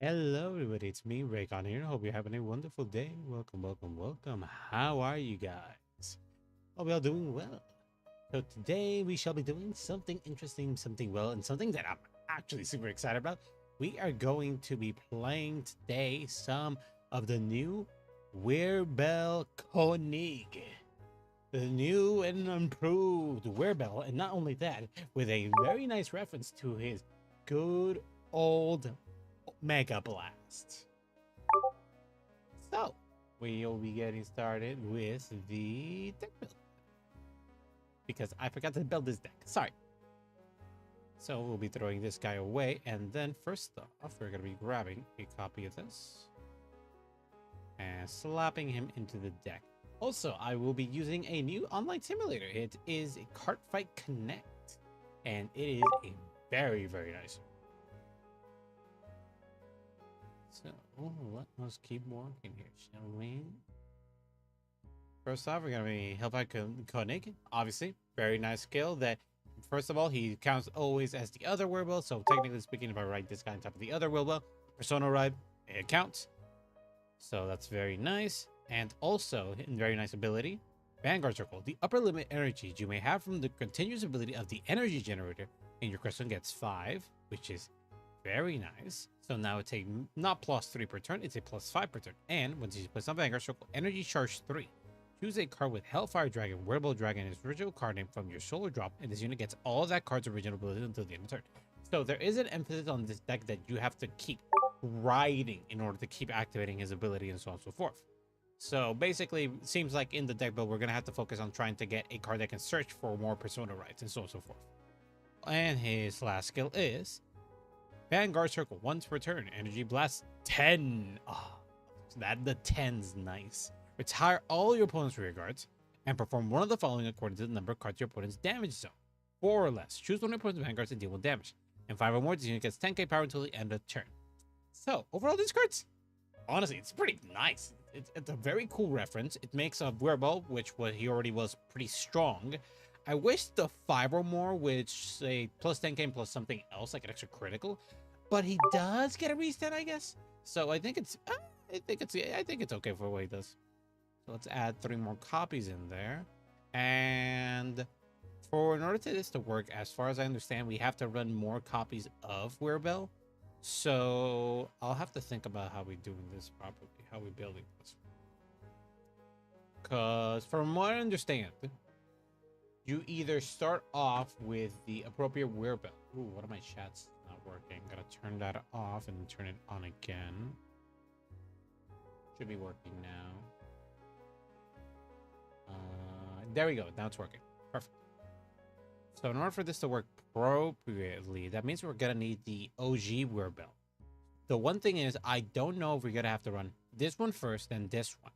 Hello, everybody. It's me, Ray-Kon here. Hope you're having a wonderful day. Welcome, welcome, welcome. How are you guys? Hope you're all doing well. So today we shall be doing something interesting, and something that I'm actually super excited about. We are going to be playing today some of the new Wirbel König, the new and improved Wirbel, and not only that, with a very nice reference to his good old Mega Blast. So, we'll be getting started with the deck build. Because I forgot to build this deck. Sorry. So, we'll be throwing this guy away. And then, first off, we're going to be grabbing a copy of this and slapping him into the deck. Also, I will be using a new online simulator. It is a Cardfight Connect. And it is a very, very nice one. So let us keep working here, shall we? First off, we're gonna be Hellfire Konig. Obviously, very nice skill. That first of all, he counts always as the other Wirbel. So technically speaking, if I write this guy on top of the other Wirbel, Persona Ride, it counts. So that's very nice. And also, very nice ability, Vanguard Circle. The upper limit energies you may have from the continuous ability of the energy generator, and your crystal gets 5, which is very nice. So now it's a not +3 per turn, it's a +5 per turn. And once you place on Vanguard Circle, energy charge 3. Choose a card with Hellfire Dragon, Wirbel Dragon, its original card name from your solo drop, and this unit gets all of that card's original ability until the end of the turn. So there is an emphasis on this deck that you have to keep riding in order to keep activating his ability and so on and so forth. So basically, it seems like in the deck build, we're going to have to focus on trying to get a card that can search for more Persona rights and so on and so forth. And his last skill is Vanguard Circle, once per turn. Energy Blast 10. Oh, the 10's nice. Retire all your opponent's rear guards and perform one of the following according to the number of cards your opponent's damage zone. 4 or less. Choose one of your opponent's vanguards and deal 1 damage. And 5 or more, this unit gets 10k power until the end of the turn. So, overall, these cards, honestly, it's pretty nice. It's a very cool reference. It makes a Wirbel, which he already was pretty strong. I wish the 5 or more, which say plus 10k plus something else, like an extra critical, but he does get a reset, I guess. So I think it's okay for what he does. So let's add 3 more copies in there, and in order for this to work, as far as I understand, we have to run more copies of Wirbel. So I'll have to think about how we doing this properly, how we building this. Because from what I understand, you either start off with the appropriate Wirbel. Ooh, one of my chats not working. Gotta turn that off and turn it on again. Should be working now. There we go. Now it's working. Perfect. So in order for this to work appropriately, that means we're gonna need the OG Wirbel. The one thing is, I don't know if we're gonna have to run this one first, then this one.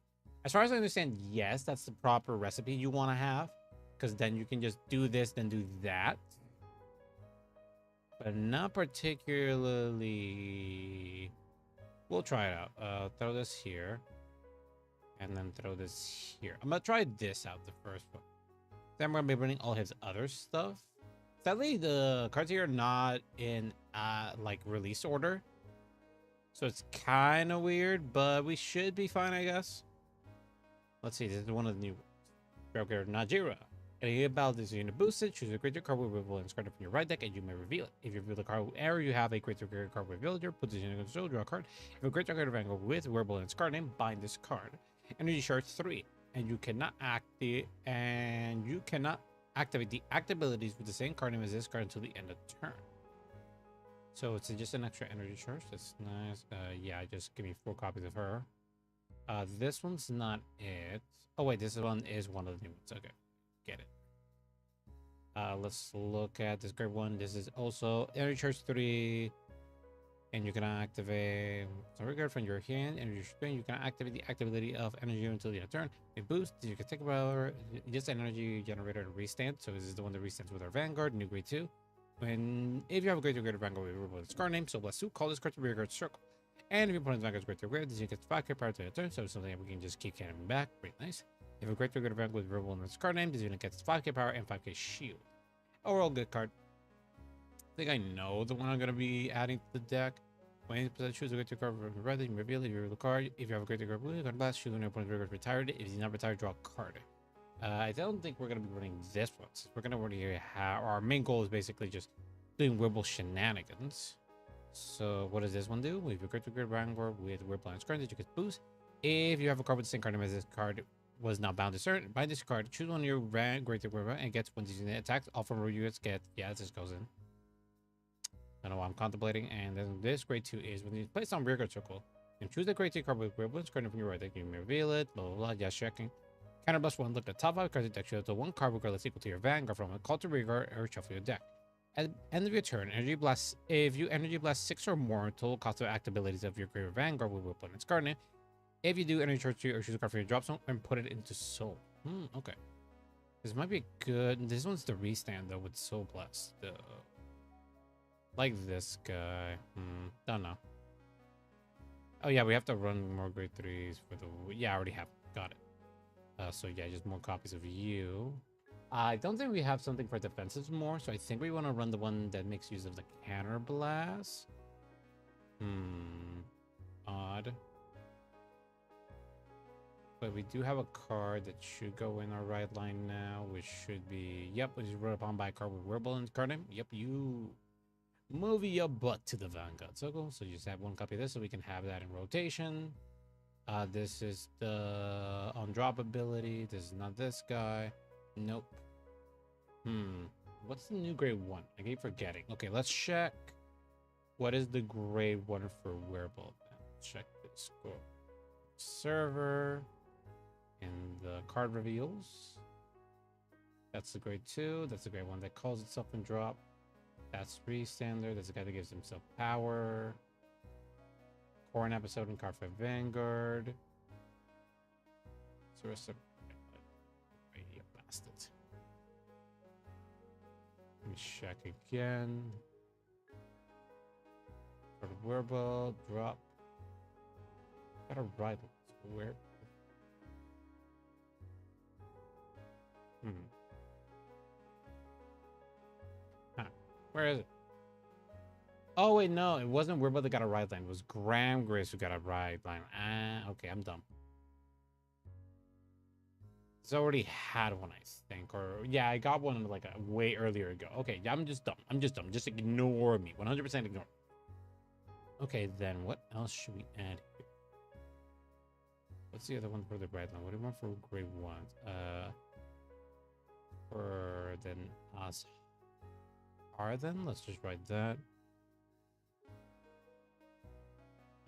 As far as I understand, yes, that's the proper recipe you want to have, because then you can just do this, then do that. But not particularly. We'll try it out. Throw this here. And then throw this here. I'm going to try this out, the first one. Then we're going to be running all his other stuff. Sadly, the cards here are not in like release order. So it's kind of weird, but we should be fine, I guess. Let's see. This is one of the new ones. Broker Najira. And you about this unit boosted, choose a creature card with Wirbel and card from your right deck, and you may reveal it. If you reveal the card with error, you have a creature card with villager, put this unit in control, draw a card. If a creature card Vanguard with Wirbel and its card name, bind this card. Energy charge 3, and you cannot activate the active abilities with the same card name as this card until the end of the turn. So it's just an extra energy charge. That's nice. Yeah, just give me 4 copies of her. This one's not it. Oh wait, this one is one of the new ones. Okay. Get it. Let's look at this great one. This is also energy charge 3, and you can activate regard from your hand. Energy strain. You can activate the activity of energy until the end of turn. A boost. You can take about just an energy generator to restand. So this is the one that restands with our Vanguard, new grade 2. And if you have a greater Vanguard with its card name, so bless you, call this card to rear guard circle. And if your opponent's Vanguard's greater weird, this unit gets 5k power to the turn. So it's something that we can just keep cannon back. Pretty nice. If a great trigger event with Wirbel in its card name, this unit gets 5k power and 5k shield. Overall good card. I think I know the one I'm going to be adding to the deck. When you choose a greater card from the red, you reveal it. You reveal the card. If you have a greater card blue, you can blast. Choose when your opponent's record retired. If he's not retired, draw a card. I don't think we're gonna be running this one. We're gonna run here. Our main goal is basically just doing Wirbel shenanigans. So what does this one do? We have a greater card Vanguard with Wirbel and card that you can boost. If you have a card with the same card name as this card was not bound to certain by this card, choose one of your greater Wirbel and gets when these unit attacks. All from units get this goes in. I don't know what I'm contemplating. And then this grade 2 is when you place on rear guard circle, you can choose the grade 2 card with Wirbel card from your right. You may reveal it. Blah blah blah. Yes, checking. Counter plus 1. Look at the top 5 cards of the deck. Show the 1 card regardless equal to your Vanguard from a call to rear guard or shuffle your deck. At the end of your turn, energy blast. If you energy blast 6 or more, total cost of active abilities of your greater Vanguard will put in its card name. If you do energy charge 2 or choose a card from your drop zone and put it into Soul. Okay. This might be good. This one's the restand though with Soul Blast. Like this guy. Don't know. Oh yeah, we have to run more grade 3s for the. Yeah, I already have. Got it. So yeah, just more copies of you. I don't think we have something for defensives more, so I think we want to run the one that makes use of the counter blast. Odd. But we do have a card that should go in our right line now, which should be, yep, which is brought upon by a card with Wirbel in its card name. Yep, you move your butt to the Vanguard circle. So you just have one copy of this so we can have that in rotation. This is the on drop ability. This is not this guy. Nope. What's the new grade 1? I keep forgetting. Okay, let's check. What is the grade 1 for Wirbel? Check the score. Server. And the card reveals. That's the grade 2. That's the grade 1 that calls itself in drop. That's 3 standard. That's the guy that gives himself power. Corn episode in Cardfight Vanguard. So rest of radio blasted. Let me check again. For the Wirbel, drop. Got a rival. Where? Where is it? Oh wait, no, it wasn't Wirbel that got a ride line. It was Graham Grace who got a ride line. Okay, I'm dumb. It's already had one, I think, or yeah, I got one like a way earlier ago. Okay, I'm just dumb. I'm just dumb. Just ignore me. 100% ignore. Okay, then what else should we add here? What's the other one for the ride line? What do you want for grade 1? For then us. Then let's just write that.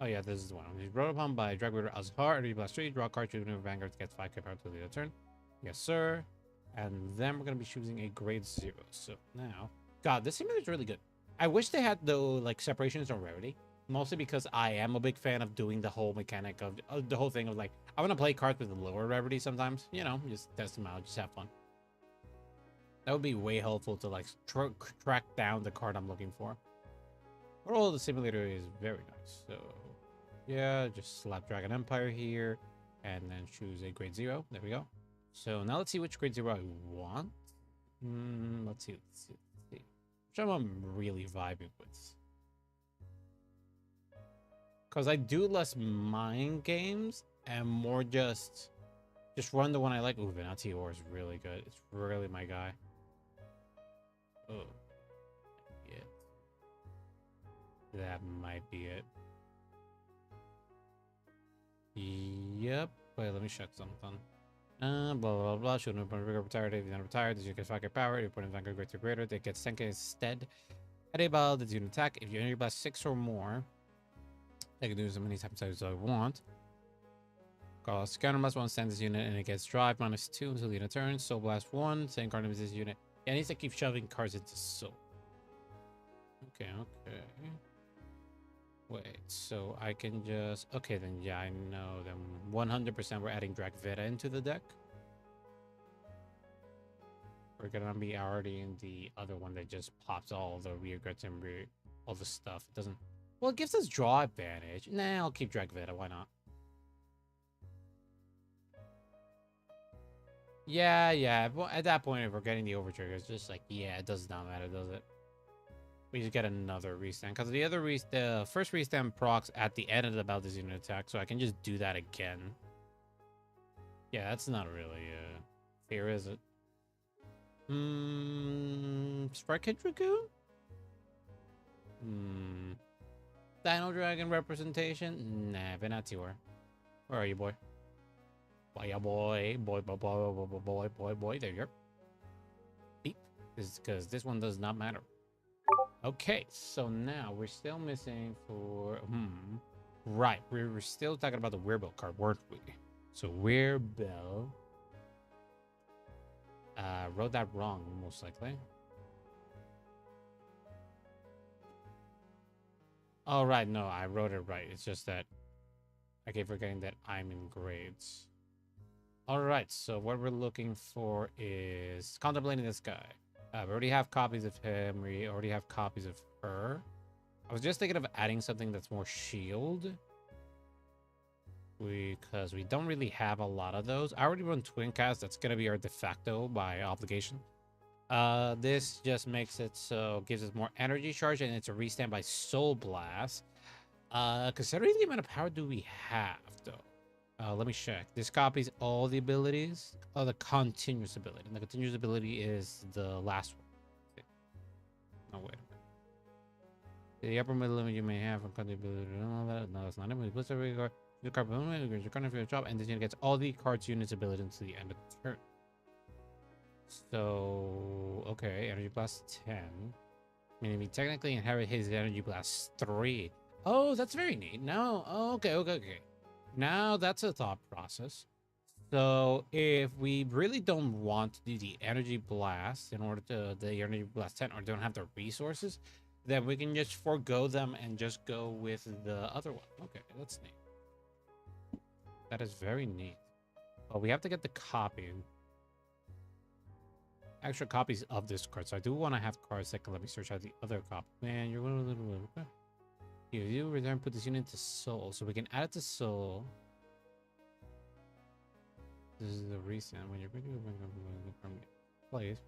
Oh yeah, this is the one. He's brought upon by Drag Reader Azhar, energy blast 3, draw a card, choose a Vanguard gets 5k power to the other turn. Yes, sir. And then we're gonna be choosing a grade 0. So now, God, this simulator is really good. I wish they had the like separations on rarity, mostly because I am a big fan of doing the whole mechanic of the whole thing of like I want to play cards with a lower rarity sometimes. You know, just test them out, just have fun. That would be way helpful to like track down the card I'm looking for. Overall, the simulator is very nice. So yeah, just slap Dragon Empire here and then choose a grade 0. There we go. So now let's see which grade 0 I want. Let's see. Which one I'm really vibing with. Because I do less mind games and more just run the one I like. Ooh, Venatior is really good. It's really my guy. Oh, yeah. That might be it. Yep. Wait, let me check something. Blah blah blah. Should an opponent retired. If you're not retired, this unit gets 5k power. If your opponent Vanguard greater greater, they get 10k instead. At a battle, this unit attack. If you energy blast 6 or more, I can do as many times as I want. Cause counter blast 1 sends this unit and it gets drive -2 until the unit turns. Soul blast 1, same card name as this unit. Yeah, it needs to keep shoving cards into soul. Okay. Wait, so I can just okay then yeah, I know then 100% we're adding KONIG into the deck. We're gonna be already in the other one that just pops all the rear guards and all the stuff. It doesn't. Well, it gives us draw advantage. Nah, I'll keep KONIG. Why not? Yeah. Well, at that point, if we're getting the overtrigger, it's just like, yeah, it does not matter, does it? We just get another restand because the first restand procs at the end of the bout this unit attack, so I can just do that again. Yeah, that's not really fair, is it? Sprite Kid Dragoon? Dino Dragon representation? Nah, Venatior. Where are you, boy? Boy, boy, boy, boy, boy, boy, boy, boy, boy. There you go. Beep. This is because this one does not matter. Okay, so now we're still missing for right. We're still talking about the Wirbel card, weren't we? So Wirbel. Wrote that wrong, most likely. Oh, right. No, I wrote it right. It's just that I keep forgetting that I'm in grades. All right. So what we're looking for is contemplating this guy. We already have copies of him. We already have copies of her. I was just thinking of adding something that's more shield. Because we don't really have a lot of those. I already run Twin Cast. That's going to be our de facto by obligation. This just makes it so gives us more energy charge, and it's a restand by Soul Blast. Considering the amount of power do we have, though? Let me check. This copies all the abilities. Oh, the continuous ability. And the continuous ability is the last one. Oh, wait a minute. The upper middle limit you may have on continuous ability. No, that's not it. Plus every card. The card you're going to drop, and this unit gets all the cards units ability until the end of the turn. So, okay, Energy Blast 10. Meaning we technically inherit his Energy Blast 3. Oh, that's very neat. Now, okay. Now that's a thought process. So, if we really don't want to do the Energy Blast in order to the Energy Blast 10 or don't have the resources, then we can just forego them and just go with the other one. Okay, that's neat. That is very neat. But we have to get the copy. Extra copies of this card. So I do want to have cards that can let me search out the other copy. Man, you're going to you return put this unit to soul. So we can add it to soul. This is the recent when you're place.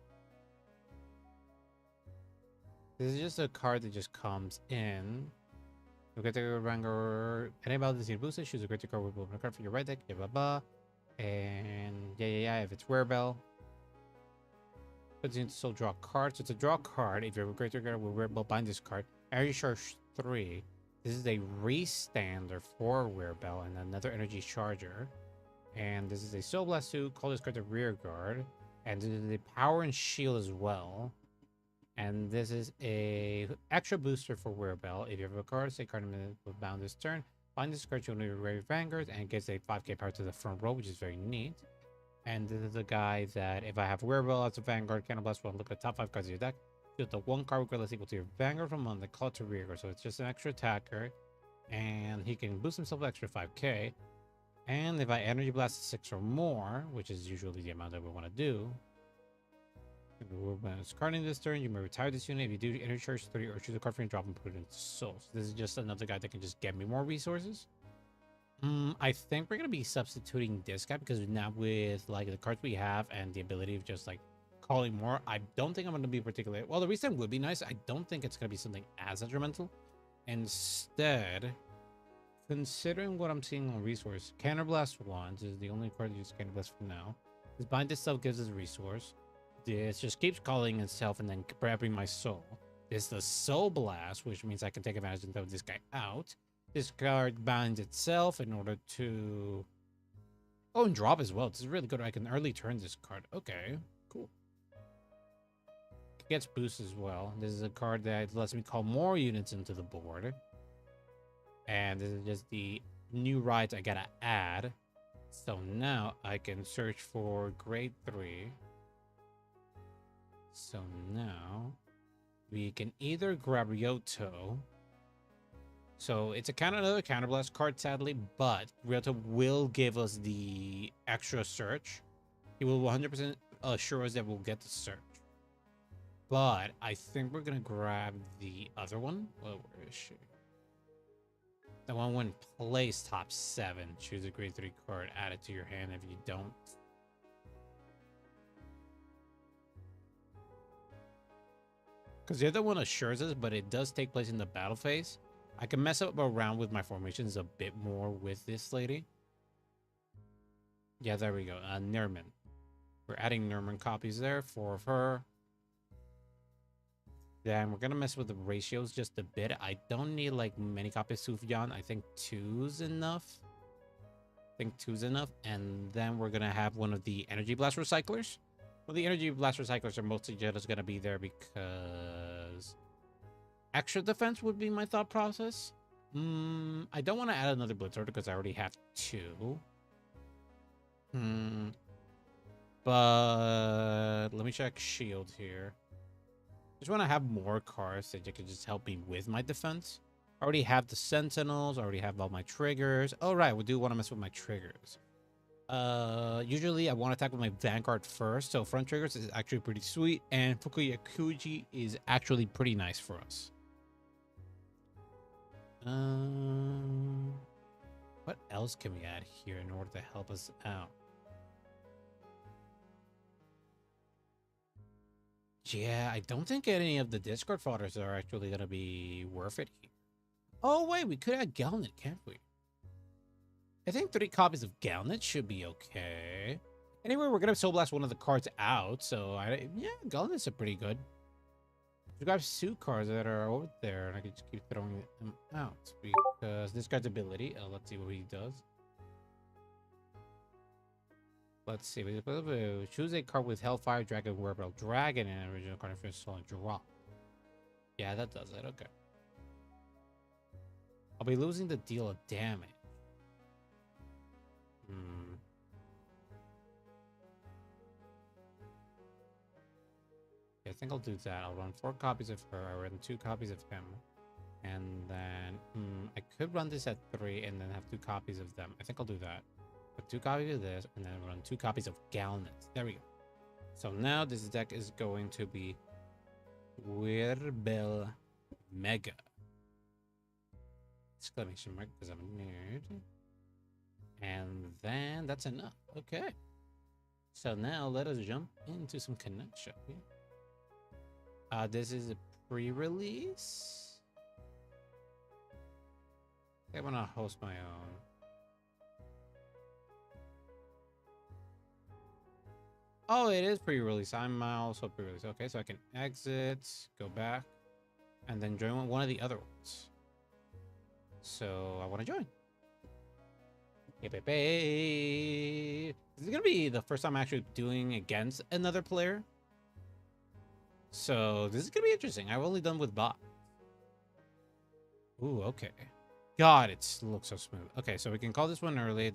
This is just a card that just comes in. You get the Ranger. Any about this boost choose a great card with a card for your right deck, blah blah. And yeah, if it's Wirbel. Puts into soul draw a card. So it's a draw card. If you have a greater card with Wirbel, bind this card. Energy charge 3. This is a restander for Wirbel and another energy charger. And this is a Soul Blast 2. Call this card the rear guard. And this is a power and shield as well. And this is a extra booster for Wirbel. If you have a card, say card will bound this turn. Bind this card to one of your rare vanguards and gets a 5k power to the front row, which is very neat. And this is a guy that if I have Wirbel as a Vanguard, Cannon Blast 1, look at the top 5 cards of your deck. Put the 1 card regardless equal to your Vanguard from on the call to rear guard. So it's just an extra attacker. And he can boost himself extra 5k. And if I Energy Blast 6 or more, which is usually the amount that we want to do. When it's carding this turn, you may retire this unit. If you do Energy Charge 3 or choose a card from your drop and put it into Soul. So this is just another guy that can just get me more resources. I think we're going to be substituting this guy because now with like the cards we have and the ability of just like calling more, I don't think I'm going to be particularly... Well, the reset would be nice. I don't think it's going to be something as detrimental. Instead, considering what I'm seeing on resource, Cannon Blast 1 is the only card that uses Cannon Blast for now. This bind itself gives us a resource. This just keeps calling itself and then grabbing my soul. This is the Soul Blast, which means I can take advantage and throw this guy out. This card binds itself in order to... Oh, and drop as well. This is really good. I can early turn this card. Okay, cool. It gets boost as well. This is a card that lets me call more units into the board. And this is just the new rides I gotta add. So now I can search for grade 3. So now we can either grab Ryoto. So it's another counterblast card, sadly, but Ryoto will give us the extra search. He will 100% assure us that we'll get the search. But I think we're going to grab the other one. Well, where is she? The one when plays top 7. Choose a grade 3 card, add it to your hand if you don't. because the other one assures us, but it does take place in the battle phase. I can mess up around with my formations a bit more with this lady. Yeah, there we go. Nerman. We're adding Nerman copies there, 4 of her. Then we're gonna mess with the ratios just a bit. I don't need like many copies of Sufjan. I think 2's enough. And then we're gonna have one of the energy blast recyclers. Well, the energy blast recyclers are mostly just gonna be there because extra defense would be my thought process. I don't want to add another blitzer because I already have 2. But let me check shield here. Just want to have more cards that you can just help me with my defense. I already have the sentinels. I already have all my triggers. Oh, right. We do want to mess with my triggers. Usually I want to attack with my Vanguard first. So front triggers is actually pretty sweet. And Fukuyakuji is actually pretty nice for us. What else can we add here in order to help us out? Yeah, I don't think any of the discard fodders are actually going to be worth it here. Oh, wait, we could add Galnet, can't we? I think 3 copies of Galnet should be okay. Anyway, we're going to Soul Blast one of the cards out, so yeah, Galnets are pretty good. We got 2 cards that are over there, and I can just keep throwing them out because this guy's ability. Let's see what he does. Let's see. Choose a card with Hellfire Dragon Wirbel Dragon and original card for solid draw. Yeah, that does it. Okay. I'll be losing the deal of damage. I think I'll do that. I'll run 4 copies of her. I run 2 copies of him. And then I could run this at 3 and then have 2 copies of them. I think I'll do that. Put 2 copies of this and then run 2 copies of Galnet. There we go. So now this deck is going to be Wirbel Mega. Exclamation mark because I'm a nerd. And then that's enough. Okay. So now let us jump into some Connect, shall we? This is a pre-release. I want to host my own. Oh, it is pre-release. I'm also pre-release. Okay, so I can exit, go back, and then join one of the other ones. So I want to join. This is gonna be the first time I'm actually doing against another player. So this is gonna be interesting. I've only done with bot. Ooh, okay. God, it looks so smooth. Okay, so we can call this one early.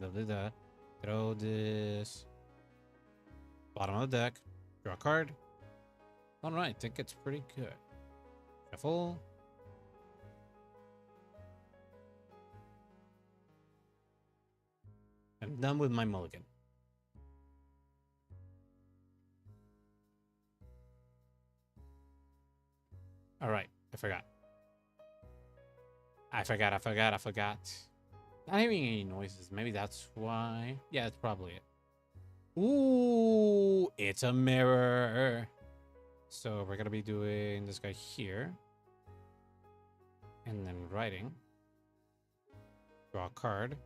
Throw this. Bottom of the deck. Draw a card. All right, I think it's pretty good. Shuffle. I'm done with my mulligan. All right, I forgot. Not hearing any noises. Maybe that's why. Yeah, that's probably it. Ooh, it's a mirror. So we're gonna be doing this guy here. And then writing. Draw a card.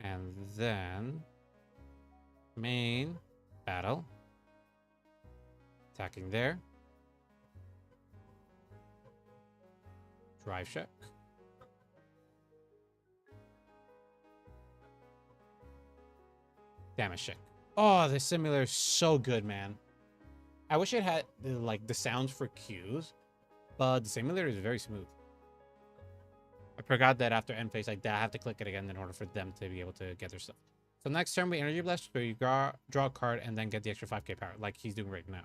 And then main battle. Attacking there. Drive check. Damage check. Oh, the simulator is so good, man. I wish it had the sounds for cues, but the simulator is very smooth. I forgot that after end phase, I have to click it again in order for them to be able to get their stuff. So next turn, we energy blast, so you draw a card and then get the extra 5k power, like he's doing right now.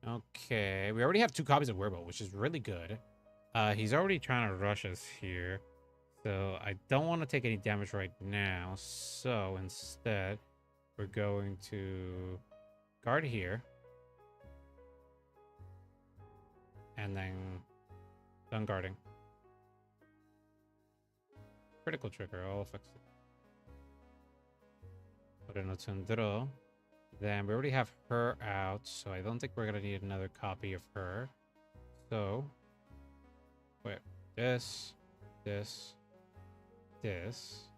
Okay, we already have 2 copies of Wirbel, which is really good. He's already trying to rush us here. So I don't want to take any damage right now. So instead, we're going to guard here. And then done guarding. Critical trigger, all affects it. Put in a turn draw. Then we already have her out, so I don't think we're gonna need another copy of her. So, wait, this, this, this.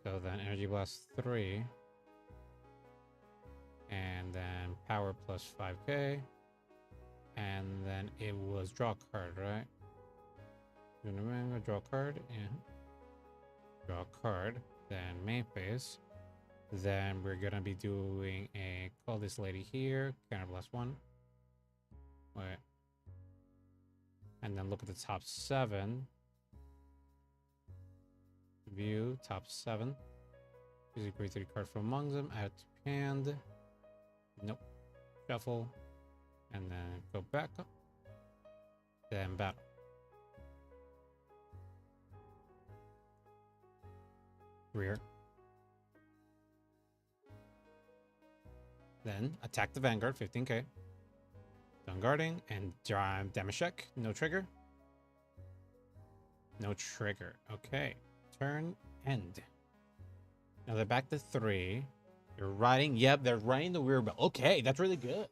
So then Energy Blast 3. And then Power plus 5k. And then it was draw card, right? Draw card, yeah. Draw card. Then main phase. Then we're gonna be doing a call this lady here. Counter blast 1. Wait. And then look at the top 7. View top 7. Use a grade 3 card from among them. Add to hand. Nope. Shuffle. And then go back up. Then battle. Rear. Then attack the Vanguard, 15k. Done guarding and damage check. No trigger. No trigger. Okay. Turn end. Now they're back to 3. They're riding. Yep, they're riding the Wirbel. Okay, that's really good.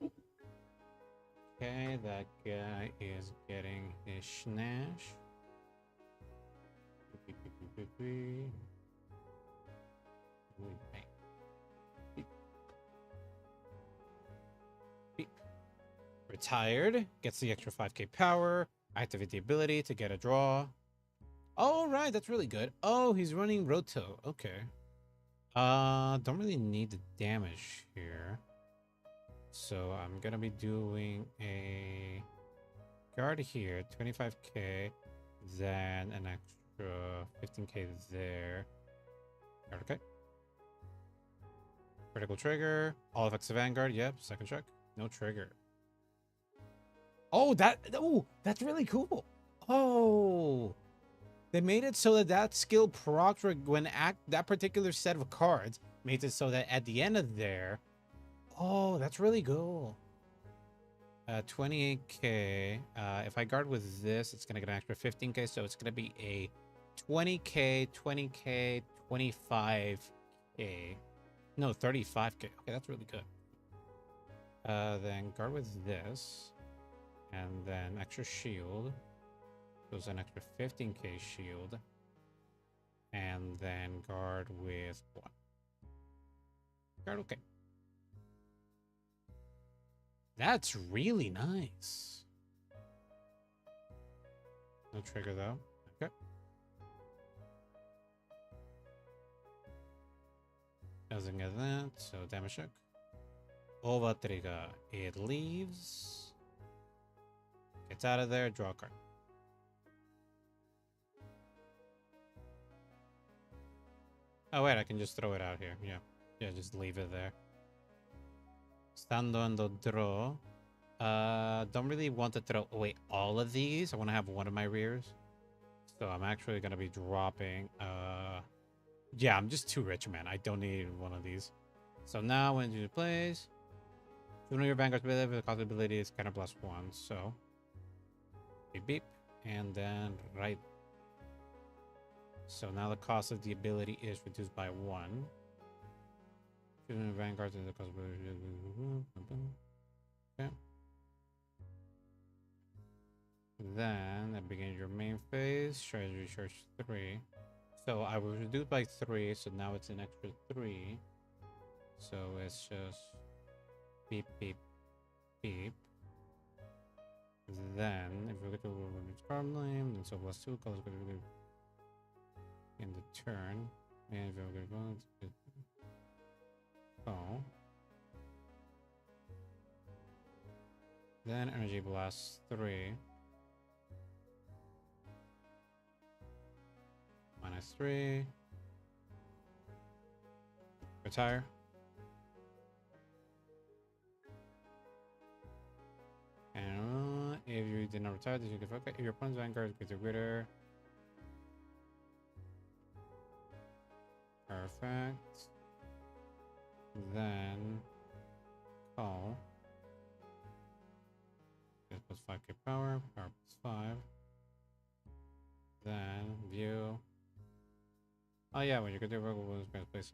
Okay, that guy is getting his schnash. Retired. Gets the extra 5k power. Activate the ability to get a draw. Oh, right, that's really good. Oh, he's running Roto. Okay. Don't really need the damage here. So I'm gonna be doing a guard here, 25k, then an extra 15k there. Okay. Critical trigger. All effects of Vanguard. Yep. Second check. No trigger. Oh, that's really cool. Oh, they made it so that skill procs when that particular set of cards made it so that at the end of there. Oh, that's really cool. 28k. If I guard with this, it's gonna get an extra 15k, so it's gonna be a 20k, 20k, 25k. No, 35k. Okay, that's really good. Then guard with this, and then extra shield. Goes an extra 15k shield, and then guard with what? Guard, okay. That's really nice. No trigger though. Okay. Doesn't get that, so damage check. Over trigger. It leaves. Gets out of there, draw a card. Oh wait, I can just throw it out here. Yeah, just leave it there. Stando and draw. Don't really want to throw away all of these. I want to have one of my rears. So I'm actually going to be dropping. Yeah, I'm just too rich, man. I don't need one of these. So now when you plays, one of your Vanguard's ability, the cost ability is kind of +1. So beep beep. And then right. So now the cost of the ability is reduced by 1. Vanguard is the cost of okay. Then at the beginning of your main phase, strategy recharge 3. So I was reduced by 3, so now it's an extra 3. So it's just beep beep beep. Then if we get to card name, then so +2 colors in the turn. And if we get oh. Then Energy Blast 3. -3. Retire. And if you did not retire, this you can okay. If your opponent's Vanguard gets a greater. Perfect. Then call. It plus 5k power plus 5. Then view. Oh yeah, when you get the verbal was place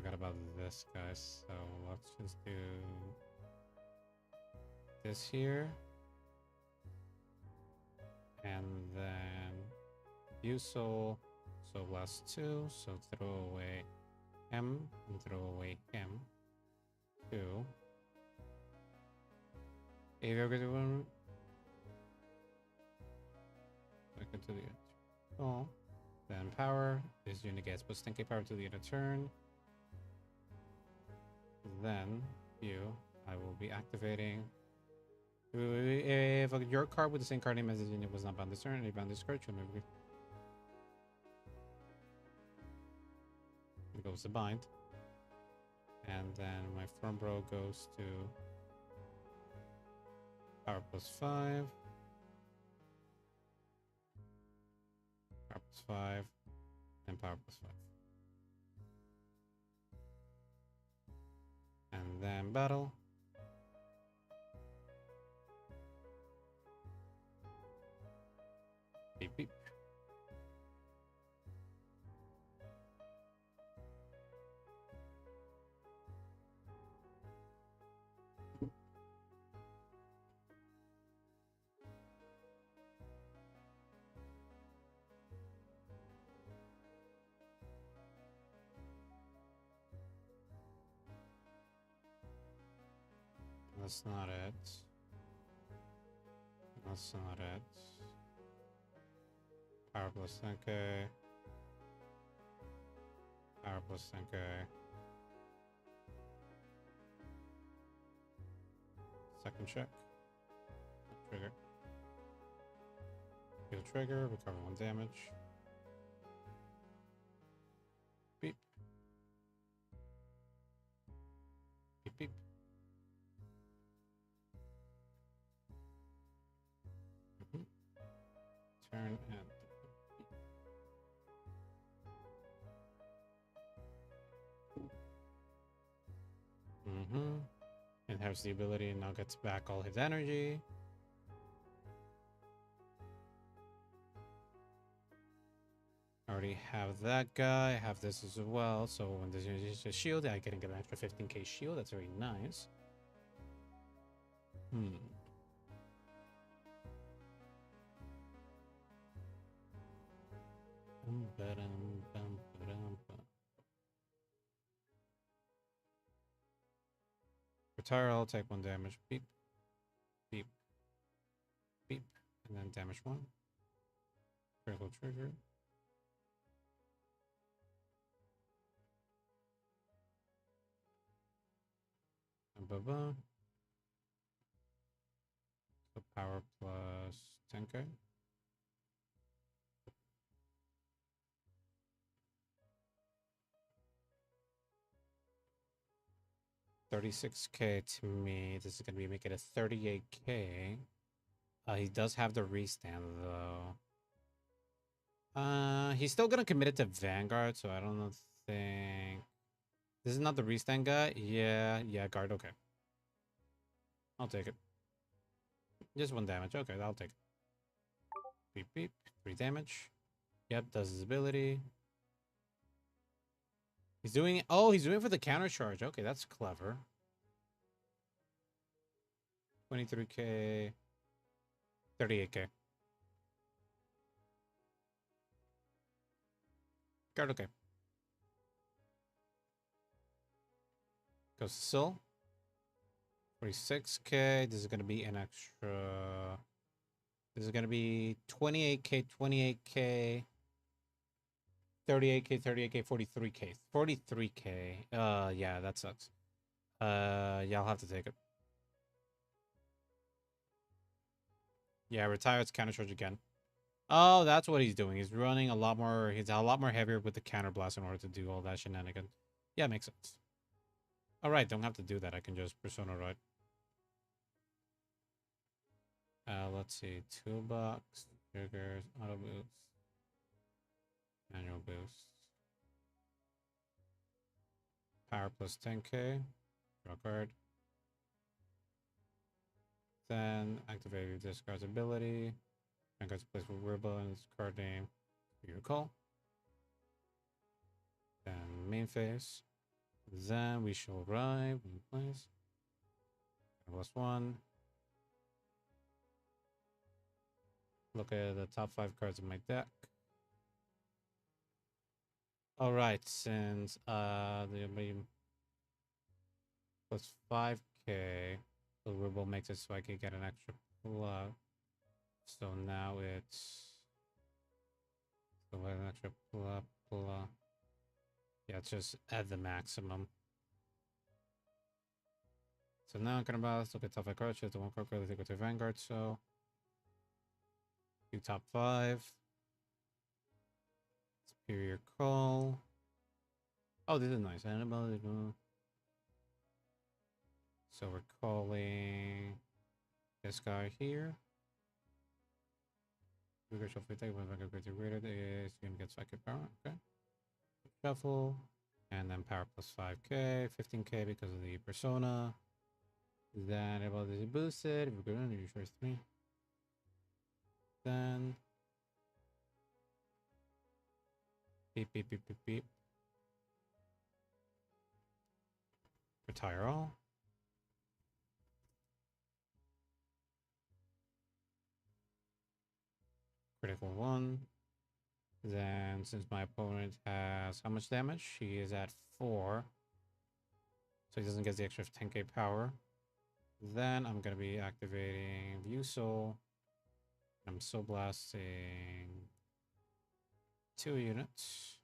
forgot about this, guys. So let's just do this here. And then use soul. So last 2. So throw away him and throw away him. 2. If you're going to one, second to the end. Oh. Then power. This unit gets plus 10k power to the end of turn. Then I will be activating. If your card with the same card name as the unit was not bound this turn, and you bound this card, maybe it goes to bind. And then my firm bro goes to power plus 5. Power plus 5. And power plus 5. And then battle. Beep beep. That's not it. That's not it. Power plus 10k. Power plus 10k. Second check. Trigger. Heal trigger, recover 1 damage. Beep. Beep beep. Turn and and has the ability now gets back all his energy. I already have that guy. I have this as well. So when this uses a shield, I can get an extra 15k shield. That's very nice. Retire, I'll take 1 damage. Beep. Beep. Beep. And then damage 1. Critical trigger. So power plus 10k. $36k to me. This is gonna be making it a 38k. He does have the restand though. He's still gonna commit it to Vanguard, so I don't think this is not the restand guy. Yeah, guard. Okay, I'll take it. Just 1 damage. Okay, I'll take it. Beep beep. 3 damage. Yep, does his ability. He's doing. Oh, he's doing it for the counter charge. Okay, that's clever. 23k. 38k. Guard. Okay. Goes to Sill. 46k. This is gonna be an extra. This is gonna be 28k, 28k, 38k, 38k, 43k, 43k. Yeah, that sucks. Yeah, I'll have to take it. Yeah, retire its counter charge again. Oh, that's what he's doing. He's running a lot more. He's a lot more heavier with the counter blast in order to do all that shenanigan. Yeah, makes sense. All right, don't have to do that. I can just persona ride. Let's see. Toolbox, triggers, auto boost, manual boost, power plus 10k, draw card. Then activate this card's ability. And goes to place with Wirbel and its card name. Your call. Then main phase. Then we shall arrive in place. +1. Look at the top 5 cards in my deck. All right, since the plus 5k, the Wirbel makes it so I can get an extra plus. So now it's an extra plus. Yeah, it's just at the maximum. So now I'm gonna balance. Look at top 5 cards. Just the 1 card really take with the Vanguard. So 2 top 5. Superior Call. Oh, this is nice. So we're calling this guy here. We're gonna shuffle take when I go to rated is gonna get psychic power. Okay. Shuffle. And then power plus 5k, 15k because of the persona. Then about this boosted. We're gonna use first 3. Then beep beep beep beep beep. Retire all. Critical 1. Then since my opponent has how much damage? He is at 4. So he doesn't get the extra 10k power. Then I'm gonna be activating View Soul. I'm soul blasting 2 units.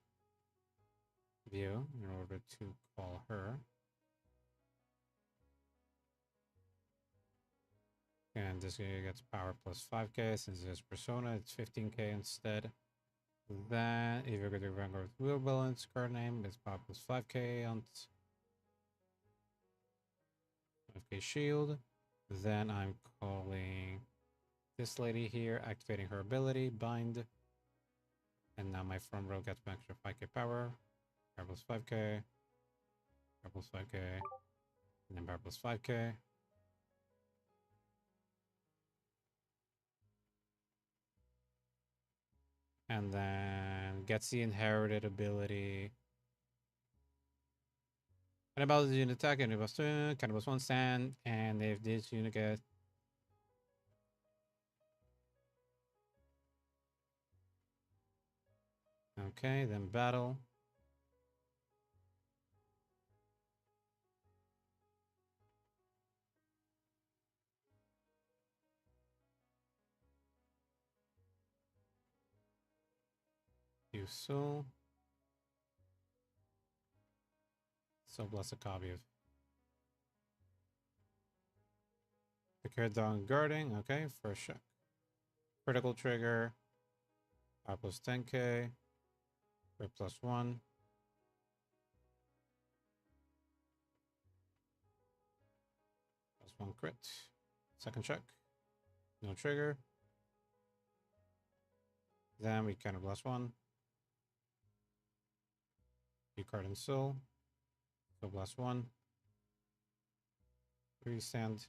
View in order to call her. And this guy gets power plus 5k since it's persona, it's 15k instead. Then if you're going to Vanguard Wheel Balance card name, it's power plus 5k on 5k shield. Then I'm calling this lady here, activating her ability, Bind. And now my front row gets an extra 5k power. Power plus 5k. Power plus 5k. And then power plus 5k. And then gets the inherited ability. And about the unit attack, and it was kind of was 1 stand. And if this unit gets okay, then battle. Use soul. So bless a copy of the card down guarding. Okay, first check. Critical trigger. R plus 10k. Crit plus 1. Plus 1 crit. Second check. No trigger. Then we kind of plus 1. You card and soul. So plus 1. 3 stand.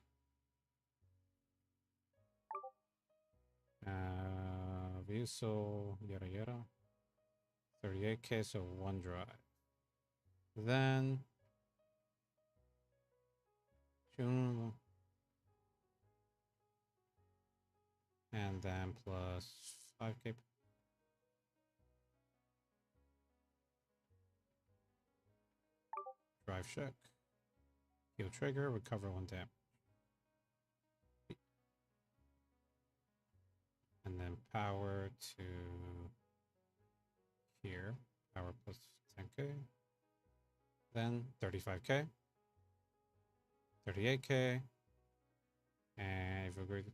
View soul. Yada yada. 38k, so 1 drive. Then and then plus 5k. Drive check. Heal trigger, recover 1 damage. And then power to here. Power plus 10k. Then 35k. 38k. And if we're going to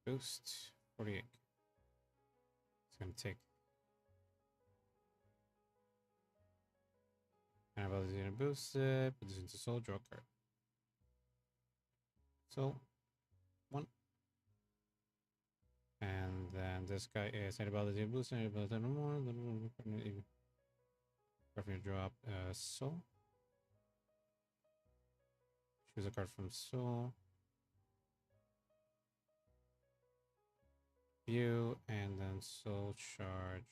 boost, 48k. It's going to take. And about the unit boost it, put this into soul, draw card. So 1. And then this guy is about the boost and about no more. Definitely drop soul. Choose a card from soul. View and then soul charge.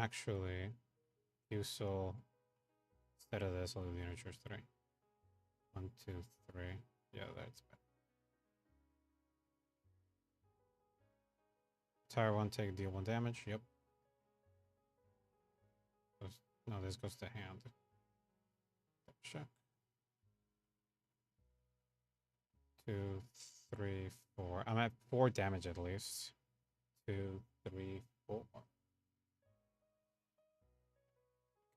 Actually, Fusel, instead of this, I'll do the inner church 3. 1, 2, 3. Yeah, that's better. Tire 1, take, deal 1 damage. Yep. No, this goes to hand. Check. 2, 3, 4. I'm at 4 damage at least. 2, 3, 4.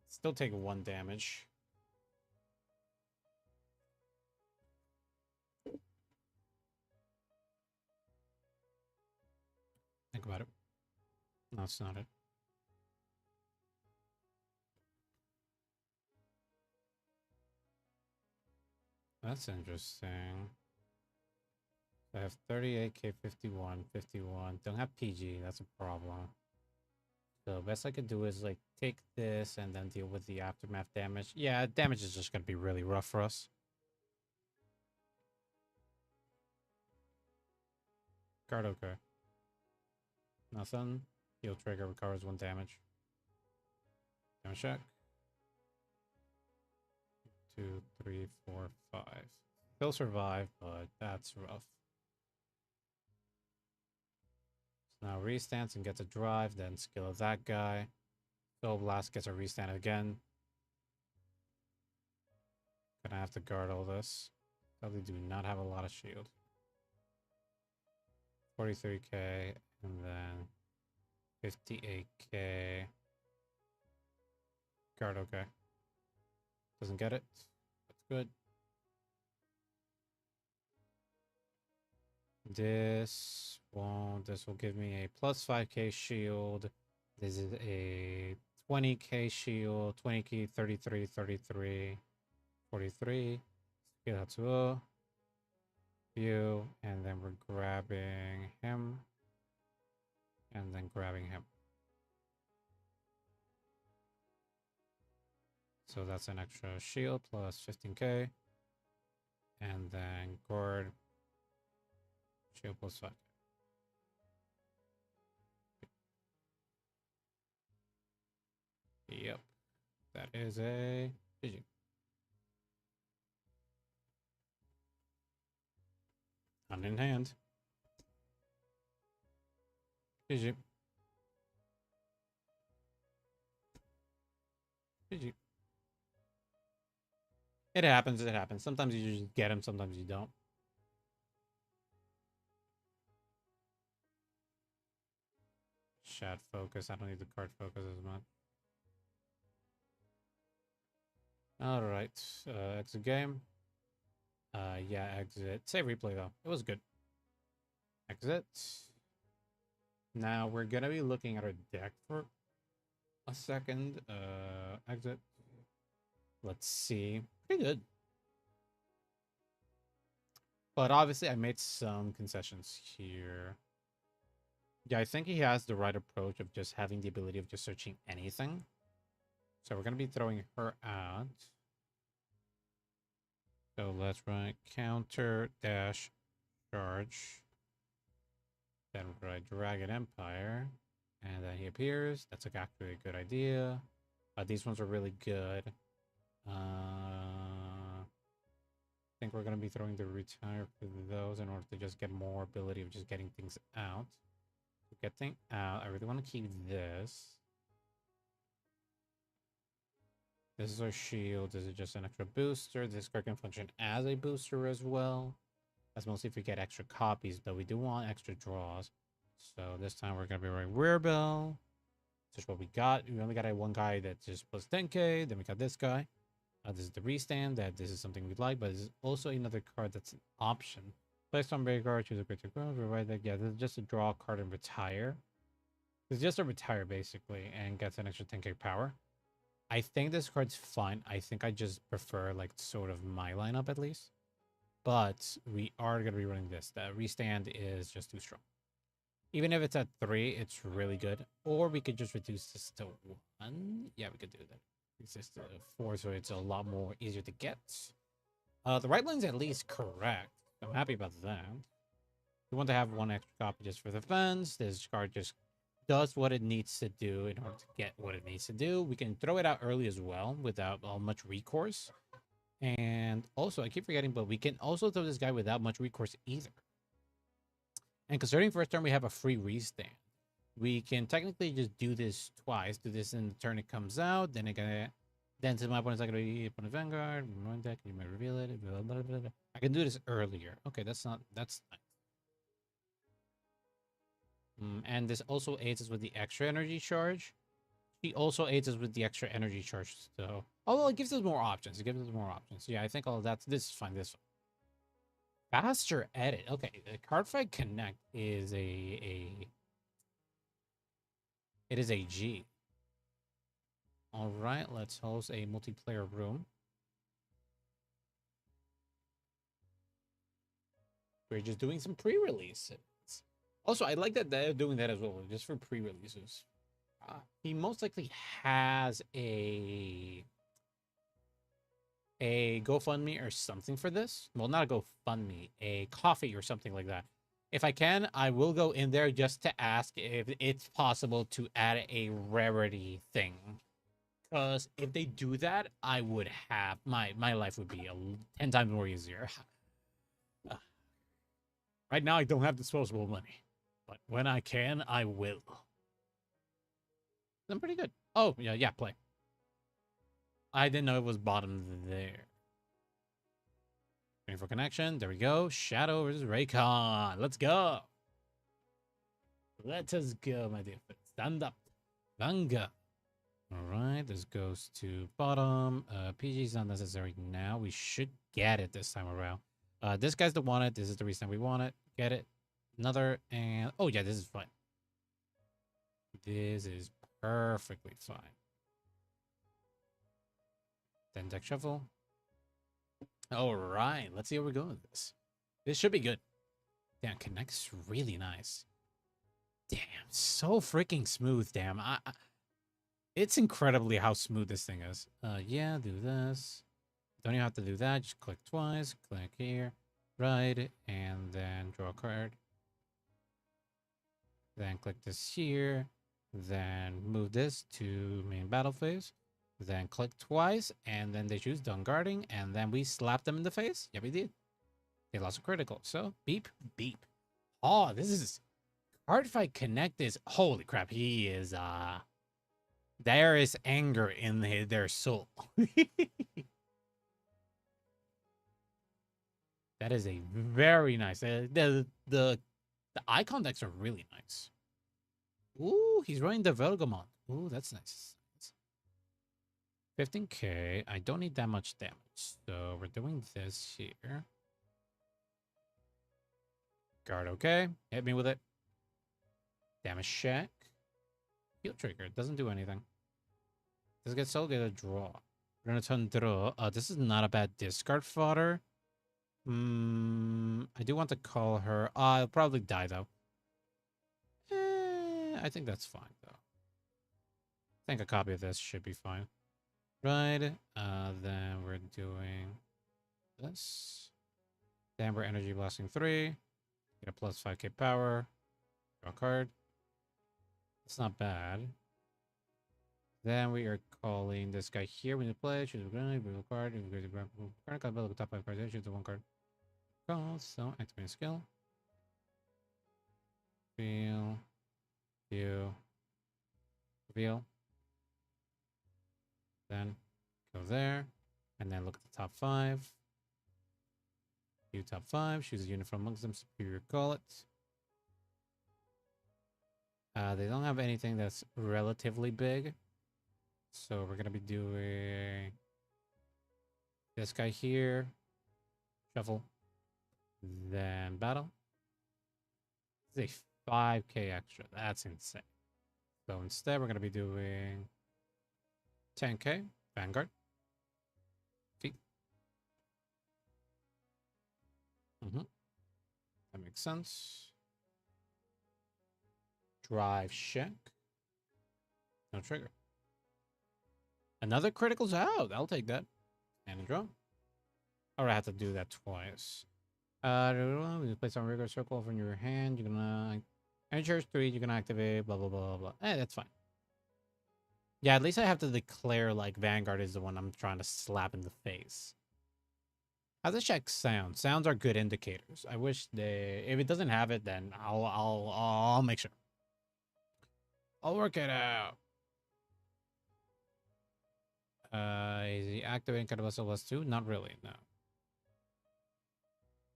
Still take 1 damage. Think about it. No, it's not it. That's interesting. I have 38k, 51, 51. Don't have PG. That's a problem. So best I could do is like take this and then deal with the aftermath damage. Yeah, damage is just gonna be really rough for us. Guard okay. Nothing. Heal trigger recovers 1 damage. Damage check. 2, 3, 4, 5. Still survive, but that's rough. So now restance and gets a drive, then skill of that guy. Soul Blast gets a restand again. Gonna have to guard all this. Probably do not have a lot of shield. 43k and then 58k. Guard okay. Doesn't get it. That's good. This won't. This will give me a plus 5k shield. This is a 20k shield. 20k, 33, 33, 43. Skill Hatsuo. View. And then we're grabbing him. And then grabbing him. So that's an extra shield plus 15k. And then guard. Shield plus 5. Yep. That is a GG. Hand in hand. GG. GG. It happens, it happens. Sometimes you just get him, sometimes you don't. Chat focus. I don't need the card focus as much. Alright. Exit game. Yeah, exit. Save replay though. It was good. Exit. Now we're gonna be looking at our deck for a second. Exit. Let's see. Pretty good. But obviously I made some concessions here. Yeah, I think he has the right approach of just having the ability of just searching anything. So we're going to be throwing her out. So let's run counter dash charge. Then write Dragon Empire. And then he appears. That's like actually a good idea. These ones are really good. I think we're going to be throwing the retire for those in order to just get more ability of just getting things out. To get things out, I really want to keep this. This is our shield. This is just an extra booster. This card can function as a booster as well. That's mostly if we get extra copies, though we do want extra draws. So this time we're going to be running Wirbel. That's what we got. We only got a one guy that's just plus 10k. Then we got this guy. This is the restand. This is something we'd like, but this is also another card that's an option. Place on Rhaegar, choose a creature card, provide that. Yeah, this is just a draw a card and retire. It's just a retire basically, and gets an extra 10k power. I think this card's fine. I think I just prefer like sort of my lineup at least. But we are going to be running this. The restand is just too strong. Even if it's at 3, it's really good. Or we could just reduce this to 1. Yeah, we could do that. Reduce this to 4, so it's a lot more easier to get. The right line's at least correct. I'm happy about that. We want to have one extra copy just for the fans. This card just does what it needs to do in order to get what it needs to do. We can throw it out early as well without much recourse. And also, I keep forgetting, but we can also throw this guy without much recourse either. And considering first turn we have a free restand, we can technically just do this twice. Do this in the turn it comes out, then to my opponent's not gonna be opponent Vanguard, deck, you might reveal it. Blah, blah, blah, blah. I can do this earlier. Okay, that's nice. And this also aids us with the extra energy charge. She also aids us with the extra energy charge. So, oh well, it gives us more options. Yeah, I think all of that. This is fine. This one. Faster edit. Okay, the Cardfight Connect is it is a G. All right, let's host a multiplayer room. We're just doing some pre-releases. Also, I like that they're doing that as well, just for pre-releases. He most likely has a GoFundMe or something for this. Well, not a GoFundMe, a coffee or something like that. If I can, I will go in there just to ask if it's possible to add a rarity thing. Because if they do that, I would have my life would be 10 times more easier. Right now, I don't have disposable money, but when I can, I will. I'm pretty good. Oh yeah, play. I didn't know it was bottom there. Waiting for connection. There we go. Shadow versus Ray-Kon. Let's go. Let us go, my dear friend. Stand up. Vanga. All right, this goes to bottom. PG is not necessary now. We should get it this time around. This guy's the want it. This is the reason we want it. Get it. Another, and oh yeah, this is fine. This is perfectly fine. Then deck shuffle. All right, let's see how we go with this. This should be good. Damn, connects really nice. Damn, so freaking smooth. Damn, it's incredibly how smooth this thing is. Yeah, do this. Don't even have to do that. Just click twice. Click here, right, and then draw a card. Then click this here. Then move this to main battle phase. Then click twice, and then they choose done guarding, and then we slap them in the face. Yeah, we did. They lost a critical. So beep, beep. Oh, this is Cardfight Connect is holy crap. He is there is anger in their soul. That is a very nice. The icon decks are really nice. Ooh, he's running the Velgamon. Ooh, that's nice. 15k. I don't need that much damage, so we're doing this here. Guard, okay. Hit me with it. Damage check. Heal trigger. Doesn't do anything. This gets so good a draw. We're gonna turn draw. This is not a bad discard fodder. I do want to call her. I'll probably die though. I think that's fine though. I think a copy of this should be fine. Right. Then we're doing this. Then we're energy blasting 3. Get a plus 5k power. Draw a card. It's not bad. Then we are calling this guy here when you play. Choose a grenade, reveal a card. If you grab a card, got the top 5 cards. Choose the 1 card. Call. So activate skill. Reveal. View. Reveal. Then go there. And then look at the top 5. View top 5. Choose a unit from amongst them. Superior call it. They don't have anything that's relatively big. So we're going to be doing this guy here. Shuffle. Then battle. This is a 5k extra. That's insane. So instead, we're going to be doing 10k. Vanguard. Feet. That makes sense. Drive check. No trigger. Another critical's out. I'll take that. And a draw. Or I have to do that twice. When you place on regular circle from your hand, you're gonna And charge 3, you can activate, blah, blah, blah, blah. That's fine. Yeah, at least I have to declare, like, Vanguard is the one I'm trying to slap in the face. How's this check sound? Sounds are good indicators. I wish they... If it doesn't have it, then I'll make sure. I'll work it out. Is he activating Cardfight Plus 2? Not really, no.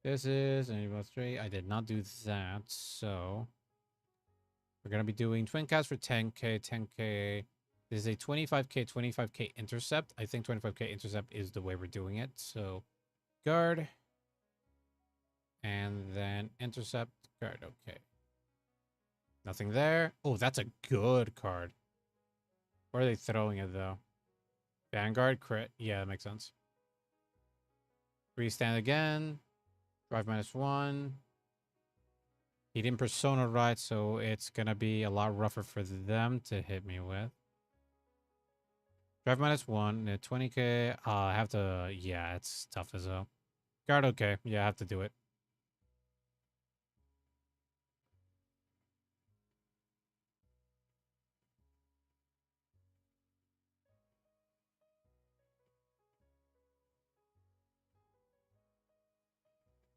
This is an plus 3. I did not do that, so... We're going to be doing twin cast for 10k, 10k. This is a 25k, 25k intercept. I think 25k intercept is the way we're doing it. So, guard. And then intercept, guard, okay. Nothing there. Oh, that's a good card. Where are they throwing it, though? Vanguard, crit. Yeah, that makes sense. Restand again. Drive -1. He didn't persona right, so it's going to be a lot rougher for them to hit me with. Drive -1, 20k. I have to... Yeah, it's tough as hell. Guard, okay. Yeah, I have to do it.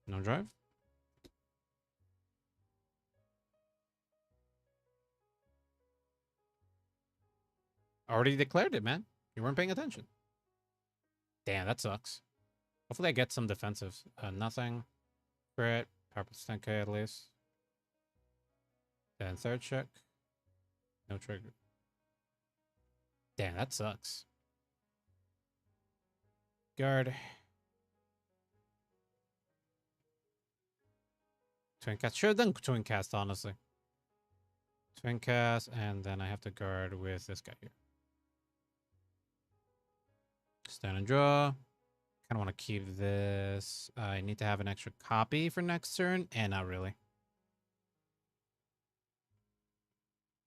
No drive? Already declared it, man. You weren't paying attention. Damn, that sucks. Hopefully I get some defensives. Nothing. Crit. Purpose 10k at least. Then third check. No trigger. Damn, that sucks. Guard. Twin cast. Should have done twin cast, honestly. Twin cast, and then I have to guard with this guy here. Stand and draw. Kind of want to keep this. I need to have an extra copy for next turn, and not really.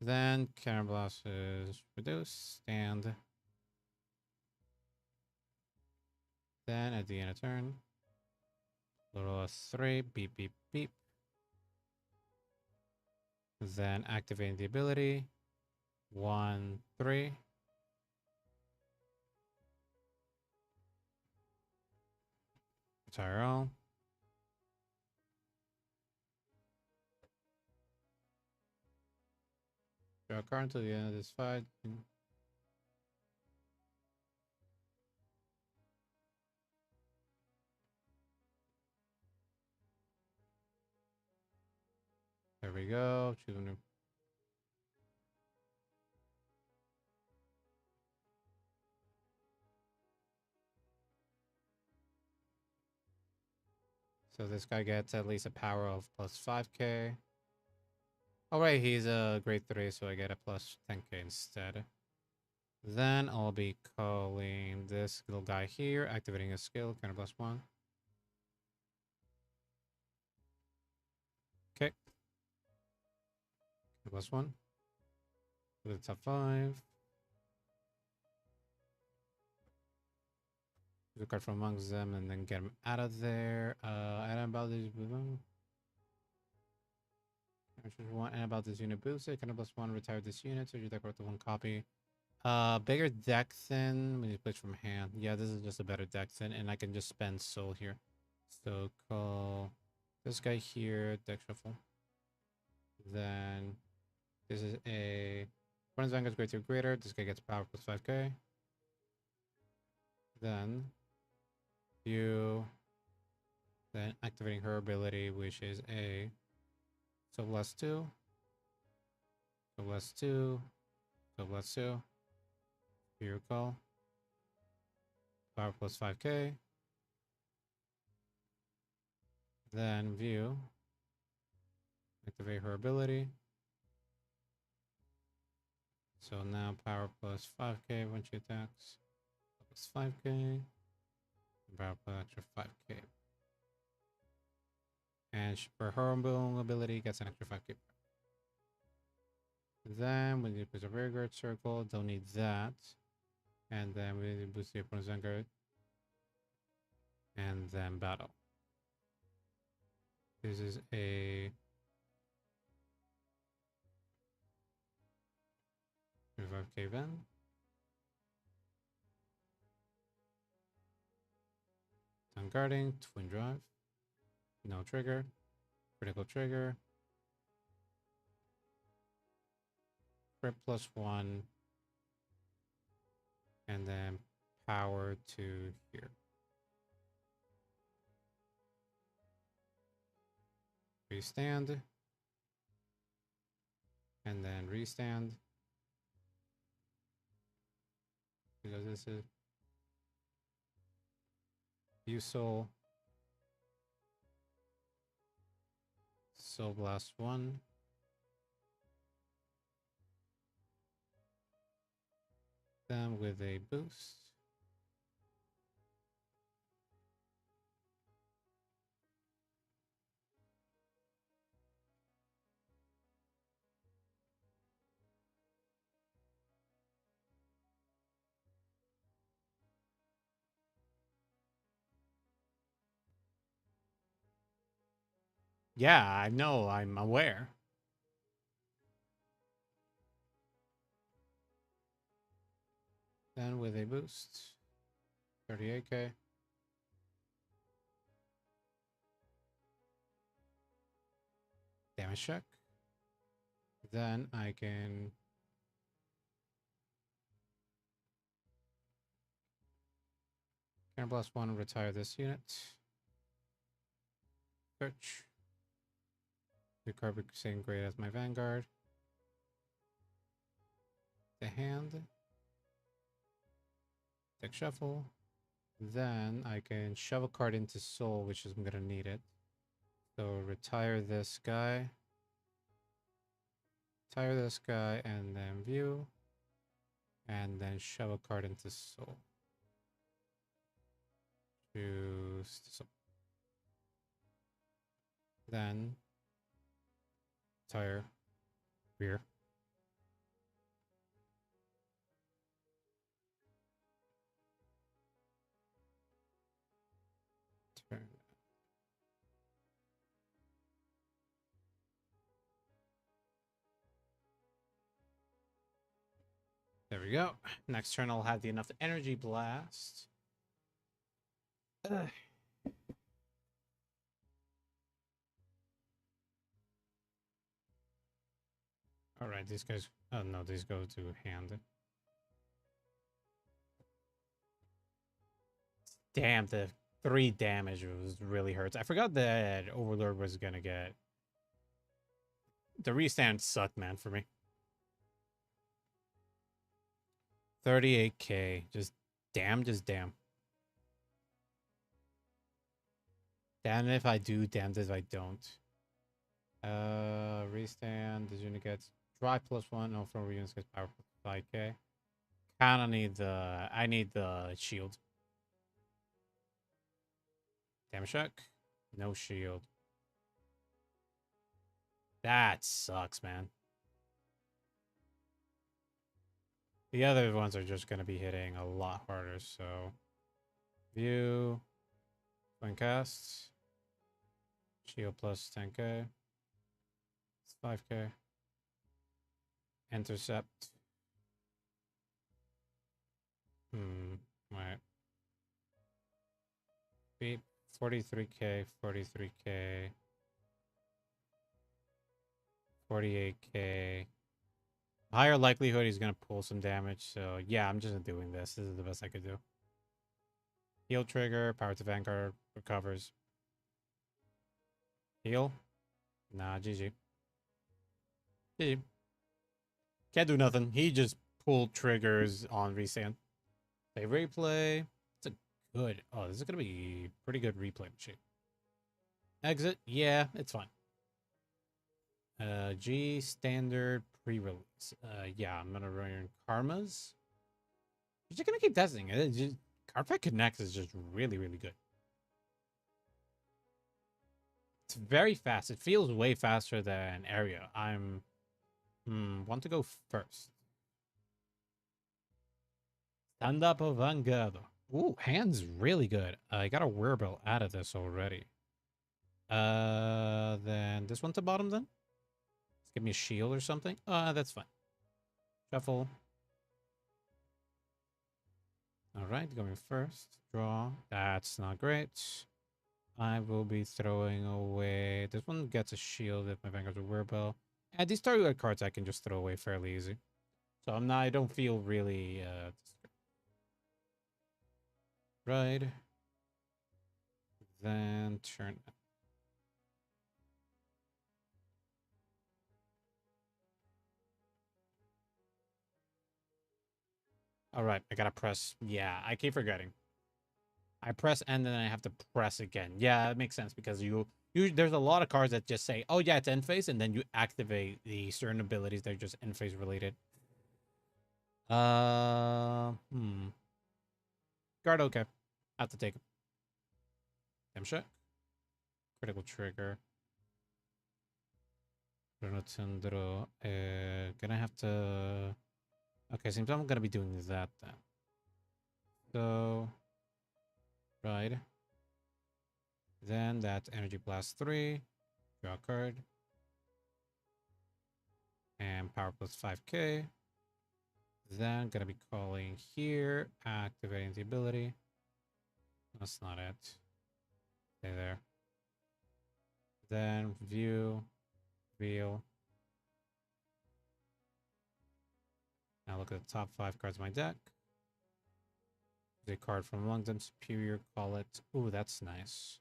Then Cannon Blast is reduced. Stand. Then at the end of turn, little 3, beep, beep, beep. Then activating the ability. 1, 3. Tyrell. Draw a card until the end of this fight. There we go. Choose a new. So this guy gets at least a power of plus 5k. Oh, right, he's a grade 3, so I get a plus 10k instead. Then I'll be calling this little guy here, activating a skill, kind of +1. Okay. +1. To the top 5. Choose a card from amongst them and then get them out of there. Antibodies. One antibodies unit boosted. Kind of +1. Retire this unit. So you decorate the 1 copy. Bigger deck thin when you play from hand. Yeah, this is just a better deck thin, and I can just spend soul here. So call this guy here, deck shuffle. Then this is a opponent's Vanguard's greater greater. This guy gets power plus 5k. Then you then activating her ability, which is a so +2. So +2. So +2. You recall. Power plus 5k. Then view. Activate her ability. So now power plus 5k when she attacks. Plus 5k. Power plus extra 5k. And for her ability gets an extra 5k. Then we need to put a rear guard circle. Don't need that. And then we need to boost the opponent's Vanguard. And then battle. This is a 25k Ven. Down guarding, twin drive. No trigger. Critical trigger. Crit +1. And then power to here. Restand. And then restand. Because this is View Soul. Soul Blast 1. Them with a boost. Yeah, I know, I'm aware. Then with a boost. 38k. Damage check. Then I can Counterblast 1, retire this unit. Search. The Carbon same grade as my Vanguard. The hand. Deck shuffle. Then I can shove a card into Soul, which is I'm gonna need it. So retire this guy. Retire this guy and then view. And then shove a card into Soul. Choose Soul. Then retire rear. Turn. There we go. Next turn I'll have enough energy blast. Ugh. All right, these guys. Oh no, these go to hand. Damn, the 3 damage was really hurts. I forgot that Overlord was gonna get. The restand sucked, man, for me. 38k, just damn. Damn if I do, damned if I don't. Restand. This unit gets drive +1. No, from units gets power 5k. Kinda need the. I need the shield. Damage check. No shield. That sucks, man. The other ones are just gonna be hitting a lot harder. So, view. Twin casts. Shield plus 10k. It's 5k. Intercept. Right. Beat 43k, 43k, 48k. Higher likelihood he's gonna pull some damage. So yeah, I'm just doing this. This is the best I could do. Heal trigger, power to Vanguard, recovers. Heal? Nah, GG. GG. Can't do nothing. He just pulled triggers on restand. Save replay. It's a good. Oh, this is gonna be pretty good replay machine. Exit. Yeah, it's fine. G standard pre-release. Yeah, I'm gonna run Karmas. You're just gonna keep testing it. Just, Cardfight Connect is just really good. It's very fast. It feels way faster than Area. I'm want to go first. Stand up Vanguard. Ooh, hand's really good. I got a Wirbel out of this already. Then this one to bottom then. Let's give me a shield or something. That's fine. Shuffle. right, going first. Draw. That's not great. I will be throwing away. This one gets a shield if my Vanguard's a Wirbel. And these target cards I can just throw away fairly easy. So I don't feel really right. Then turn. All right, I gotta press. Yeah, I keep forgetting. I press and then I have to press again. Yeah, it makes sense because you there's a lot of cards that just say, "Oh yeah, it's end phase," and then you activate the certain abilities that are just end phase related. Guard okay. Have to take him. Damn shot. Critical trigger. Tundro. Gonna have to. Okay, seems I'm gonna be doing that then. So, right. Then that's Energy Blast 3. Draw a card. And Power plus 5k. Then gonna be calling here, activating the ability. That's not it. Stay there. Then view, reveal. Now look at the top 5 cards of my deck. A card from among them, superior, call it. Ooh, that's nice.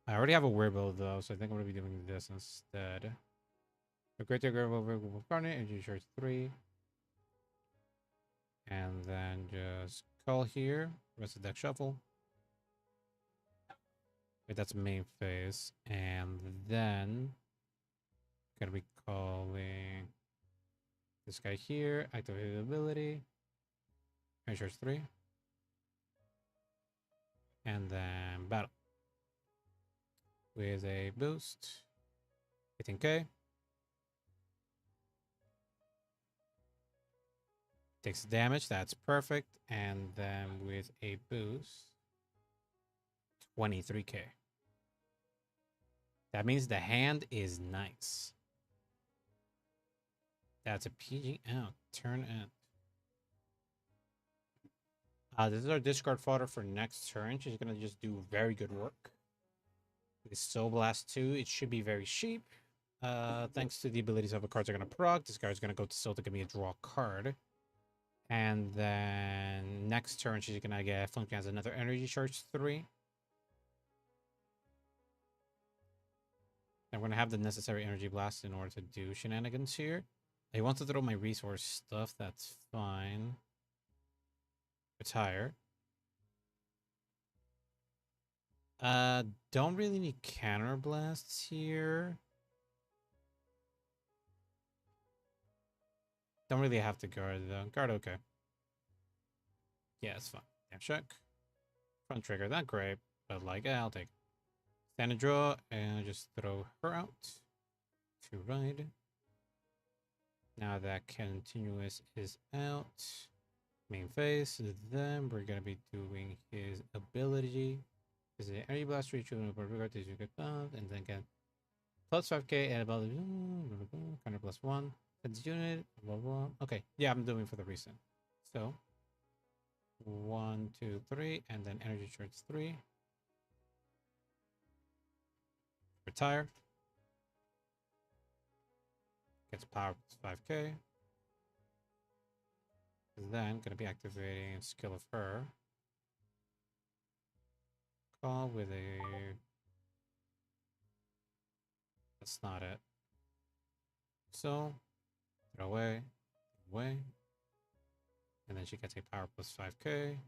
I already have a Wirbel though, so I think I'm gonna be doing this instead. A great Wirbel Garnet, energy charge 3. And then just call here. Rest of the deck shuffle. Wait, that's main phase. And then gonna be calling this guy here. Activate the ability. Energy charge 3. And then battle. With a boost. 18k. Takes damage, that's perfect. And then with a boost, 23k. That means the hand is nice. That's a PG out. Turn end. This is our discard fodder for next turn. She's gonna just do very good work. With Soul Blast 2, it should be very cheap. Thanks to the abilities of the cards are gonna proc. This guy's gonna go to Soul to give me a draw card. And then next turn, she's gonna get function as another energy charge 3. I'm gonna have the necessary energy blast in order to do shenanigans here. I want to throw my resource stuff, that's fine. Retire. Don't really need counter blasts here. Don't really have to guard though. Guard okay. Yeah, it's fine. Damn check. Front trigger, not great, but like, yeah, I'll take it. Stand and draw, and just throw her out to ride. Now that continuous is out. Main phase, then we're gonna be doing his ability. This is an energy blast reach with regard to good buff, and then get plus 5k and about counter plus 1. That's unit, blah, blah. Okay, yeah, I'm doing for the recent. So 1, 2, 3, and then energy charge 3. Retire. Gets power plus 5k. Then gonna be activating skill of her. Call with a. That's not it. So throw away, and then she gets a power plus 5k.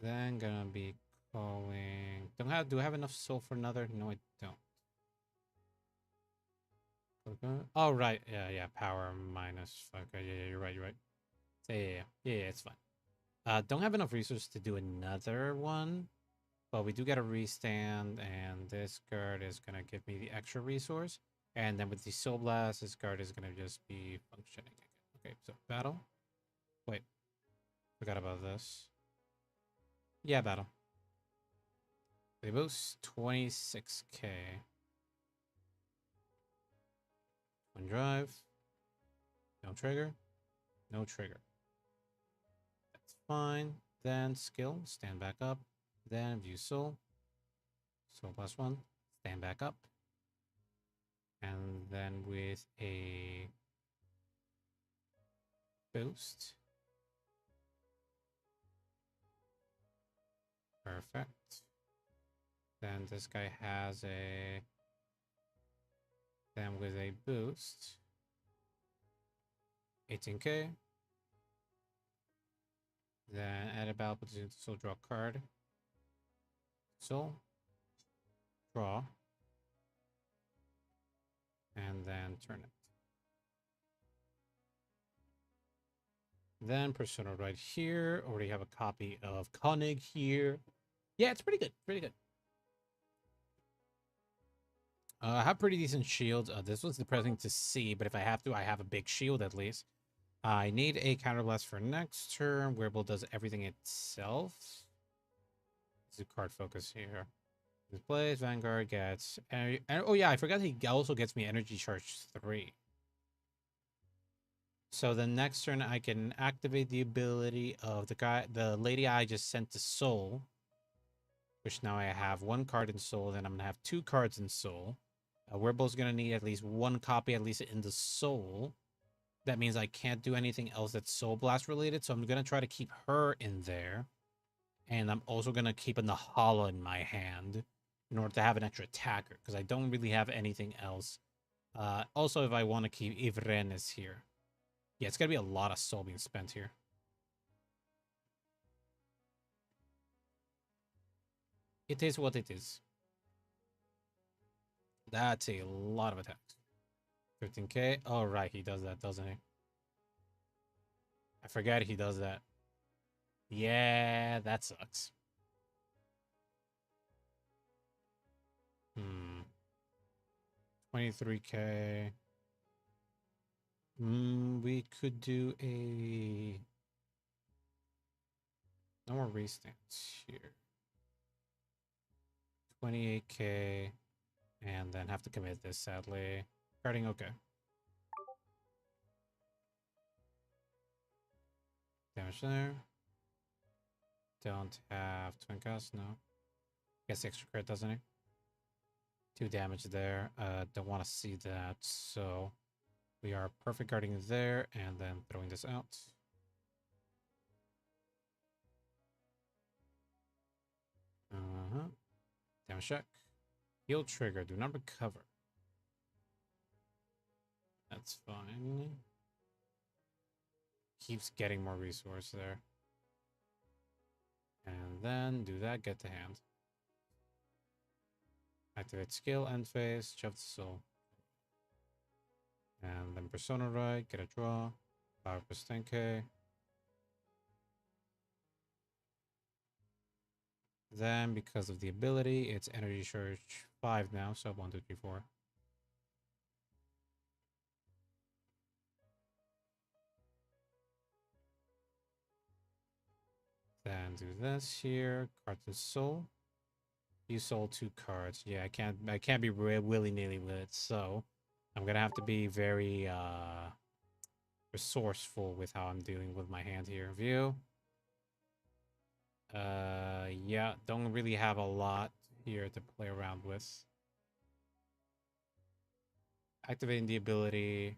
Then gonna be calling. Do I have enough soul for another? No, I don't. Okay. Oh right, yeah. Power minus 5k. Yeah, you're right. Yeah, it's fine. Don't have enough resources to do another one, but we do get a restand, and this card is gonna give me the extra resource. And then with the Soul Blast, this card is gonna just be functioning again. Okay, so battle. Wait, forgot about this. Yeah, battle. They boost 26k. One drive. Don't trigger. No trigger. That's fine. Then skill, stand back up. Then view soul. Soul +1. Stand back up. And then with a boost. Perfect. Then this guy has a... Then with a boost. 18k. Then add a battle position to soul, draw a card. Soul. Draw. And then turn it. Then Persona right here. Already have a copy of KONIG here. Yeah, it's pretty good. Pretty good. I have pretty decent shields. This was depressing to see, but if I have to, I have a big shield at least. I need a counterblast for next turn. Wirbel does everything itself. Let's do card focus here. This plays Vanguard gets... And, oh yeah, I forgot he also gets me energy charge 3. So the next turn I can activate the ability of the lady I just sent to Soul. Which now I have 1 card in Soul, then I'm gonna have 2 cards in Soul. Wirbel's gonna need at least 1 copy, at least in the Soul. That means I can't do anything else that's Soul Blast related, so I'm gonna try to keep her in there. And I'm also gonna keep in the Hollow in my hand in order to have an extra attacker, because I don't really have anything else. Also, if I want to keep Ivrenes here. Yeah, it's gonna be a lot of Soul being spent here. It is what it is. That's a lot of attacks. 15k. Oh, right. He does that, doesn't he? I forget he does that. Yeah, that sucks. 23k. We could do a... No more restance here. 28k. And then have to commit this, sadly. Starting okay. Damage there. Don't have Twin Cast, no. Gets extra crit, doesn't he? 2 damage there. Don't want to see that, so we are perfect guarding there and then throwing this out. Damage check. Heal trigger. Do not recover. That's fine. Keeps getting more resource there. And then do that, get to hand. Activate skill, end phase, shove the soul. And then Persona right, get a draw. 5%K. Then, because of the ability, it's energy charge 5 now, so 1, 2, 3, 4. Then do this here. Card to soul. You sold 2 cards. Yeah, I can't be willy-nilly with it, so I'm gonna have to be very resourceful with how I'm dealing with my hand here. View. Yeah, don't really have a lot here to play around with. Activating the ability.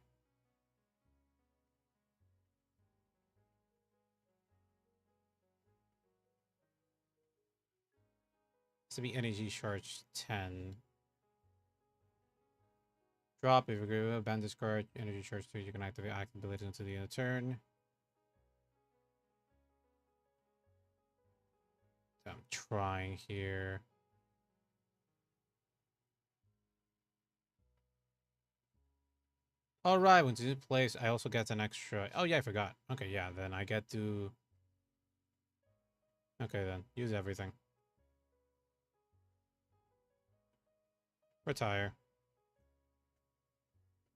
To be energy charge 10. Drop if you agree with ban this card. Energy charge 2. You can activate ability until the end of turn. So I'm trying here. All right, when this plays, I also get an extra. Oh yeah, I forgot. Okay, yeah, then I get to. Okay, then use everything. Retire.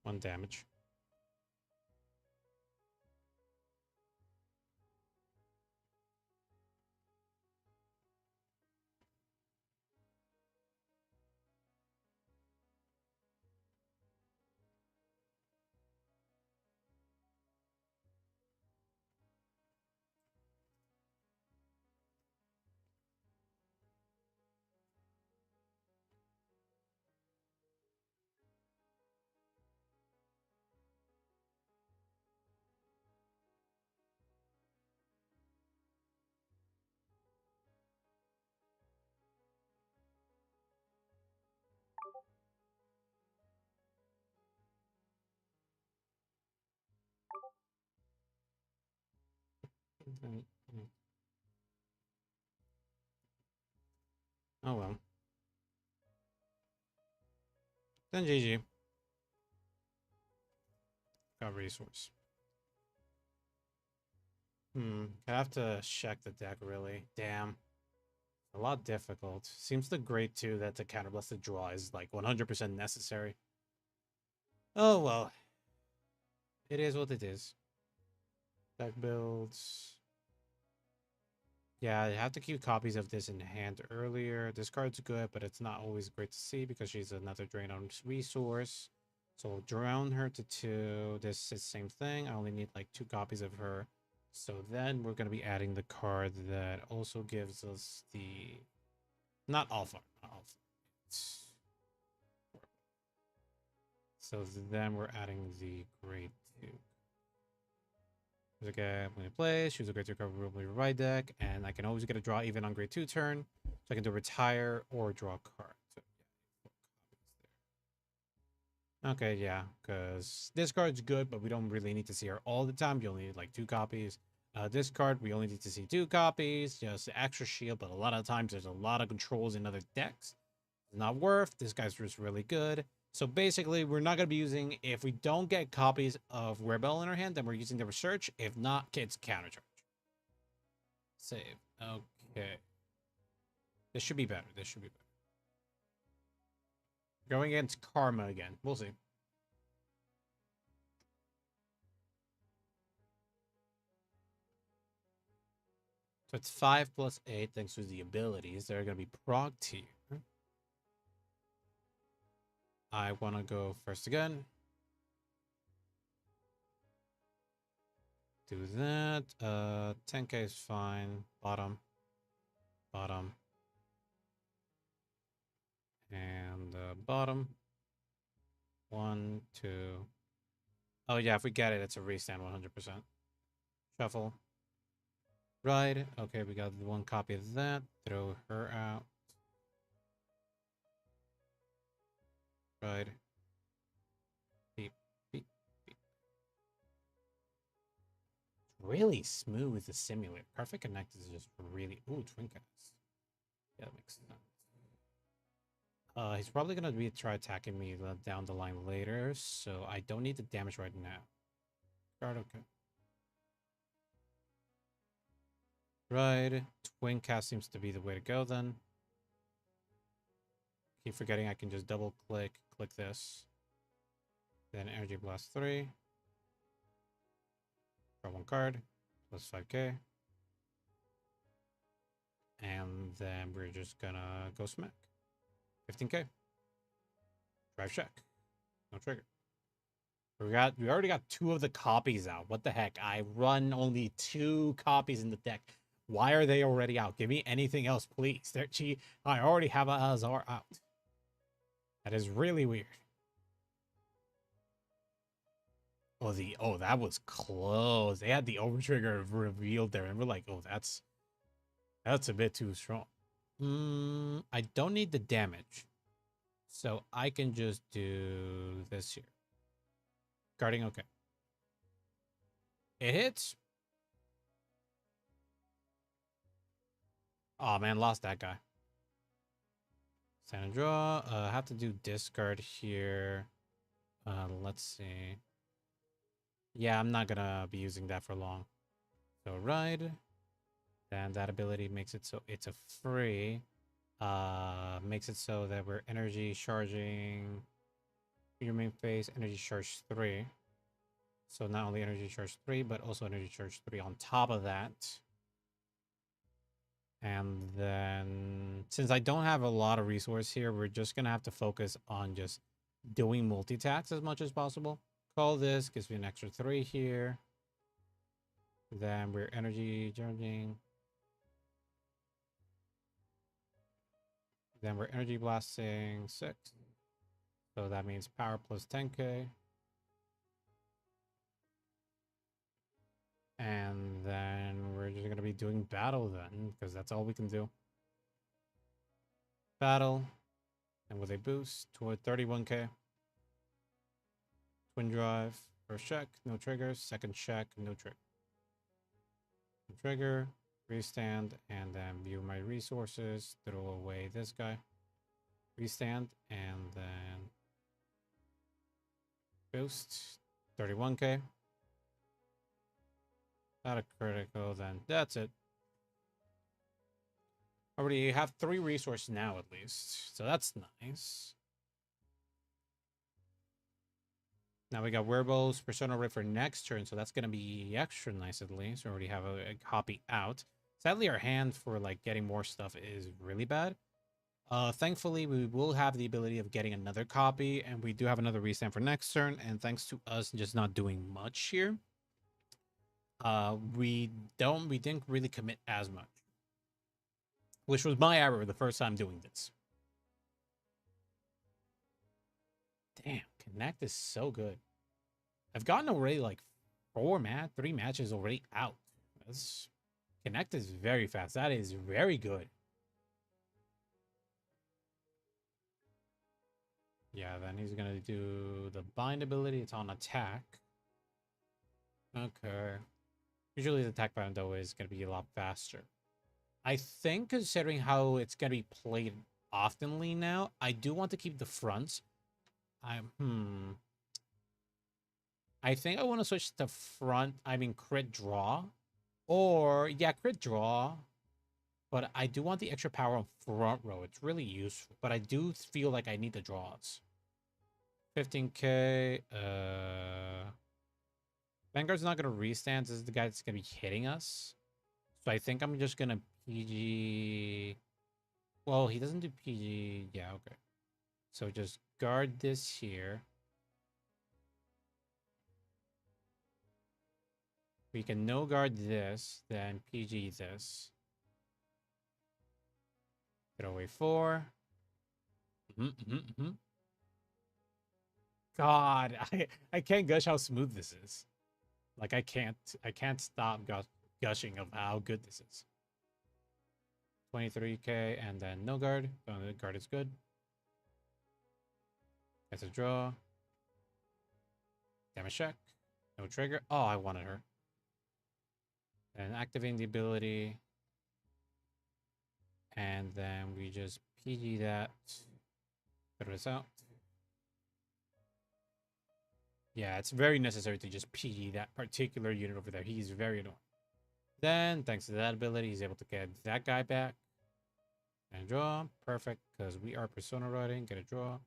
1 damage. Oh well. Then GG. Got resource. I have to check the deck really. Damn. A lot difficult. Seems the grade 2 that the counterblast draw is like 100% necessary. Oh well. It is what it is. Deck builds. Yeah, I have to keep copies of this in hand earlier. This card's good, but it's not always great to see because she's another drain on resource. So I'll drown her to 2. This is the same thing. I only need like 2 copies of her. So then we're going to be adding the card that also gives us the... Not alpha. Not alpha. So then we're adding the grade 2. There's a guy when I play, choose a grade 2 card from the right deck, and I can always get a draw even on grade 2 turn. So I can do retire or draw a card. So yeah, okay, yeah, because this card's good, but we don't really need to see her all the time. You only need like 2 copies. This card, we only need to see 2 copies, just extra shield, but a lot of times there's a lot of controls in other decks. It's not worth. This guy's just really good. So basically, we're not going to be using, if we don't get copies of Wirbel in our hand, then we're using the research. If not, it's countercharge. Save. Okay. This should be better. This should be better. Going against Karma again. We'll see. So it's 5 plus 8 thanks to the abilities. They're going to be progged here. I want to go first again. Do that. 10k is fine. Bottom. Bottom. And bottom. 1, 2. Oh yeah, if we get it, it's a restand 100%. Shuffle. Ride. Okay, we got 1 copy of that. Throw her out. Ride. Beep, beep, beep. Really smooth, the simulator. Cardfight Connect is just really... Ooh, Twincast. Yeah, that makes sense. He's probably going to be try attacking me down the line later, so I don't need the damage right now. Card, okay. Right. Twincast seems to be the way to go then. Keep forgetting I can just double click this. Then Energy Blast 3. Draw 1 card. Plus 5k. And then we're just gonna go smack. 15k. Drive check. No trigger. We already got 2 of the copies out. What the heck? I run only 2 copies in the deck. Why are they already out? Give me anything else, please. I already have a Azar out. That is really weird. Oh, that was close. They had the overtrigger revealed there, and we're like, oh, that's a bit too strong. I don't need the damage, so I can just do this here. Guarding, okay. It hits. Oh man, lost that guy. Stand and draw. I have to do discard here. Let's see. Yeah, I'm not gonna be using that for long. So ride. Then that ability makes it so it's a free. Makes it so that we're energy charging your main phase, energy charge 3. So not only energy charge 3, but also energy charge 3 on top of that. And then since I don't have a lot of resource here, we're just gonna have to focus on just doing multi-attacks as much as possible. Call this, gives me an extra 3 here. Then we're energy charging. Then we're energy blasting 6. So that means power plus 10k. And then we're just going to be doing battle then, because that's all we can do. Battle. And with a boost toward 31k. Twin drive. First check, no triggers. Second check, no trigger. trigger, restand, and then view my resources, throw away this guy, restand, and then boost, 31k. Not a critical, then that's it. Already have 3 resources now at least, so that's nice. Now we got Wirbel's Persona Ray for next turn, so that's going to be extra nice at least. We already have a copy out. Sadly, our hand for like getting more stuff is really bad. Thankfully, we will have the ability of getting another copy, and we do have another restand for next turn. And thanks to us just not doing much here, we didn't really commit as much, which was my error the first time doing this. Damn, Connect is so good. I've gotten already like 3 matches already out. Connect is very fast. That is very good. Yeah, then he's gonna do the bind ability. It's on attack. Okay. Usually the attack bind though is gonna be a lot faster. I think considering how it's gonna be played oftenly now, I do want to keep the fronts. I think I want to switch to crit draw. Or, yeah, crit draw. But I do want the extra power on front row. It's really useful. But I do feel like I need the draws. 15k. Vanguard's not going to restand. This is the guy that's going to be hitting us. So I think I'm just going to PG. Well, he doesn't do PG. Yeah, okay. So just guard this here. We can no guard this, then PG this. Throw away 4. God, I can't gush how smooth this is. Like I can't stop gushing of how good this is. 23k and then no guard. So the guard is good. That's a draw. Damage check. No trigger. Oh, I wanted her. And activating the ability. And then we just PG that. Throw this out. Yeah, it's very necessary to just PG that particular unit over there. He's very annoying. Then, thanks to that ability, he's able to get that guy back. And draw. Perfect, because we are Persona riding. Get a draw.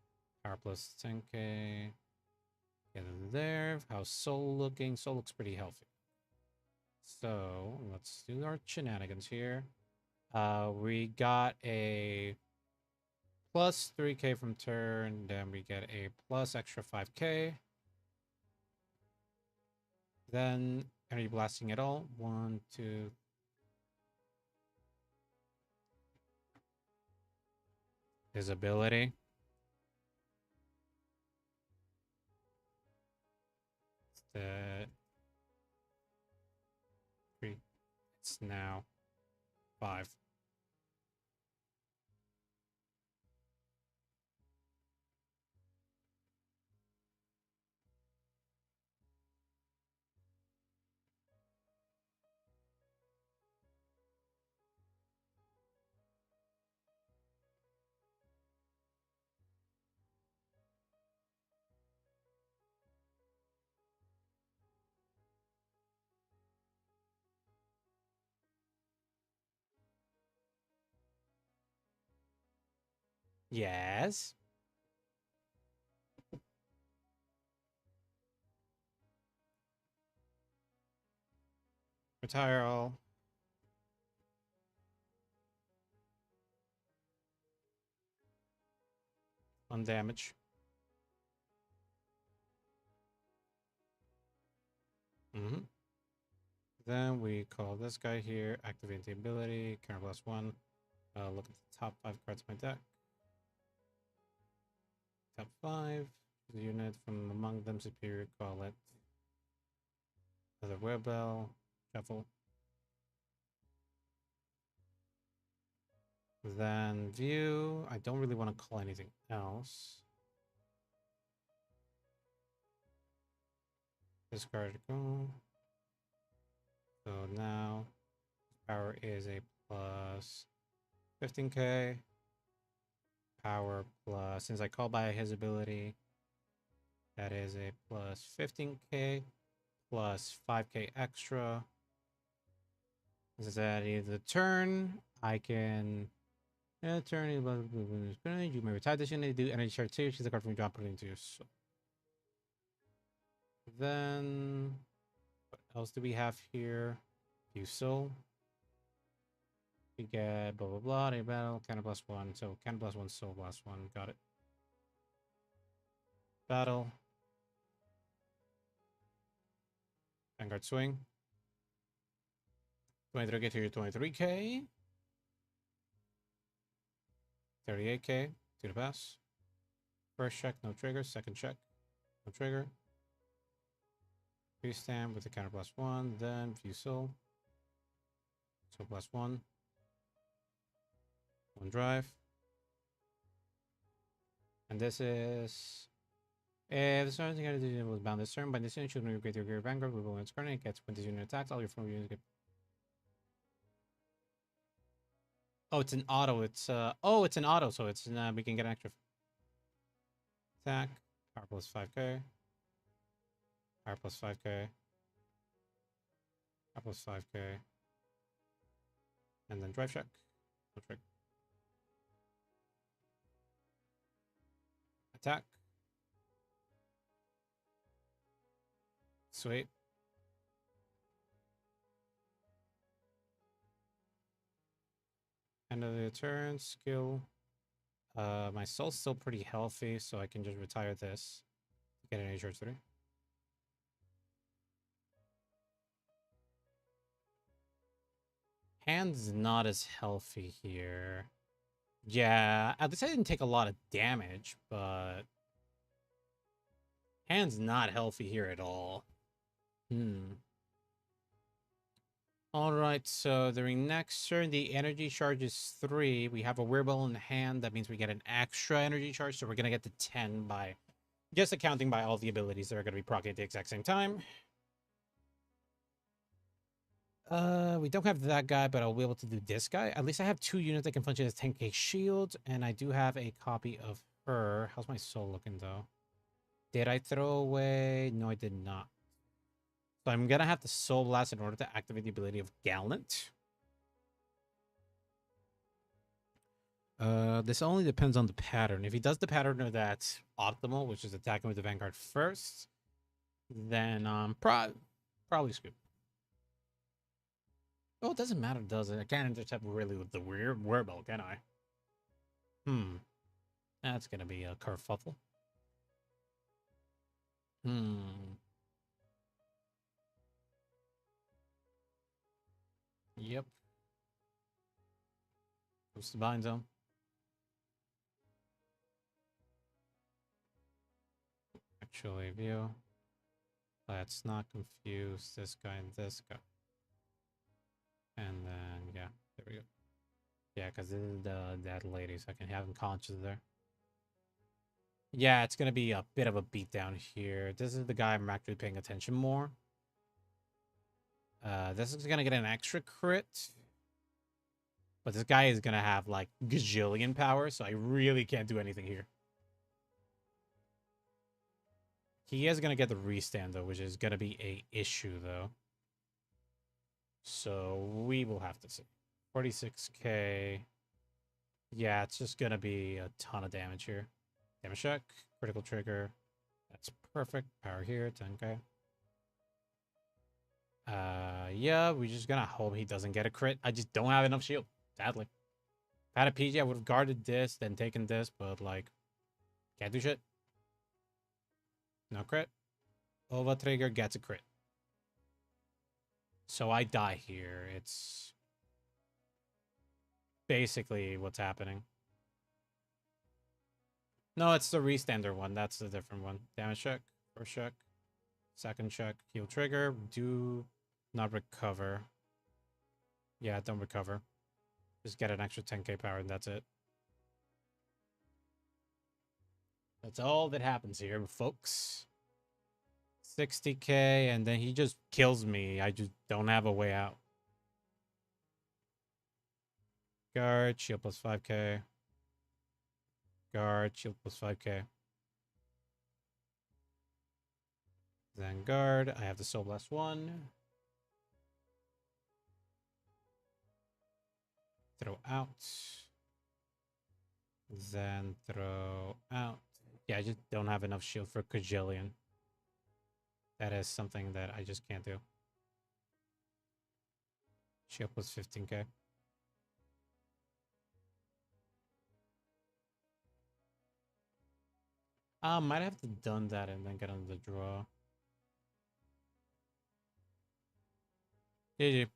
Power plus 10k. Get in there. How's Soul looking? Soul looks pretty healthy. So, let's do our shenanigans here. We got a plus 3k from turn. Then we get a plus extra 5k. Then, energy blasting at all. 1, 2. His ability. The 3. It's now 5. Yes. Retire all. On damage. Then we call this guy here, activate the ability, counter plus 1. Look at the top 5 cards of my deck. Top 5. The unit from among them superior, call it. Another Wirbel. Shuffle. Then view. I don't really want to call anything else. Discard go. So now Power is a plus 15k. Power plus, since I call by his ability, that is a plus 15k plus 5k extra. This is at either turn. I can turn. You may retire this unit. Do energy charge 2. Choose a card from your drop, put it into your. So then, what else do we have here? View soul. We get blah blah blah. A battle. Cannon plus 1. So cannon plus 1. Soul plus 1. Got it. Battle. Vanguard swing. 23 get to your 23k. 38k to the pass. First check, no trigger. Second check, no trigger. Freestand with the counter plus 1. Then view soul. So plus 1. 1 drive. And this is. If the starting unit was bound this turn, by this unit, choose when you upgrade your Vanguard with its current, it gets when this unit attacks, all your front units get. Oh, it's an auto. It's it's an auto, so it's we can get an extra attack. Power plus 5k. Power plus 5k. Power plus 5k. And then drive check. No trick. Attack. Sweet. End of the turn, skill. My soul's still pretty healthy, so I can just retire this. Get an HR 3. Hand's not as healthy here. Yeah, at least I didn't take a lot of damage, but hand's not healthy here at all. Alright, so during next turn, the energy charge is 3. We have a Wirbel in hand. That means we get an extra energy charge, so we're going to get to 10 by just accounting by all the abilities that are going to be procced at the exact same time. We don't have that guy, but I'll be able to do this guy. At least I have 2 units that can function as 10k shield, and I do have a copy of her. How's my soul looking, though? Did I throw away? No, I did not. So I'm going to have to Soul Blast in order to activate the ability of Gallant. This only depends on the pattern. If he does the pattern of that optimal, which is attacking with the Vanguard first, then probably scoop. Oh, it doesn't matter, does it? I can't intercept really with the weird Wirbel, can I? That's gonna be a kerfuffle. Yep. Goes to bind zone. Actually, view. Let's not confuse this guy and this guy. And then, yeah, there we go. Yeah, because this is the dead lady, so I can have him conscious there. Yeah, it's going to be a bit of a beatdown here. This is the guy I'm actually paying attention more. This is going to get an extra crit. But this guy is going to have, like, gajillion power, so I really can't do anything here. He is going to get the restand, though, which is going to be a issue, though. So we will have to see. 46k. Yeah, it's just going to be a ton of damage here. Damage check. Critical trigger. That's perfect. Power here. 10k. Yeah, we're just going to hope he doesn't get a crit. I just don't have enough shield. Sadly. If I had a PG, I would have guarded this, then taken this, but, like, can't do shit. No crit. Ova trigger gets a crit. So I die here. It's basically what's happening. No, it's the restander one. That's the different one. Damage check. First check. Second check. Heal trigger. Do not recover. Yeah, don't recover. Just get an extra 10k power and that's it. That's all that happens here, folks. 60k and then he just kills me. I just don't have a way out. Guard, shield plus 5k. Guard, shield plus 5k. Then guard, I have the Soul Blast 1. Throw out. Then throw out. Yeah, I just don't have enough shield for Kajillion. That is something that I just can't do. Shield plus 15k. Might have to done that and then get on the draw. GG.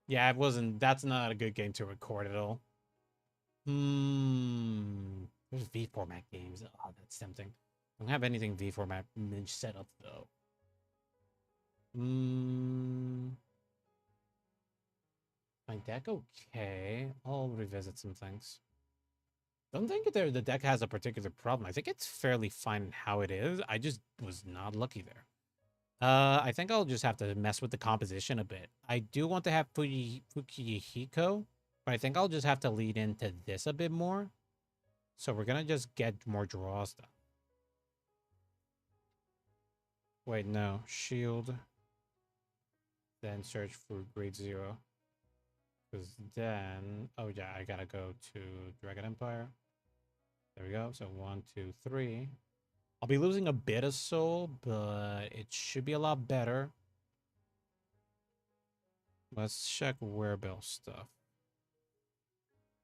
Yeah, it wasn't. That's not a good game to record at all. There's V format games. Oh, that's tempting. I don't have anything V format set up though. My deck okay. I'll revisit some things. Don't think the deck has a particular problem. I think it's fairly fine in how it is. I just was not lucky there. I think I'll just have to mess with the composition a bit. I do want to have Fukihiko, but I think I'll just have to lead into this a bit more. So we're gonna just get more draws done. Wait, no. Shield. Then search for grade 0. Because then... Oh, yeah, I gotta go to Dragon Empire. There we go. So 1, 2, 3. I'll be losing a bit of soul, but it should be a lot better. Let's check Wirbel stuff.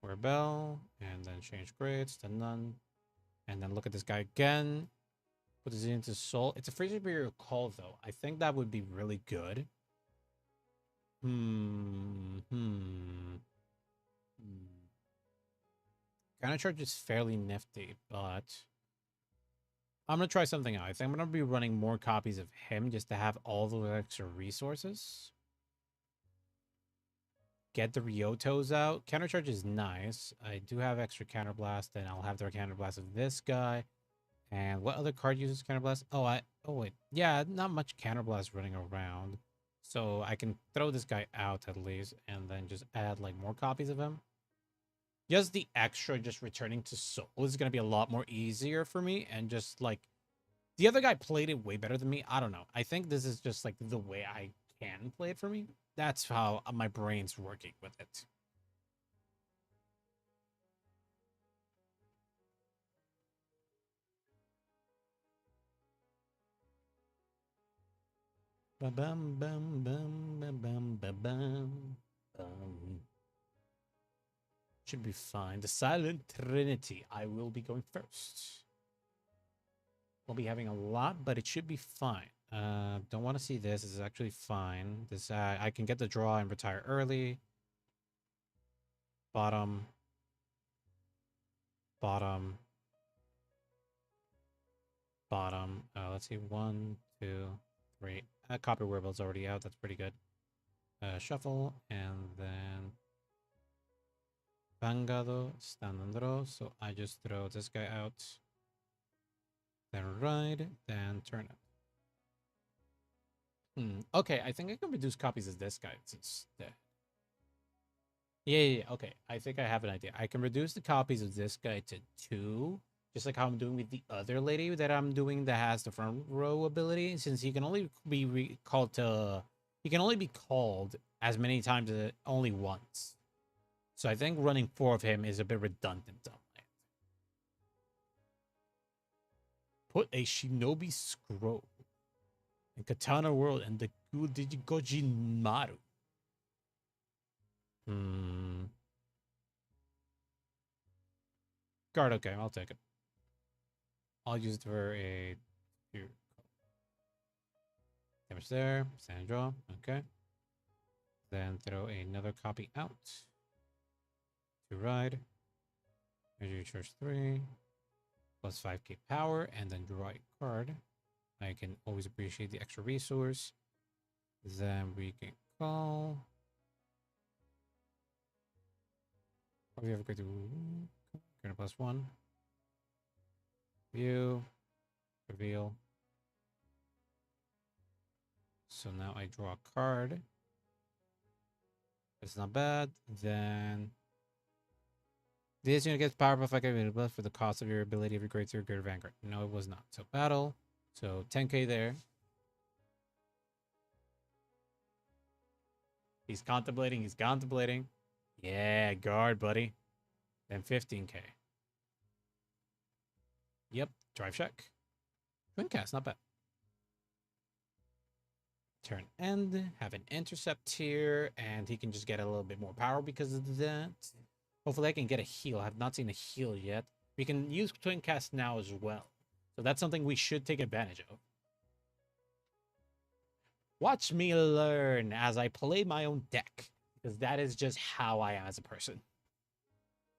Wirbel, and then change grades to none. And then look at this guy again. Put this into soul. It's a free superior call, though. I think that would be really good. Counter charge is fairly nifty, but I'm gonna try something out. I think I'm gonna be running more copies of him just to have all those extra resources. Get the Ryotos out. Counter charge is nice. I do have extra counter blast, and I'll have the counter blast of this guy. And what other card uses counter blast? Oh wait. Yeah, not much counter blast running around. So I can throw this guy out at least, and then just add like more copies of him. Just the extra just returning to soul is going to be a lot more easier for me. And just like the other guy played it way better than me. I don't know. I think this is just like the way I can play it for me. That's how my brain's working with it. Ba bum bum bum bum bum bum bum. Should be fine. The Silent Trinity. I will be going first. We'll be having a lot, but it should be fine. Don't want to see this. This is actually fine. This I can get the draw and retire early. Bottom. Bottom. Bottom. Let's see. 1, 2, 3. Copper Wirbel's already out. That's pretty good. Shuffle. And then Vangado, stand and draw. So I just throw this guy out. Then ride. Then turn it. Okay, I think I can reduce copies of this guy instead. Yeah. Okay, I think I have an idea. I can reduce the copies of this guy to 2. Just like how I'm doing with the other lady that I'm doing that has the front row ability. Since he can only be called to... He can only be called as many times as only once. So I think running 4 of him is a bit redundant on it. Put a Shinobi Scroll in Katana World and the Digikoji Maru. Guard, okay, I'll take it. I'll use it for a... Damage there, stand and draw, okay. Then throw another copy out. To ride. Energy charge 3. Plus 5k power, and then draw a card. I can always appreciate the extra resource. Then we can call. Probably have a great +1. View. Reveal. So now I draw a card. It's not bad. Then this unit gets power buff available for the cost of your ability of your grade 0 greater vanguard. No, it was not. So battle. So 10k there. He's contemplating. He's contemplating. Yeah, guard, buddy. Then 15k. Yep, drive check. Twin cast, not bad. Turn end, have an intercept here, and he can just get a little bit more power because of that. Hopefully I can get a heal. I have not seen a heal yet. We can use twin cast now as well. So that's something we should take advantage of. Watch me learn as I play my own deck, because that is just how I am as a person.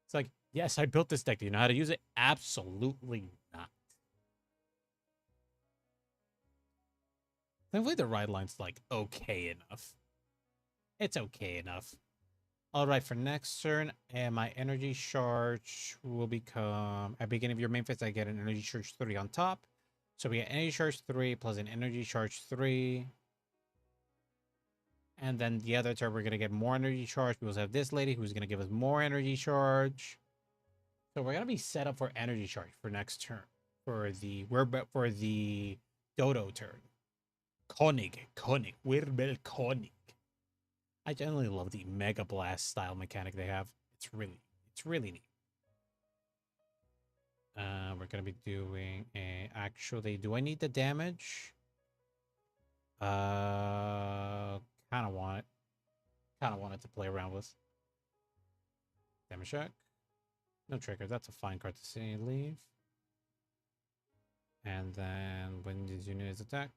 It's like, yes, I built this deck. Do you know how to use it? Absolutely not. Thankfully, the ride line's like okay enough. It's okay enough. All right, for next turn, and my energy charge will become at the beginning of your main phase. I get an energy charge 3 on top. So we get energy charge 3 plus an energy charge 3. And then the other turn, we're going to get more energy charge. We also have this lady who's going to give us more energy charge. So we're going to be set up for energy charge for next turn. For the Dodo turn. KONIG. Wirbel König. I generally love the Mega Blast style mechanic they have. It's really neat. We're going to be doing a... Actually, do I need the damage? Kind of want it. Kind of wanted to play around with. Damage check. No trigger. That's a fine card to say leave. And then when this unit is attacked.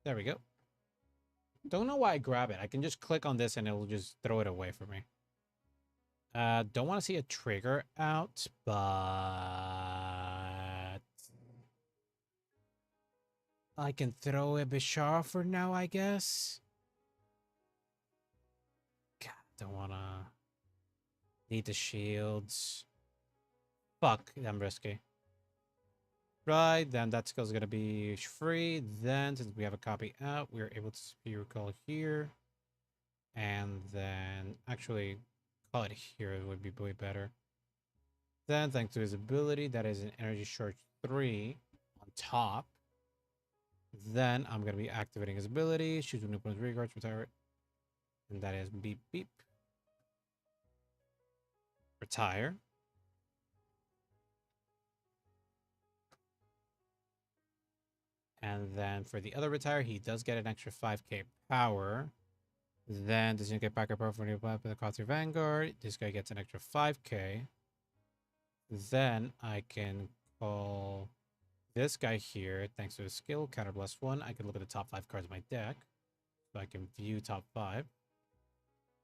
There we go. Don't know why I grab it. I can just click on this and it'll just throw it away for me. Don't want to see a trigger out, but I can throw a Bishar for now, I guess. God, don't want to need the shields. Fuck, I'm risky. Right, then that skill is going to be free. Then, since we have a copy out, we're able to spear call here. And then, actually, call it here would be way better. Then, thanks to his ability, that is an energy charge 3 on top. Then, I'm going to be activating his ability. Choose an opponent's regards, retire it. And that is beep, beep. Retire. And then for the other retire, he does get an extra 5k power. Then does he get back up power for new weapon that costs your Vanguard? This guy gets an extra 5k. Then I can call this guy here, thanks to his skill, counter blast 1. I can look at the top 5 cards of my deck. So I can view top 5.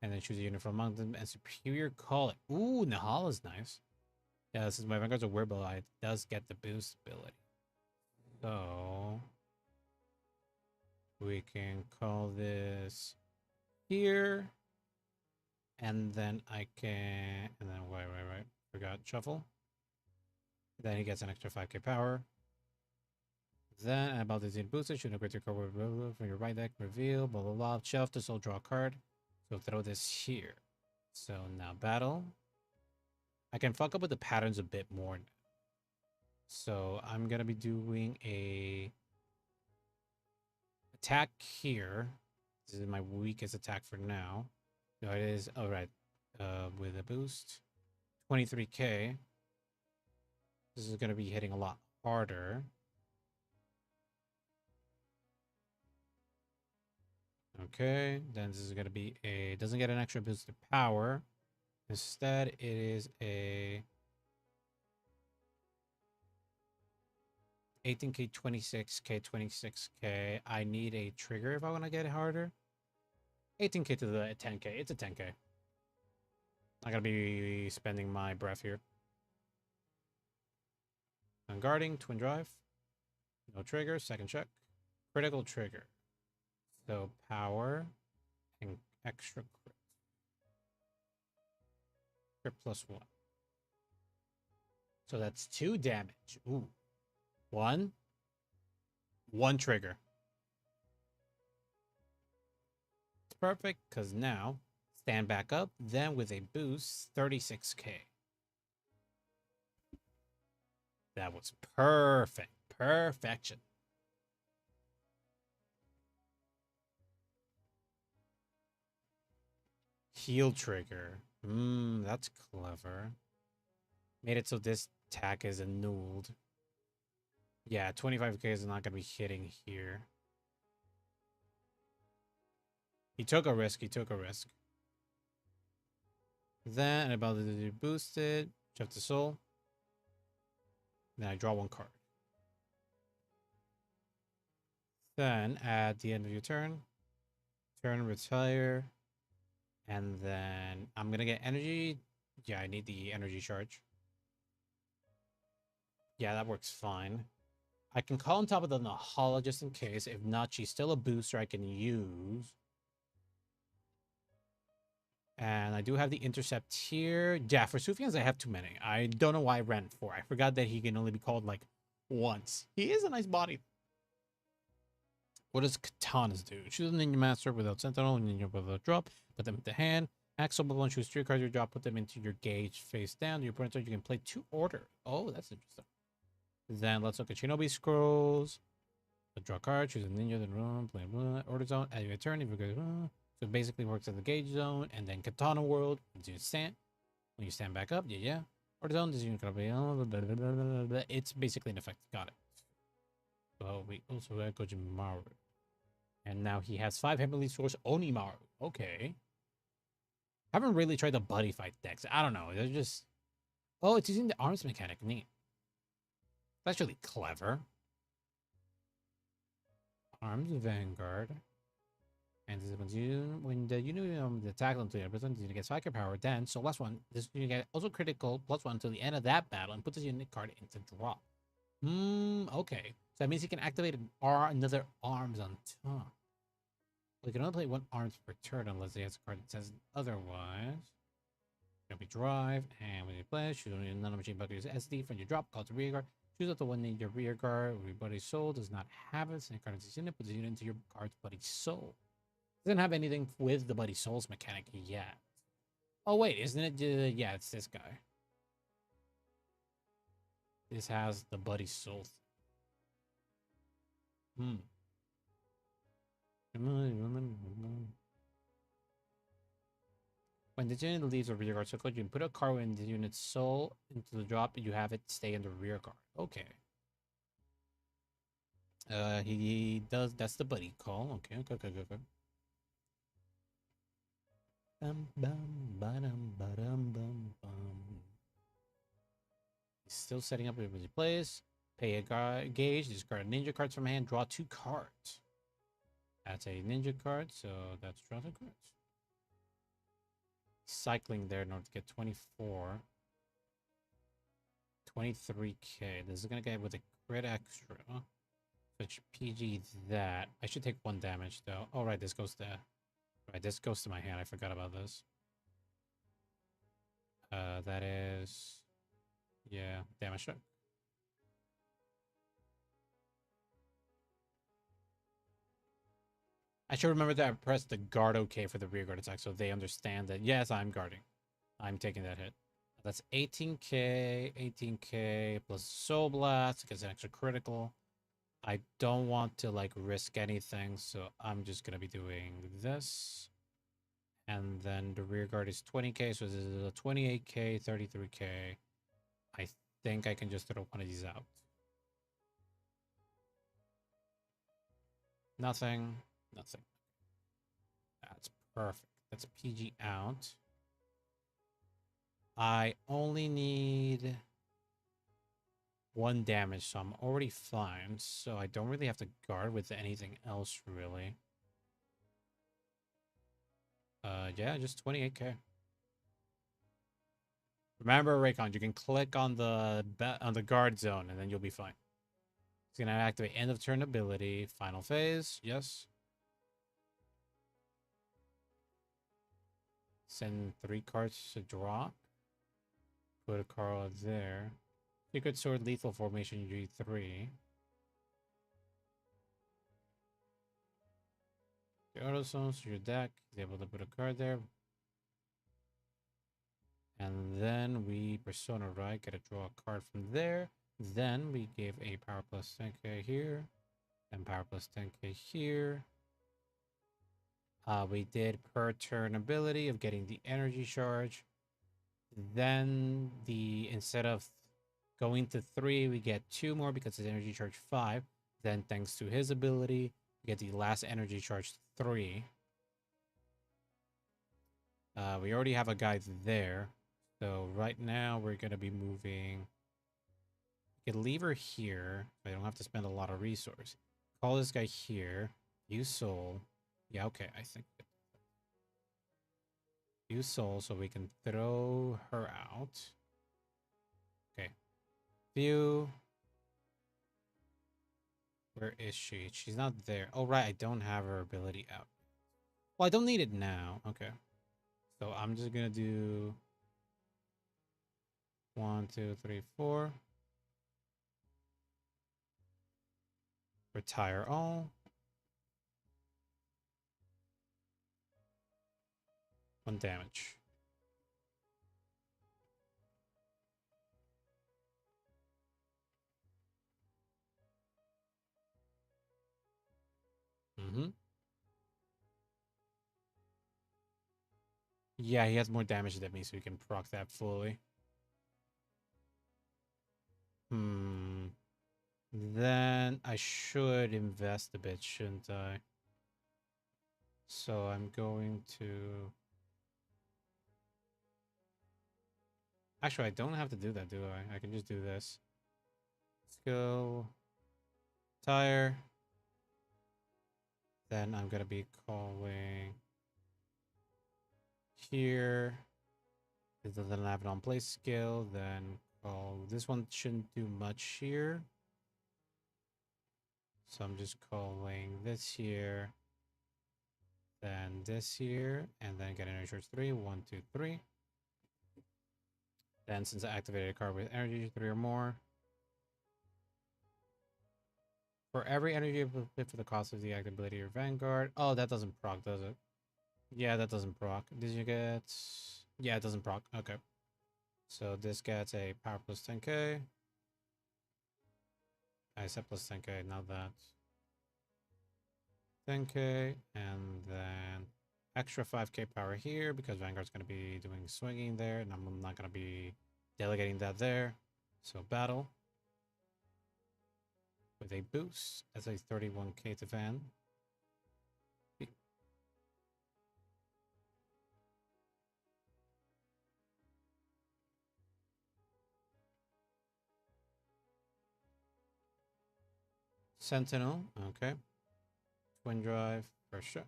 And then choose a unit from among them and superior call it. Ooh, Nahal is nice. Yeah, since my Vanguard's a Wirbel, it does get the boost ability. So we can call this here. And then I can, and then wait. Forgot shuffle. Then he gets an extra 5k power. Then about this unit booster, should upgrade your card from your right deck, reveal, blah blah blah. Shelf this, will draw a card. So throw this here. So now battle. I can fuck up with the patterns a bit more now. So I'm gonna be doing a attack here. This is my weakest attack for now. So it is alright. With a boost. 23k. This is gonna be hitting a lot harder. Okay, then this is gonna be a doesn't get an extra boost to power. Instead, it is a 18k, 26k, 26k. I need a trigger if I want to get it harder. 18k to the 10k. It's a 10k. I'm gonna be spending my breath here. Unguarding, twin drive. No trigger, second check. Critical trigger. So power and extra crit. Crit +1. So that's 2 damage. Ooh. 1. one trigger. It's perfect because now stand back up, then with a boost, 36k. That was perfect. Perfection. Heal trigger. That's clever. Made it so this attack is annulled. Yeah, 25k is not going to be hitting here. He took a risk. He took a risk. Then ability to boost it. Jeff the soul. Then I draw one card. Then at the end of your turn, retire. And then I'm going to get energy. Yeah, I need the energy charge. Yeah, that works fine. I can call on top of the Nahala just in case. If not, she's still a booster I can use. And I do have the intercept here. Yeah, for Sufyans, I have too many. I don't know why I ran 4. I forgot that he can only be called like once. He is a nice body. What does Katanas do? Choose a Ninja Master without Sentinel, Ninja without drop. Put them into hand. Axel Balloon, choose 3 cards your drop. Put them into your gauge face down. Your opponent's turn, you can play 2 order. Oh, that's interesting. Then let's look at Shinobi Scrolls. Draw a card, choose a ninja, then run, play order zone. At your turn, if you go, so it basically works at the gauge zone, and then Katana World. You stand when you stand back up. Yeah. Order zone. This unit gonna be. It's basically an effect. Got it. So we also have Kojimaru, and now he has 5 heavenly source Onimaru. Okay. Haven't really tried the buddy fight decks. I don't know. They're just. Oh, it's using the arms mechanic. Neat. That's really clever. Arms Vanguard. And this is when the unit attack onto the person, you get psychic power. Then, so last one, this you get also critical +1 until the end of that battle and put this unit card into draw. Okay. So that means you can activate another arms on top. We can only play 1 arms per turn unless he has a card that says otherwise. Gonna be drive, and when you play, choose another machine bug use SD from your drop, call to rear guard. Choose out the one in your rear guard. Everybody's soul does not have it. Send card into this unit, put the unit into your card's buddy soul. Doesn't have anything with the buddy souls mechanic yet. Oh wait, isn't it? Yeah, it's this guy. This has the buddy soul. When the unit leaves a rear guard circle, you can put a card in the unit's soul into the drop, and you have it stay in the rear guard. Okay. He does. That's the buddy call. Okay. He's still setting up everybody's place. Pay a gauge. Discard ninja cards from hand. Draw 2 cards. That's a ninja card, so that's draw 2 cards. Cycling there in order to get 24. 23k. This is gonna get with a crit extra. Which PG that. I should take 1 damage though. Oh right, this goes to this goes to my hand. I forgot about this. That is damage check. I should remember that I pressed the guard OK for the rear guard attack so they understand that yes, I'm guarding. I'm taking that hit. That's 18k plus Soul Blast gets an extra critical. I don't want to like risk anything, so I'm just gonna be doing this. And then the rear guard is 20k, so this is a 28k, 33k. I think I can just throw one of these out. Nothing. That's perfect. That's PG out. I only need 1 damage, so I'm already fine. So I don't really have to guard with anything else, really. Yeah, just 28k. Remember, Ray-Kon, you can click on the guard zone, and then you'll be fine. It's gonna activate end of turn ability, final phase. Yes. Send 3 cards to drop. Put a card there. Secret Sword lethal formation G3. The auto zones to your deck. He's able to put a card there. And then we Persona Right, get to draw a card from there. Then we give a power plus 10k here. And power plus 10k here. We did per turn ability of getting the energy charge. Then instead of going to 3, we get 2 more because his energy charge 5. Then thanks to his ability, we get the last energy charge 3. We already have a guy there. So right now we're going to be moving. We can leave her here. I don't have to spend a lot of resource. Call this guy here. Use soul. Yeah, okay, I think. Use soul so we can throw her out. Okay. View. Where is she? She's not there. Oh, right. I don't have her ability out. Well, I don't need it now. Okay. So I'm just going to do 1, 2, 3, 4. Retire all. 1 damage. Yeah, he has more damage than me, so we can proc that fully. Then I should invest a bit, shouldn't I? So I'm going to... Actually, I don't have to do that, do I? I can just do this. Let's go... Tire. Then I'm going to be calling... Here. It doesn't have an on-place skill. Then call... This one shouldn't do much here. So I'm just calling this here. Then this here. And then get energy charge 3. 1, 2, 3. Then since I activated a card with energy 3 or more. For every energy bit for the cost of the active or Vanguard. Oh, that doesn't proc, does it? Yeah, that doesn't proc. Did you get... Yeah, it doesn't proc. Okay. So this gets a power plus 10k. I said plus 10k, not that. 10k, and then extra 5k power here because Vanguard's going to be doing swinging there, and I'm not going to be delegating that there. So battle with a boost as a 31k to Van. Sentinel, okay. Twin drive, first shock.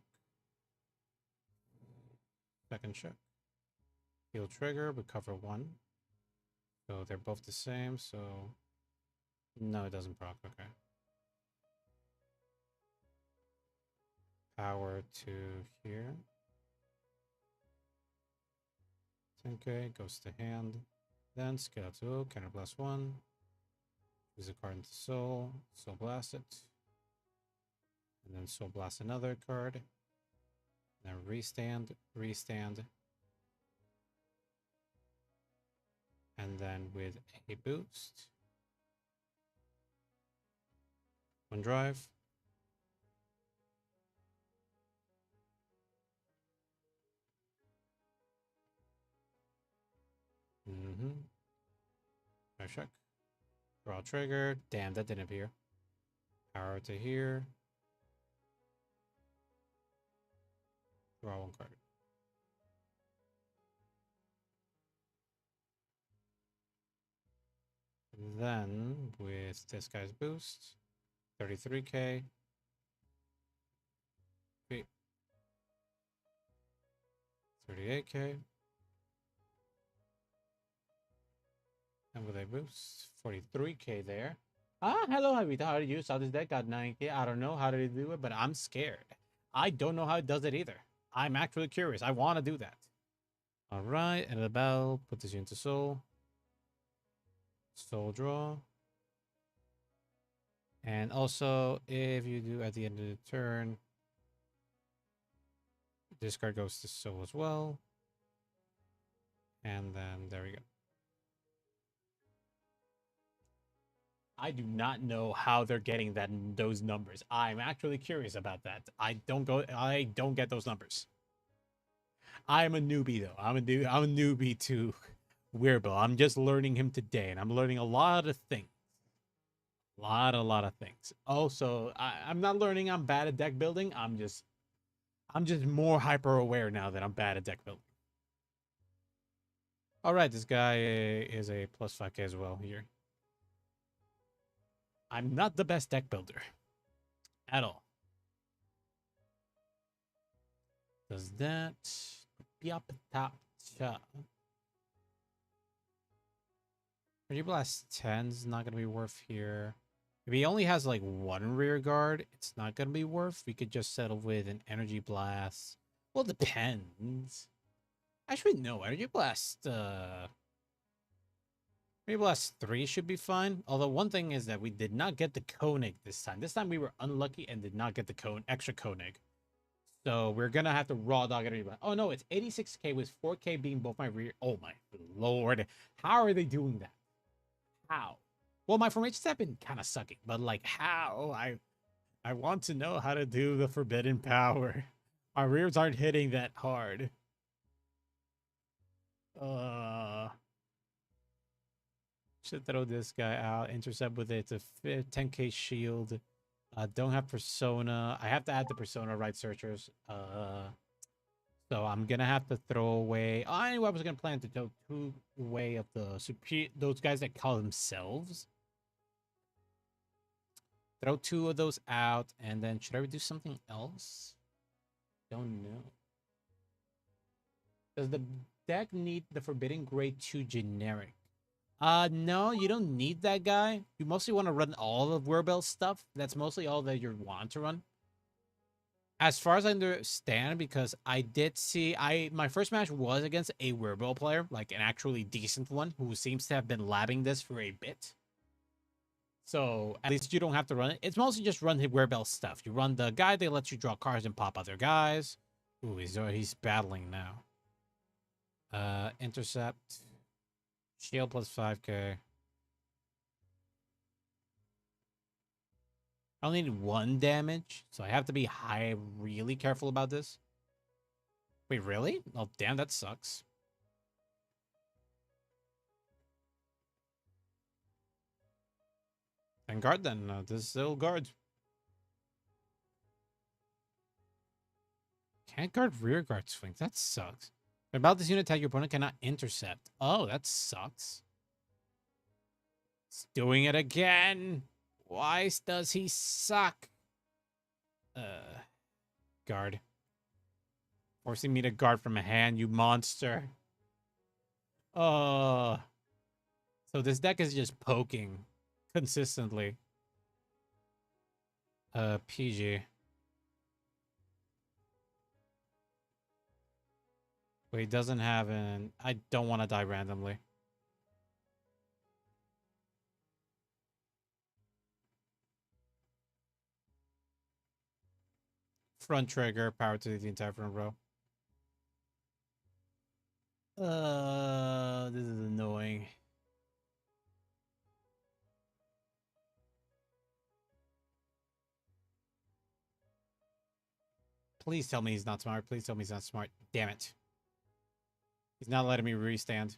Second shock. Heal trigger, recover 1. So they're both the same, so... No, it doesn't proc, okay. Power to here. 10k, goes to hand. Then skill out to counter blast 1. Use a card into soul, soul blast it. And then soul blast another card. Then restand, restand. And then with a boost. 1 drive. No check. Draw trigger. Damn, that didn't appear. Power to here. Draw 1 card. Then with this guy's boost, 33k. Wait. 38k. And with a boost, 43k there. Hello, Javita. How did you? Saw this deck, got 9k. I don't know how did it do it, but I'm scared. I don't know how it does it either. I'm actually curious. I want to do that. All right, and the bell. Put this into soul. Soul draw. And also, if you do at the end of the turn, This card goes to Soul as well. And then there we go. I do not know how they're getting those numbers. I'm actually curious about that. I don't get those numbers. I'm a newbie though. I'm a newbie to Wirbel. I'm just learning him today, and I'm learning a lot of things. A lot of things. Also, I'm not learning I'm bad at deck building. I'm just more hyper aware now that I'm bad at deck building. All right, this guy is a +5k as well here. I'm not the best deck builder at all. Does that? Energy Blast 10 is not going to be worth here. If he only has like one rear guard, it's not going to be worth. We could just settle with an Energy Blast. Well, it depends. Actually, no. Energy Blast 3 should be fine. Although one thing is that we did not get the KONIG this time. This time we were unlucky and did not get the extra KONIG. So we're going to have to raw dog Energy Blast. Oh, no. It's 86k with 4k being both my rear. Oh, my lord. How are they doing that? How? Well, my formations have been kind of sucking, but like how? I want to know how to do the forbidden power. My rears aren't hitting that hard. Should throw this guy out. Intercept with it. It's a 10k shield. Don't have persona. I have to add the persona right searchers. So I'm gonna have to throw away. Anyway, I was gonna plan to throw 2 away of the those guys that call themselves. Throw 2 of those out, and then should I do something else? Don't know. Does the deck need the Forbidden Grade 2 generic? No, you don't need that guy. You mostly want to run all of Wirbel's stuff. That's mostly all that you want to run. As far as I understand, because I did see, my first match was against a Wirbel player, like an actually decent one, who seems to have been labbing this for a bit. So at least you don't have to run it. It's mostly just run Wirbel stuff. You run the guy, they let you draw cards and pop other guys. Ooh, he's battling now. Intercept. Shield +5k. I only need 1 damage, so I have to be really careful about this. Wait, really? Oh, damn, that sucks. And guard then. This still guards. Can't guard rear guard swings. That sucks. About this unit attack, your opponent cannot intercept. Oh, that sucks. It's doing it again. Why does he suck? Guard. Forcing me to guard from a hand, you monster. So this deck is just poking consistently. PG. But he doesn't have an... I don't want to die randomly. Front trigger, power to the entire front row. This is annoying. Please tell me he's not smart. Please tell me he's not smart. Damn it. He's not letting me restand.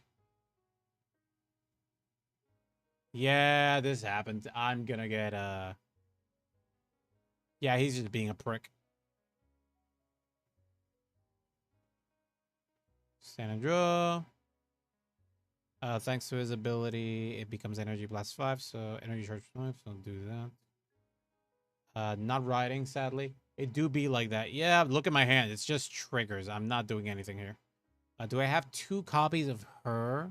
Yeah, this happened. I'm gonna get, yeah, he's just being a prick. Stand and draw. Thanks to his ability, it becomes Energy Blast 5, so Energy Charge 5, so do that. Not riding, sadly. It do be like that. Yeah, look at my hand. It's just triggers. I'm not doing anything here. Do I have 2 copies of her?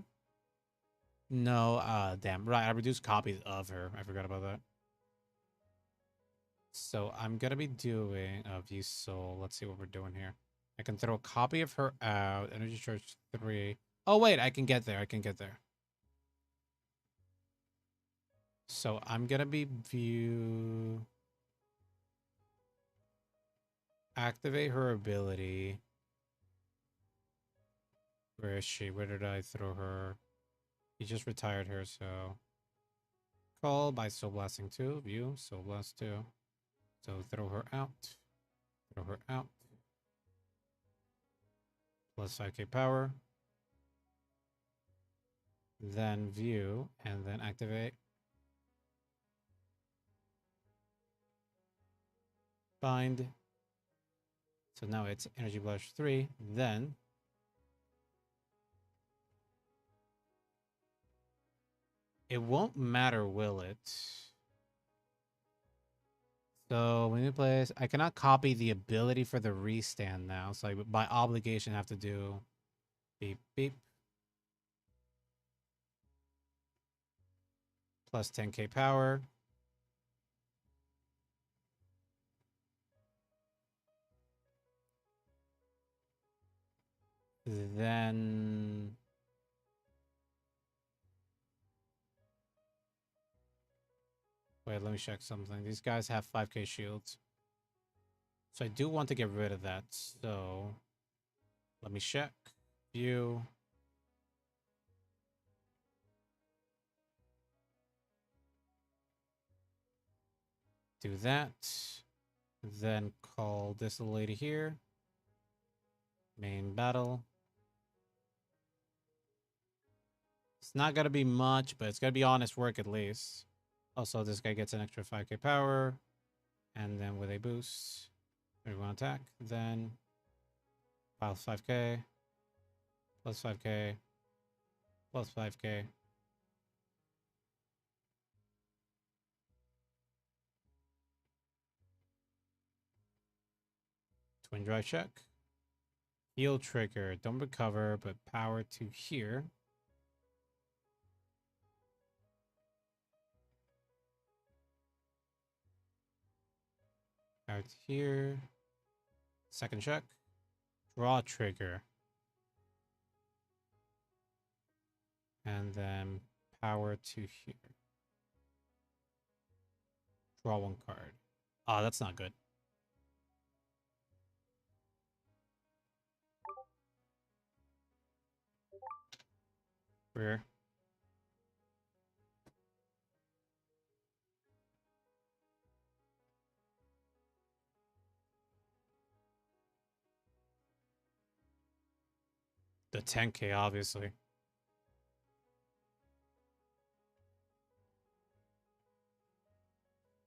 No, damn. Right, I reduced copies of her. I forgot about that. So I'm gonna be doing View Soul. Let's see what we're doing here. I can throw a copy of her out. Energy Charge 3. Oh, wait, I can get there. I can get there. So I'm gonna be view... Activate her ability. Where is she? Where did I throw her? He just retired her, so... Call by Soul Blasting 2. View, Soul Blast 2. So throw her out. Throw her out. Plus 5k power. Then view, and then activate. Bind. So now it's Energy Blush 3. Then it won't matter, will it? So when you place, I cannot copy the ability for the restand now. So I, by obligation, have to do beep beep plus 10k power. Then wait, let me check something. These guys have 5k shields. So I do want to get rid of that. So let me check. View. Do that. Then call this lady here. Main battle. It's not going to be much, but it's going to be honest work at least. Also, this guy gets an extra 5k power. And then with a boost, everyone attack. Then pile 5k. Plus 5k. Plus 5k. Twin drive check. Heal trigger. Don't recover, but power to here. Power to here. Second check. Draw trigger. And then power to here. Draw one card. Oh, that's not good. Where? The 10k, obviously.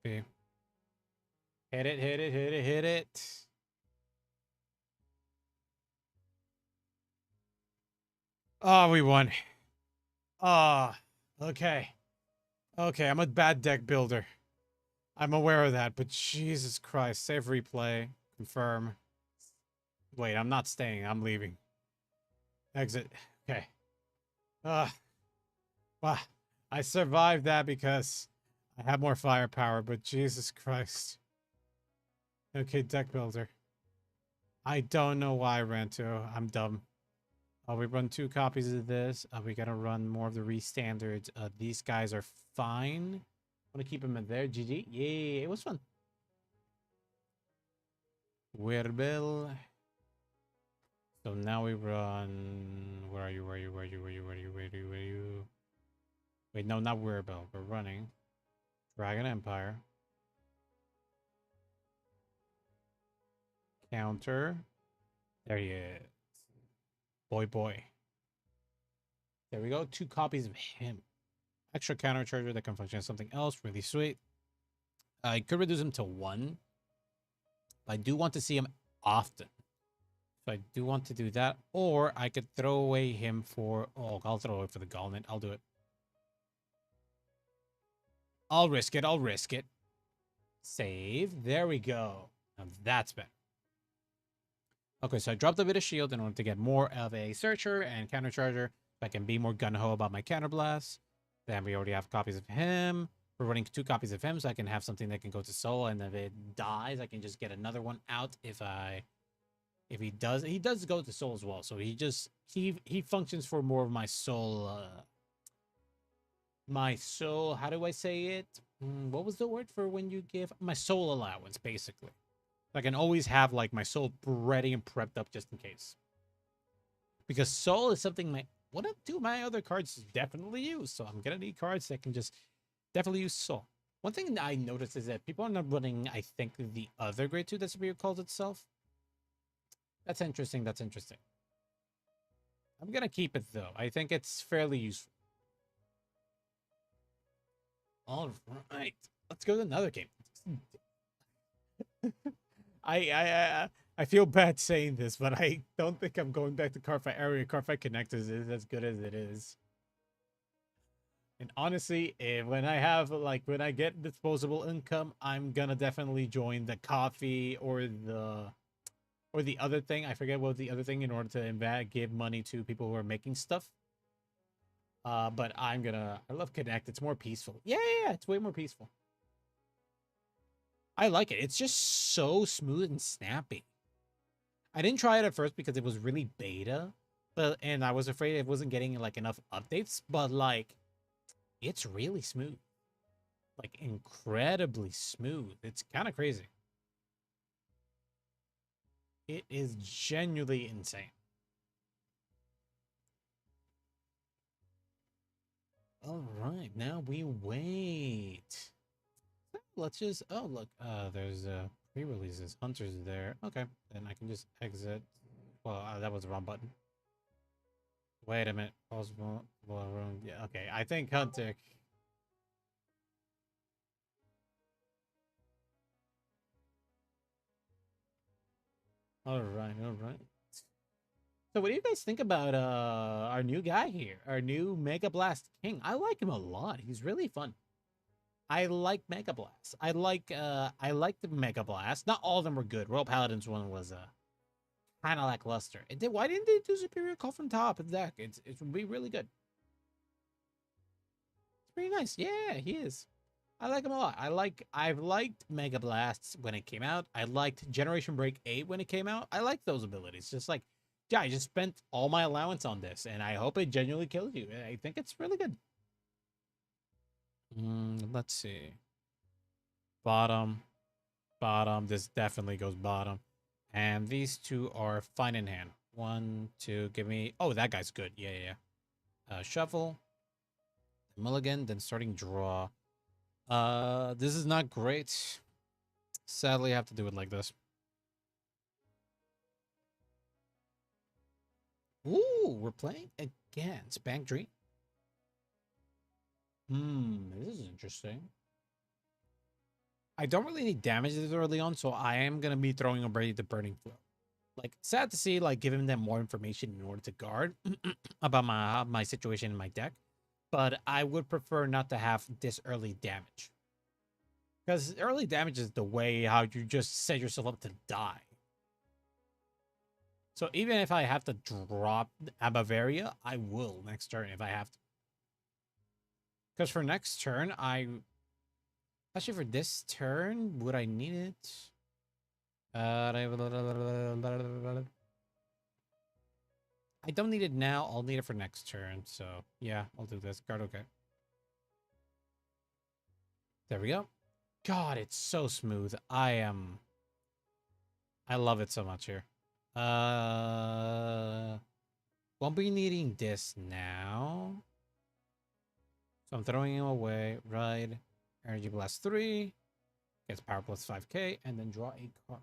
B. Hit it, hit it, hit it, hit it. Oh, we won. Ah, okay. Okay, I'm a bad deck builder. I'm aware of that, but Jesus Christ. Save replay. Confirm. Wait, I'm not staying. I'm leaving. Exit. Okay. Wow. I survived that because I have more firepower, but Jesus Christ. Okay, deck builder. I don't know why I ran to. I'm dumb. We run 2 copies of this. We gotta run more of the restandards. These guys are fine. I'm gonna keep them in there. GG. Yay, it was fun. Wirbel. So now we run. Where are you? Where are you? Where are you? Where are you? Where are you? Where are you? Where are you? Wait, no, not Wirbel. We're running Dragon Empire. Counter. There he is. Boy. There we go. 2 copies of him. Extra counter charger that can function as something else. Really sweet. I could reduce him to 1. But I do want to see him often. So I do want to do that. Or I could throw away him for... Oh, I'll throw away for the Gauntlet. I'll do it. I'll risk it. I'll risk it. Save. There we go. Now that's better. Okay, so I dropped a bit of shield in order to get more of a searcher and counter charger. So I can be more gun-ho about my counterblast. Then we already have copies of him. We're running 2 copies of him, so I can have something that can go to soul, and if it dies, I can just get another one out if he does go to soul as well. So he functions for more of my soul how do I say it? What was the word for when you give my soul allowance, basically. I can always have like my soul ready and prepped up just in case. because soul is something one of two of my other cards definitely use. So I'm gonna need cards that can just definitely use soul. One thing that I noticed is that people are not running, I think, the other grade 2 that Superior calls itself. That's interesting. That's interesting. I'm gonna keep it though. I think it's fairly useful. All right, let's go to another game. I feel bad saying this, but I don't think I'm going back to Cardfight area. Cardfight Connect is as good as it is. And honestly, when I get disposable income, I'm gonna definitely join the coffee or the other thing. I forget what the other thing in order to give money to people who are making stuff. But I love Connect. It's more peaceful. Yeah, it's way more peaceful. I like it. It's just so smooth and snappy. I didn't try it at first because it was really beta, and I was afraid it wasn't getting like enough updates, but like it's really smooth. Like incredibly smooth. It's kind of crazy. It is genuinely insane. All right, now we wait. Let's just look, there's pre-releases. Hunter's there. Okay, then I can just exit. Well, that was the wrong button. Wait a minute. Possible. Yeah, okay. I think Hunter. All right. So what do you guys think about our new guy here? Our new Mega Blast King. I like him a lot. He's really fun. I like Mega Blast. I like the Mega Blast. Not all of them were good. Royal Paladin's one was kind of lackluster. Why didn't they do Superior Call from top of the deck? It would be really good. It's pretty nice. Yeah, he is. I like him a lot. I've liked Mega Blasts when it came out. I liked Generation Break 8 when it came out. I like those abilities. Just like, yeah, I just spent all my allowance on this, and I hope it genuinely kills you. I think it's really good. Let's see. Bottom. This definitely goes bottom. And these two are fine in hand. 1, 2, give me... Oh, that guy's good. Yeah. Shuffle. Mulligan, then starting draw. This is not great. Sadly, I have to do it like this. Ooh, we're playing against Bank Dream. This is interesting. I don't really need damage this early on, so I am gonna be throwing away the Burning Flow. Like, sad to see, like, giving them more information in order to guard about my situation in my deck. But I would prefer not to have this early damage. Because early damage is the way how you just set yourself up to die. So even if I have to drop a Bavaria, I will next turn if I have to. Because for next turn, actually, for this turn, would I need it? I don't need it now. I'll need it for next turn. So, yeah, I'll do this. Guard, okay. There we go. God, it's so smooth. I love it so much here. Won't be needing this now. So I'm throwing him away. Ride. Energy Blast 3. Gets power plus 5k. And then draw a card.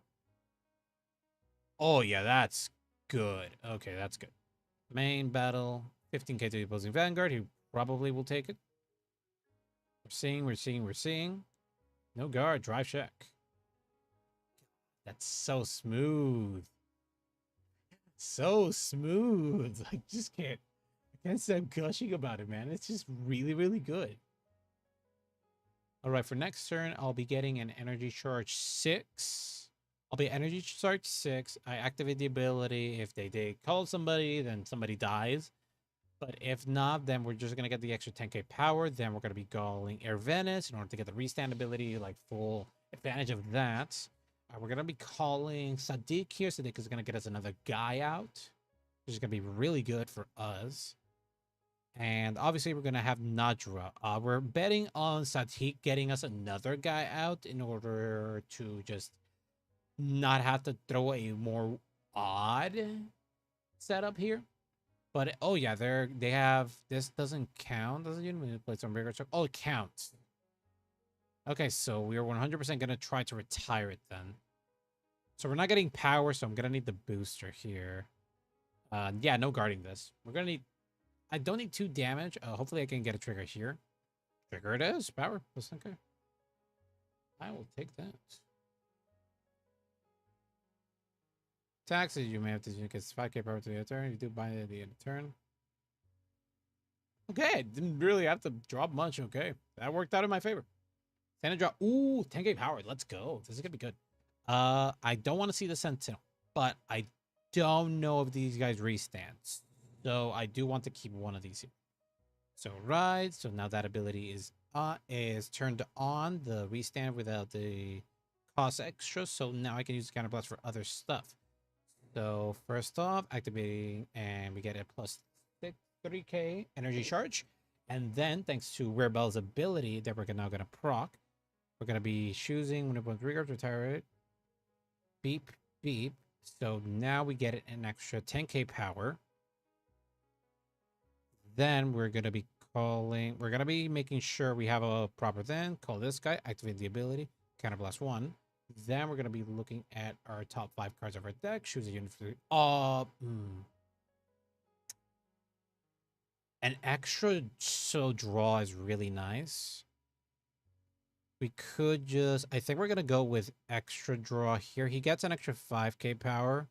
Oh, yeah, that's good. Okay, that's good. Main battle. 15k to the opposing Vanguard. He probably will take it. We're seeing. No guard. Drive check. That's so smooth. So smooth. I just can't stop gushing about it, man. It's just really, really good. All right, for next turn, I'll be getting an energy charge 6. I'll be energy charge 6. I activate the ability. If they call somebody, then somebody dies. But if not, then we're just going to get the extra 10k power. Then we're going to be calling Air Venice in order to get the restand ability, like full advantage of that. We're going to be calling Sadiq here. Sadiq is going to get us another guy out, which is going to be really good for us. And obviously, we're going to have Nadra. We're betting on Sadiq getting us another guy out in order to just not have to throw a more odd setup here. But oh yeah, they have this doesn't count. Doesn't even play some bigger stuff. Oh, it counts. Okay, so we are 100% gonna try to retire it then. So we're not getting power, so I'm gonna need the booster here. Yeah, no guarding this. We're gonna need. I don't need 2 damage. Hopefully I can get a trigger here. Trigger it is. Power. That's okay. I will take that. Taxes, you may have to get 5k power to the turn. You do buy it at the end of the turn. Okay, didn't really have to drop much. Okay, that worked out in my favor. Standard drop. Ooh, 10k power. Let's go. This is gonna be good. I don't want to see the Sentinel, but I don't know if these guys restands. So I do want to keep one of these here. So right. So now that ability is turned on. The restand without the cost extra. So now I can use the counterblast for other stuff. So first off, activating, and we get a plus 3k energy charge. And then thanks to Wirbel's ability that we're now gonna proc, we're gonna be choosing when it was triggered, retire it. Beep, beep. So now we get an extra 10k power. Then we're gonna be making sure we have a proper then. Call this guy, activate the ability, counterblast 1. Then we're gonna be looking at our top 5 cards of our deck. Choose a unit for an extra draw is really nice. We could just, I think we're gonna go with extra draw here. He gets an extra 5k power.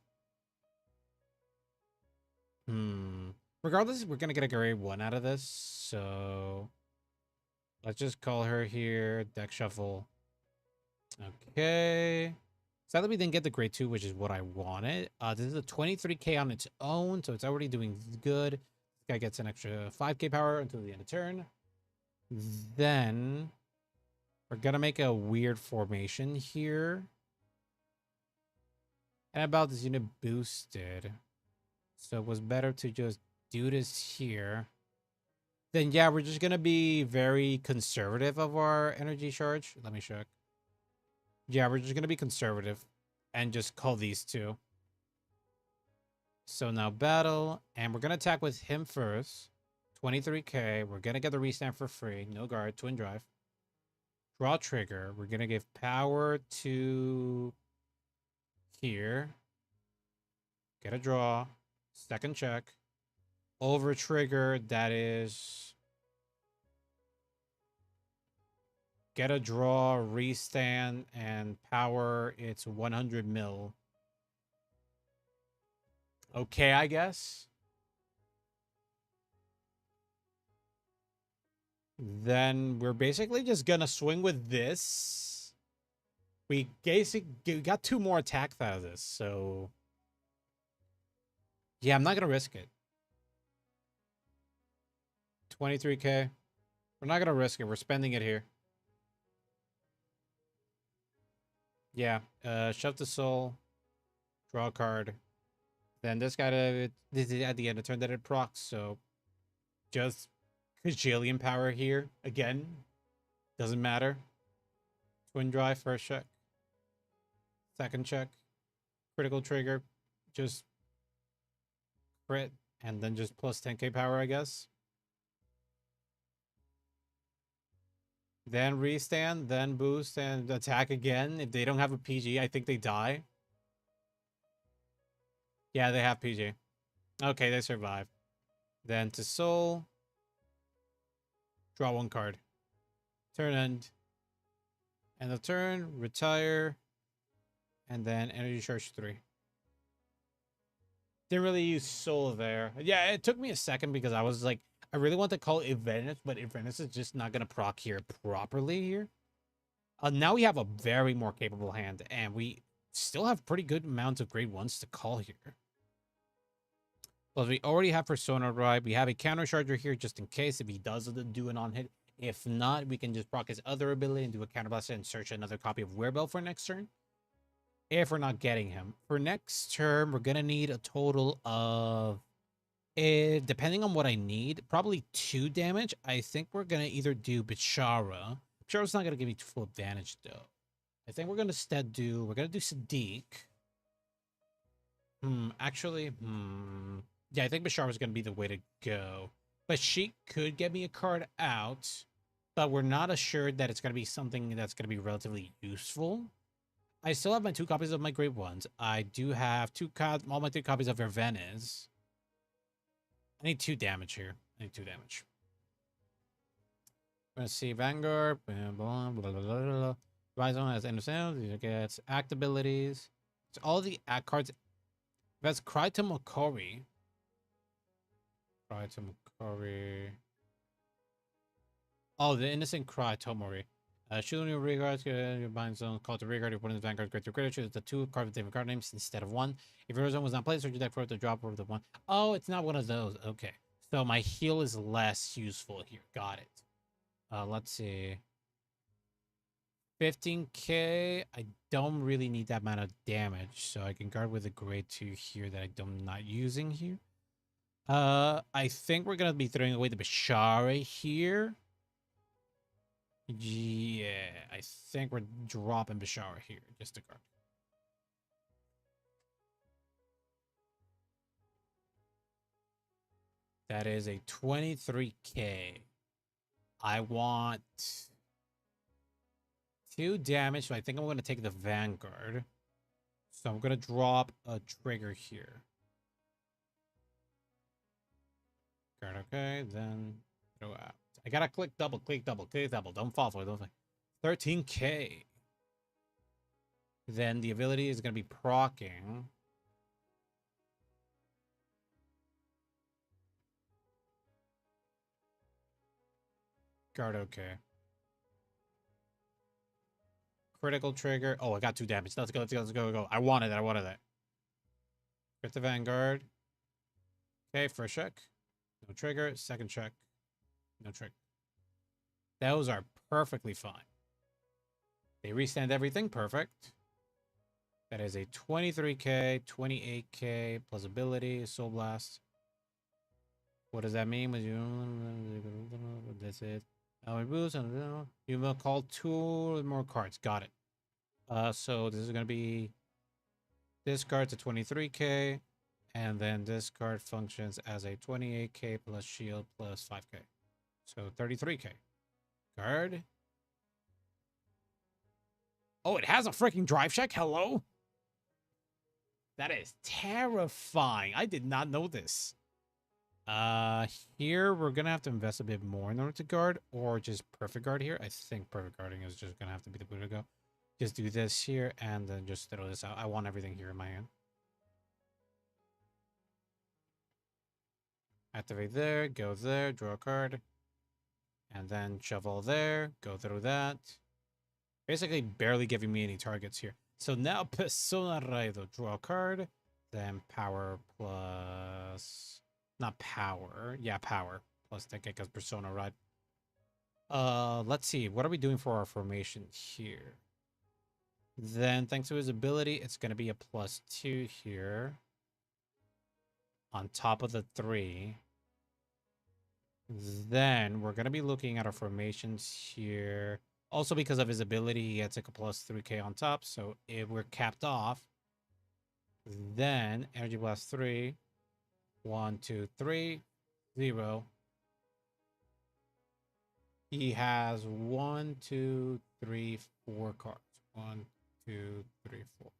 Regardless, we're gonna get a grade 1 out of this. So let's just call her here. Deck shuffle. Okay. Sadly, we didn't get the grade 2, which is what I wanted. This is a 23k on its own, so it's already doing good. This guy gets an extra 5k power until the end of turn. Then we're gonna make a weird formation here. And about this unit boosted. So it was better to just do this here. Then yeah, we're just gonna be very conservative of our energy charge. Let me check. Yeah, we're just gonna be conservative and just call these 2. So now battle, and we're gonna attack with him first. 23k. We're gonna get the restand for free. No guard, twin drive. Draw trigger. We're gonna give power to here. Get a draw. Second check. Over trigger. That is. Get a draw, restand, and power. It's 100 mil. Okay, I guess. Then we're basically just gonna swing with this. We got 2 more attacks out of this, so yeah, I'm not gonna risk it. 23k. We're not gonna risk it. We're spending it here. Yeah. Shove the soul. Draw a card. Then this guy this is at the end of turn that it procs, so just Kajillion power here. Again. Doesn't matter. Twin drive, first check. Second check. Critical trigger. Just crit. And then just plus 10k power, I guess. Then restand, then boost, and attack again. If they don't have a PG, I think they die. Yeah, they have PG. Okay, they survive. Then to soul. Draw 1 card. Turn end. End of turn. Retire. And then energy charge 3. Didn't really use soul there. Yeah, it took me a second because I was like, I really want to call it Venice, but Venice is just not going to proc here properly here. Now we have a very more capable hand, and we still have pretty good amounts of grade 1s to call here. Plus, we already have Persona Ride. We have a counter charger here just in case if he does do an on-hit. If not, we can just proc his other ability and do a counterblast and search another copy of Wirbel for next turn. If we're not getting him. For next turn, we're going to need a total of... depending on what I need, probably 2 damage. I think we're going to either do Bichara. Bichara's not going to give me full advantage, though. I think we're going to instead do... We're going to do Sadiq. Yeah, I think Bashar was going to be the way to go. But she could get me a card out, but we're not assured that it's going to be something that's going to be relatively useful. I still have my 2 copies of my Great Ones. I do have all my 3 copies of Vervenes. I need 2 damage here. I need 2 damage. Let's see, Vanguard. Rise on as innocent. These gets act abilities. So all the act cards. That's Cry to Mokori. Cry to Mokori. Oh, the innocent Cry Tomori. Shooting your rearguard, your bind zone, call to rearguard, your opponent's vanguard, greater greater. Choose the 2 card with different card names instead of 1. If your zone was not placed, search your deck for it to drop over the 1. Oh, it's not one of those. Okay. So my heal is less useful here. Got it. Let's see. 15k. I don't really need that amount of damage, so I can guard with a grade 2 here that I'm not using here. I think we're gonna be throwing away the Bashara here. Yeah, I think we're dropping Bashara here, just a card. That is a 23k. I want 2 damage, so I think I'm going to take the Vanguard. So I'm going to drop a trigger here. Card, okay, then throw out. I gotta click double, click double, click double. Don't fall for it, don't fall. 13k. Then the ability is going to be proccing. Guard, okay. Critical trigger. Oh, I got 2 damage. Let's go, let's go, let's go, go. I wanted that, I wanted that. Get the Vanguard. Okay, first check. No trigger. Second check. No trigger. Those are perfectly fine. They restand everything. Perfect. That is a 23k, 28k plus ability, Soul Blast. What does that mean? That's it. You will call 2 more cards. Got it. So this is going to be this card's a 23k, and then this card functions as a 28k plus shield plus 5k. So 33k. Guard. Oh, it has a freaking drive check. Hello? That is terrifying. I did not know this. Here we're gonna have to invest a bit more in order to guard, or just perfect guard here. I think perfect guarding is just gonna have to be the way to go. Just do this here and then just throw this out. I want everything here in my hand. Activate there, go there, draw a card, and then shovel there, go through that. Basically, barely giving me any targets here. So now Persona Raido, draw a card, then power plus, not power, yeah, power plus that because Persona, right? Let's see, what are we doing for our formation here? Then thanks to his ability, it's going to be a +2 here on top of the 3. Then we're going to be looking at our formations here. Also, because of his ability, he gets like a +3k on top. So if we're capped off, then Energy Blast 3, 1, 2, 3, 0. He has 1, 2, 3, 4 cards. 1, 2, 3, 4.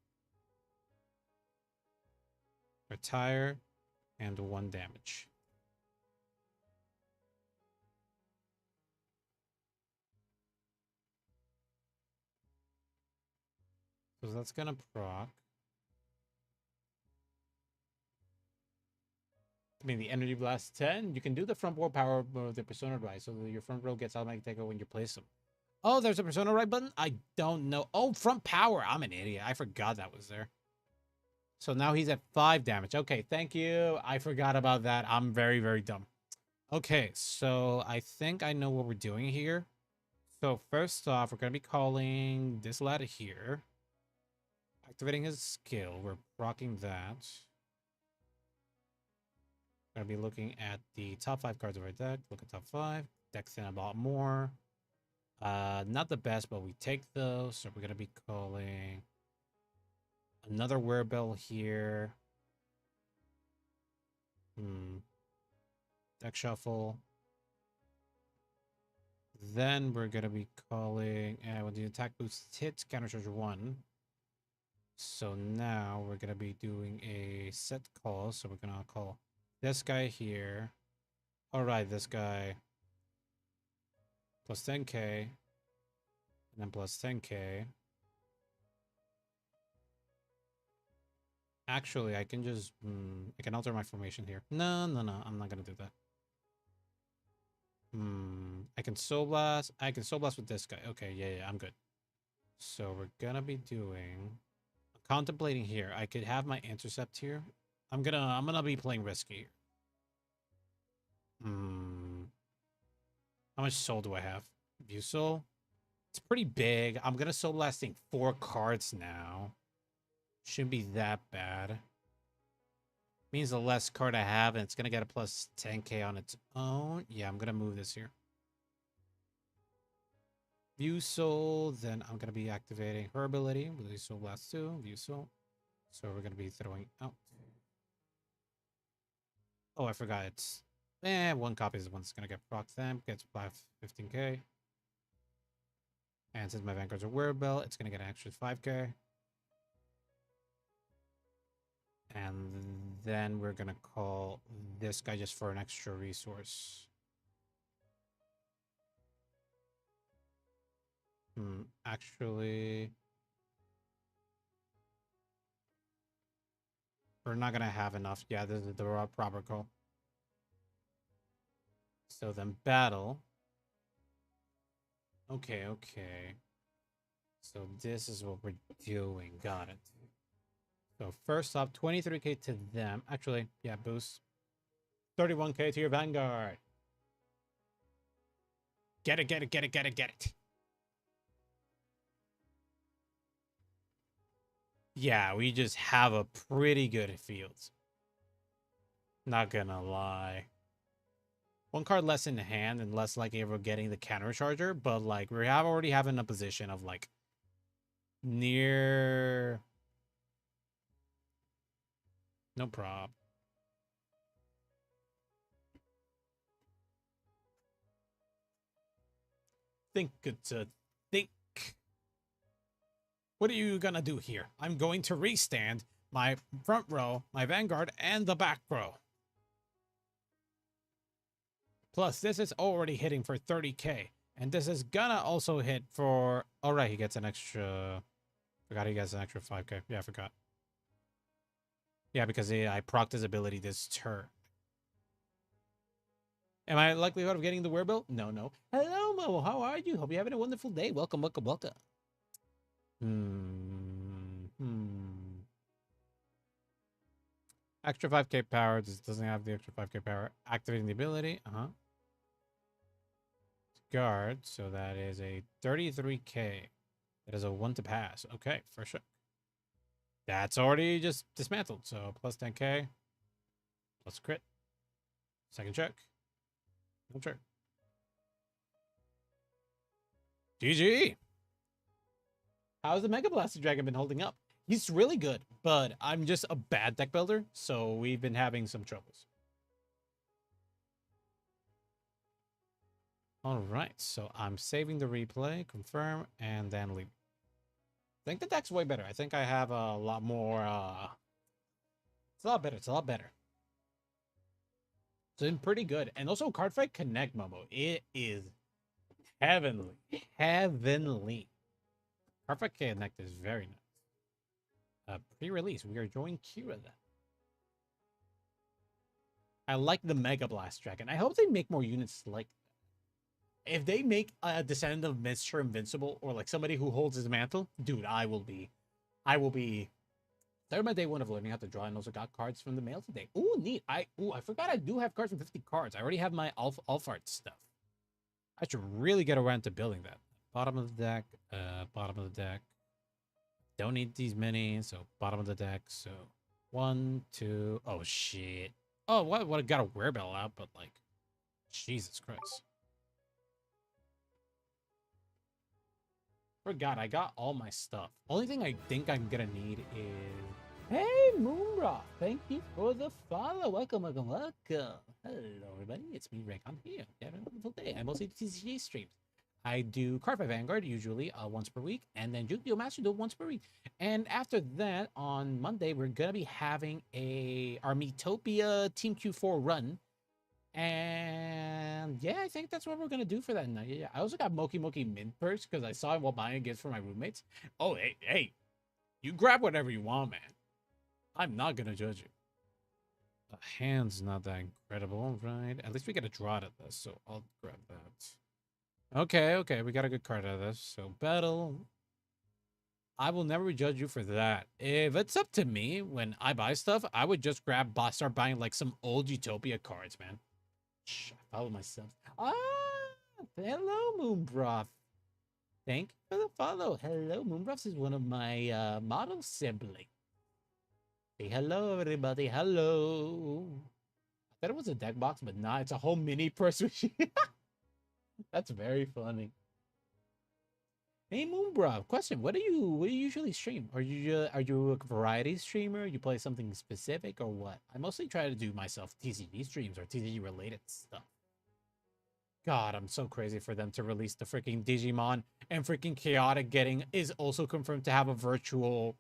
Retire and 1 damage. So that's gonna proc. I mean, the Energy Blast 10, you can do the front row power of the Persona Right, so that your front row gets automatic takeover when you place them. Oh, there's a Persona Right button? I don't know. Oh, front power. I'm an idiot. I forgot that was there. So now he's at 5 damage. Okay, thank you. I forgot about that. I'm very, very dumb. Okay, so I think I know what we're doing here. So first off, we're going to be calling this lad here. Activating his skill. We're proccing that. Gonna be looking at the top 5 cards of our deck. Look at top 5. Deck's in a lot more. Not the best, but we take those. So we're gonna be calling another Wirbel here. Deck shuffle. Then we're gonna be calling when the attack boost hits, countercharge 1. So now we're gonna be doing a set call. So we're gonna call this guy here. Alright, this guy. Plus 10k. And then plus 10k. Actually, I can just I can alter my formation here. No, I'm not gonna do that. I can Soul Blast. I can Soul Blast with this guy. Okay, yeah, I'm good. So we're gonna be doing contemplating here. I could have my intercept here. I'm gonna be playing risky. How much soul do I have? View soul? It's pretty big. I'm gonna Soul Blasting 4 cards now. Shouldn't be that bad. Means the less card I have, and it's gonna get a plus 10k on its own. Yeah, I'm gonna move this here. View Soul, then I'm gonna be activating her ability. Release Soul Blast 2, View Soul. So we're gonna be throwing out. Oh, I forgot it's one copy is the one that's gonna get procced then. Gets 15k. And since my Vanguards are Wirbel, it's gonna get an extra 5k. And then we're gonna call this guy just for an extra resource. Actually, we're not gonna have enough. Yeah, this is the proper call. So then battle. Okay. So this is what we're doing. Got it. So first off, 23k to them. Actually, yeah, boost. 31k to your Vanguard. Get it. Yeah, we just have a pretty good field. Not gonna lie. 1 card less in hand and less likely ever getting the counter charger, but like we have already having a position of like near. No prob. Think to think. What are you gonna do here? I'm going to restand my front row, my Vanguard, and the back row. Plus, this is already hitting for 30k. And this is gonna also hit for... Alright, he gets an extra... Forgot he gets an extra 5k. Yeah, I forgot. Yeah, because I procced his ability this turn. Am I likelihood of getting the Wirbel? No. Hello, Mo. How are you? Hope you're having a wonderful day. Welcome. Extra 5k power. Just doesn't have the extra 5k power. Activating the ability. Guard. So that is a 33k. That is a 1 to pass. Okay, for sure. That's already just dismantled. So plus 10k. Plus crit. Second check. No check. GG. How's the Mega Blaster Dragon been holding up? He's really good, but I'm just a bad deck builder, so we've been having some troubles. All right, so I'm saving the replay, confirm, and then leave. I think the deck's way better. I think I have a lot more. It's a lot better. It's been pretty good. And also Cardfight Connect, Momo. It is heavenly. Cardfight Connect is very nice. Pre-release, we are joining Kira then. I like the Mega Blast Dragon. I hope they make more units like that. If they make a Descendant of Mr. Invincible or like somebody who holds his mantle, dude, I will be. Started my day 1 of learning how to draw and also got cards from the mail today. Ooh, neat. I forgot I do have cards from 50 cards. I already have my Alphart stuff. I should really get around to building that. Bottom of the deck. Don't need these many, so bottom of the deck. So 1, 2. Oh shit. Oh, what I got a Wirbel out, but like, Jesus Christ. Forgot I got all my stuff. Only thing I think I'm gonna need is Hey, Moonrock, thank you for the follow. Welcome, welcome, welcome. Hello, everybody. It's me, Rick. I'm here. You have a wonderful day. I mostly do TCG streams. I do Cardfight Vanguard usually once per week, and then Yu-Gi-Oh! Master Duel once per week. And after that, on Monday, we're gonna be having our Metopia Team Q4 run. And yeah, I think that's what we're gonna do for that night. Yeah, I also got Moki Moki mint perks because I saw what buying gifts for my roommates. Oh, hey, you grab whatever you want, man. I'm not gonna judge you. The hand's not that incredible, right? At least we get a draw out of this, so I'll grab that. Okay, we got a good card out of this. So battle. I will never judge you for that. If it's up to me, when I buy stuff, I would just start buying like some old Utopia cards, man. Shh, I follow myself. Ah, hello, Moonbroth. Thank you for the follow. Hello, Moonbroth is one of my model siblings. Say hello, everybody. Hello. I thought it was a deck box, but nah, it's a whole mini purse machine. That's very funny. Hey, Moonbrow, question: What do you usually stream? Are you a variety streamer? You play something specific or what? I mostly try to do myself TCG streams or TCG related stuff. God, I'm so crazy for them to release the freaking Digimon, and freaking Chaotic getting is also confirmed to have a virtual.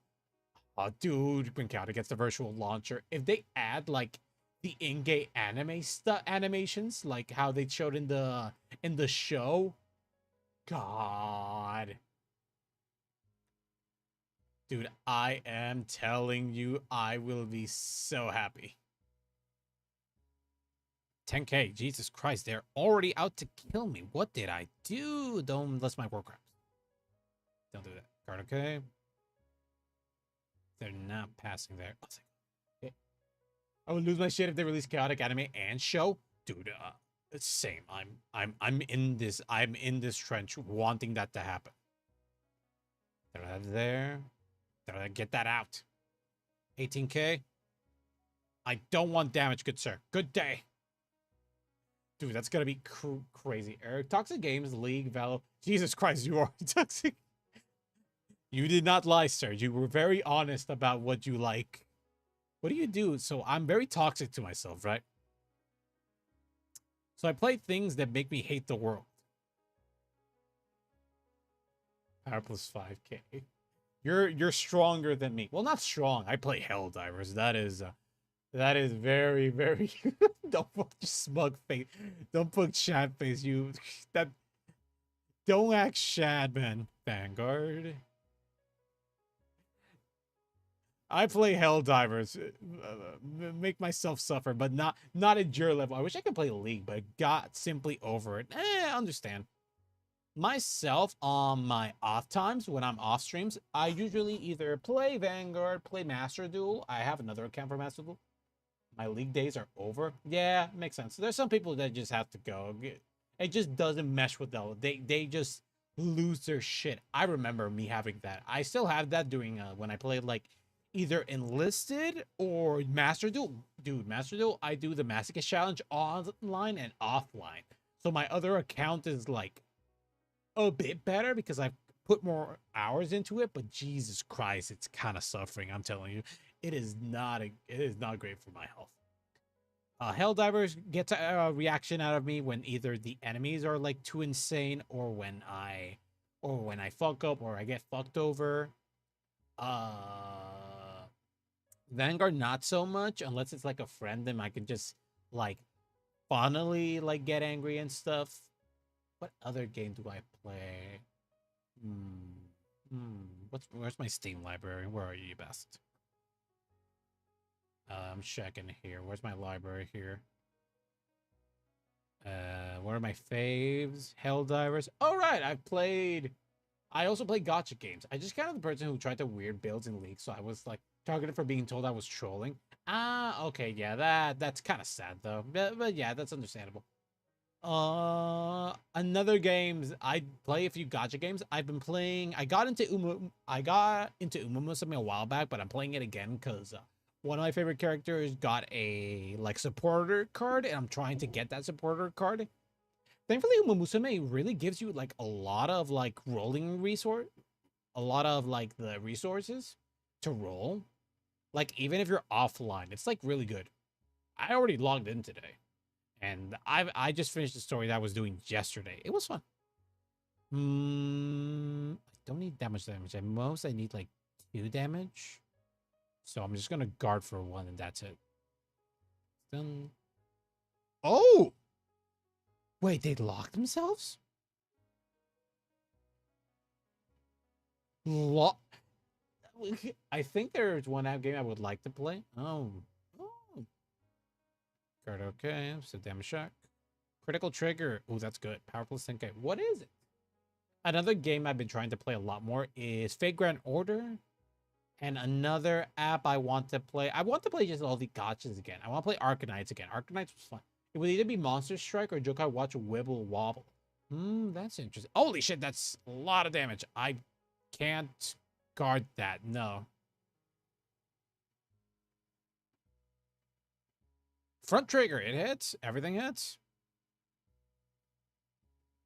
Oh, dude, when Chaotic gets the virtual launcher, if they add like the in-game anime stuff, animations, like how they showed in the show, God, dude, I am telling you, I will be so happy. 10K, Jesus Christ, they're already out to kill me. What did I do? Don't let's my Warcraft. Don't do that. Card, okay. They're not passing there. Okay. I would lose my shit if they release Chaotic anime and show. Dude, it's same. I'm in this trench wanting that to happen. Throw that there. Get that out. 18K. I don't want damage, good sir. Good day. Dude, that's gonna be crazy. Eric, Toxic Games, League, Val. Jesus Christ, you are toxic. You did not lie, sir. You were very honest about what you like. What do you do? So I'm very toxic to myself, right? So I play things that make me hate the world. Power plus 5K. You're stronger than me. Well, not strong. I play Helldivers. That is very, very. Don't put smug face. Don't put shad face. You that. Don't act shad, man. Vanguard. I play Helldivers, make myself suffer, but not at your level. I wish I could play League, but got simply over it. Understand. Myself, on my off times, when I'm off streams, I usually either play Vanguard, play Master Duel. I have another account for Master Duel. My League days are over. Yeah, makes sense. There's some people that just have to go. It just doesn't mesh with them. They just lose their shit. I remember me having that. I still have that doing when I played like either Enlisted or Master Duel. Dude, Master Duel, I do the Masochist Challenge online and offline. So my other account is like a bit better because I've put more hours into it, but Jesus Christ, it's kind of suffering. I'm telling you, it is not great for my health. Helldivers gets a reaction out of me when either the enemies are like too insane, or when I fuck up or I get fucked over. Vanguard not so much unless it's like a friend, then I can just like funnily like get angry and stuff. What other game do I play? Where's my Steam library? Where are you, best? I'm checking here. Where's my library here? What are my faves? Helldivers. All right, I also play gotcha games. I just kind of the person who tried to weird builds in League, so I was like targeted for being told I was trolling. Okay, yeah, that's kind of sad though. But yeah, that's understandable. Another games I play a few gotcha games. I've been playing. I got into Umumusame a while back, but I'm playing it again because one of my favorite characters got a like supporter card, and I'm trying to get that supporter card. Thankfully, Umumusame really gives you like a lot of like rolling resource, a lot of like the resources to roll. Like, even if you're offline, it's like really good. I already logged in today. And I just finished the story that I was doing yesterday. It was fun. I don't need that much damage. At most, I need like 2 damage. So I'm just gonna guard for 1 and that's it. Done. Oh! Wait, they locked themselves? I think there's one app game I would like to play. Oh. Guard okay. So damage shock. Critical trigger. Oh, that's good. Powerful Senkai. What is it? Another game I've been trying to play a lot more is Fate Grand Order. And another app I want to play. I want to play just all the gotchas again. I want to play Arcanites again. Arcanites was fun. It would either be Monster Strike or Jokai Watch Wirbel Wobble. That's interesting. Holy shit, that's a lot of damage. I can't guard that. No. Front trigger. It hits. Everything hits.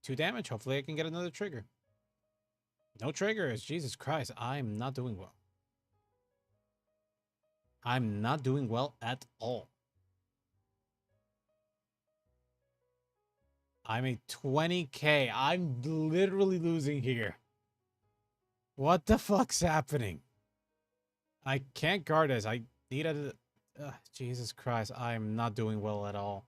2 damage. Hopefully I can get another trigger. No triggers. Jesus Christ. I'm not doing well. I'm not doing well at all. I'm a 20k. I'm literally losing here. What the fuck's happening? I can't guard this. I need a... Jesus Christ. I'm not doing well at all.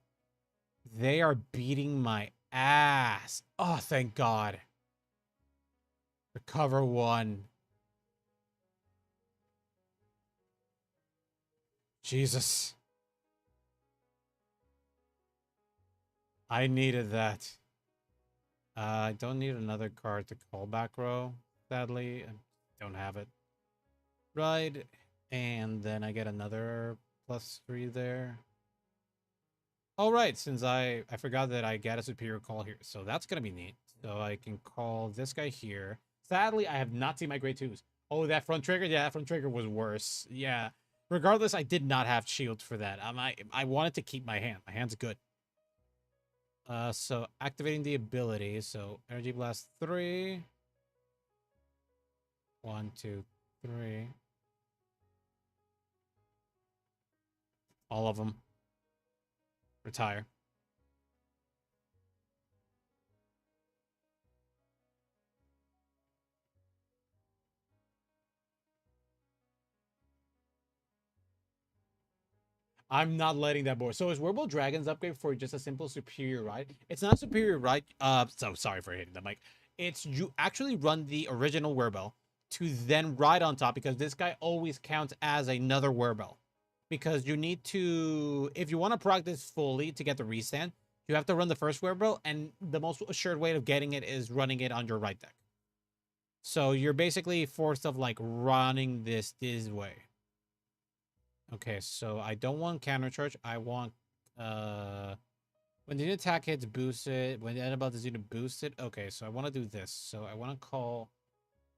They are beating my ass. Oh, thank God. Recover 1. Jesus. I needed that. I don't need another card to call back row. Sadly, I don't have it. Right. And then I get another +3 there. All right, since I forgot that I get a superior call here. So that's going to be neat. So I can call this guy here. Sadly, I have not seen my grade 2s. Oh, that front trigger? Yeah, that front trigger was worse. Yeah. Regardless, I did not have shield for that. I wanted to keep my hand. My hand's good. So activating the ability. So Energy Blast 3. 1, 2, 3. All of them. Retire. I'm not letting that board. So is Wirbel Dragon's upgrade for just a simple superior ride? It's not superior ride. So sorry for hitting the mic. It's you actually run the original Wirbel to then ride on top because this guy always counts as another Wirbel. Because you need to, if you want to proc this fully to get the restand, you have to run the first Wirbel, and the most assured way of getting it is running it on your right deck. So you're basically forced of like running this way. Okay, so I don't want counter charge. I want when the attack hits, boost it. When the antibody is unit boost it. Okay, so I want to do this. So I want to call.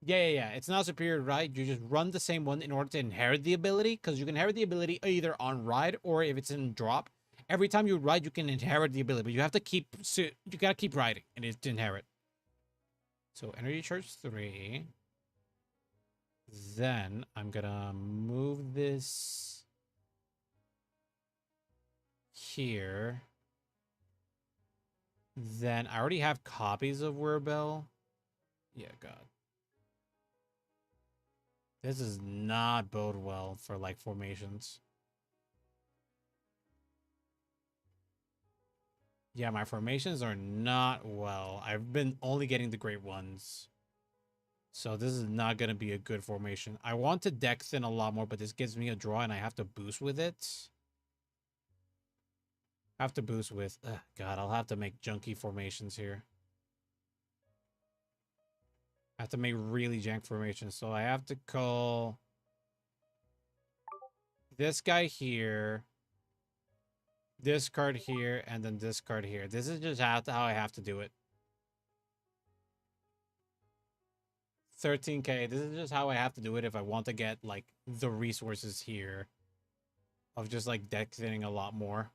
Yeah. It's not superior, right? You just run the same one in order to inherit the ability, because you can inherit the ability either on ride or if it's in drop. Every time you ride, you can inherit the ability, but you have to keep. So you gotta keep riding, and it's to inherit. So energy charge 3. Then I'm gonna move this here. Then I already have copies of Wirbel. Yeah, God. This does not bode well for like formations. Yeah, my formations are not well. I've been only getting the great ones. So this is not going to be a good formation. I want to dex in a lot more, but this gives me a draw and I have to boost with it. Have to boost with... God, I'll have to make junky formations here. I have to make really jank formations. So I have to call this guy here, this card here, and then this card here. This is just how I have to do it. 13k. This is just how I have to do it if I want to get like the resources here of just like dexing a lot more.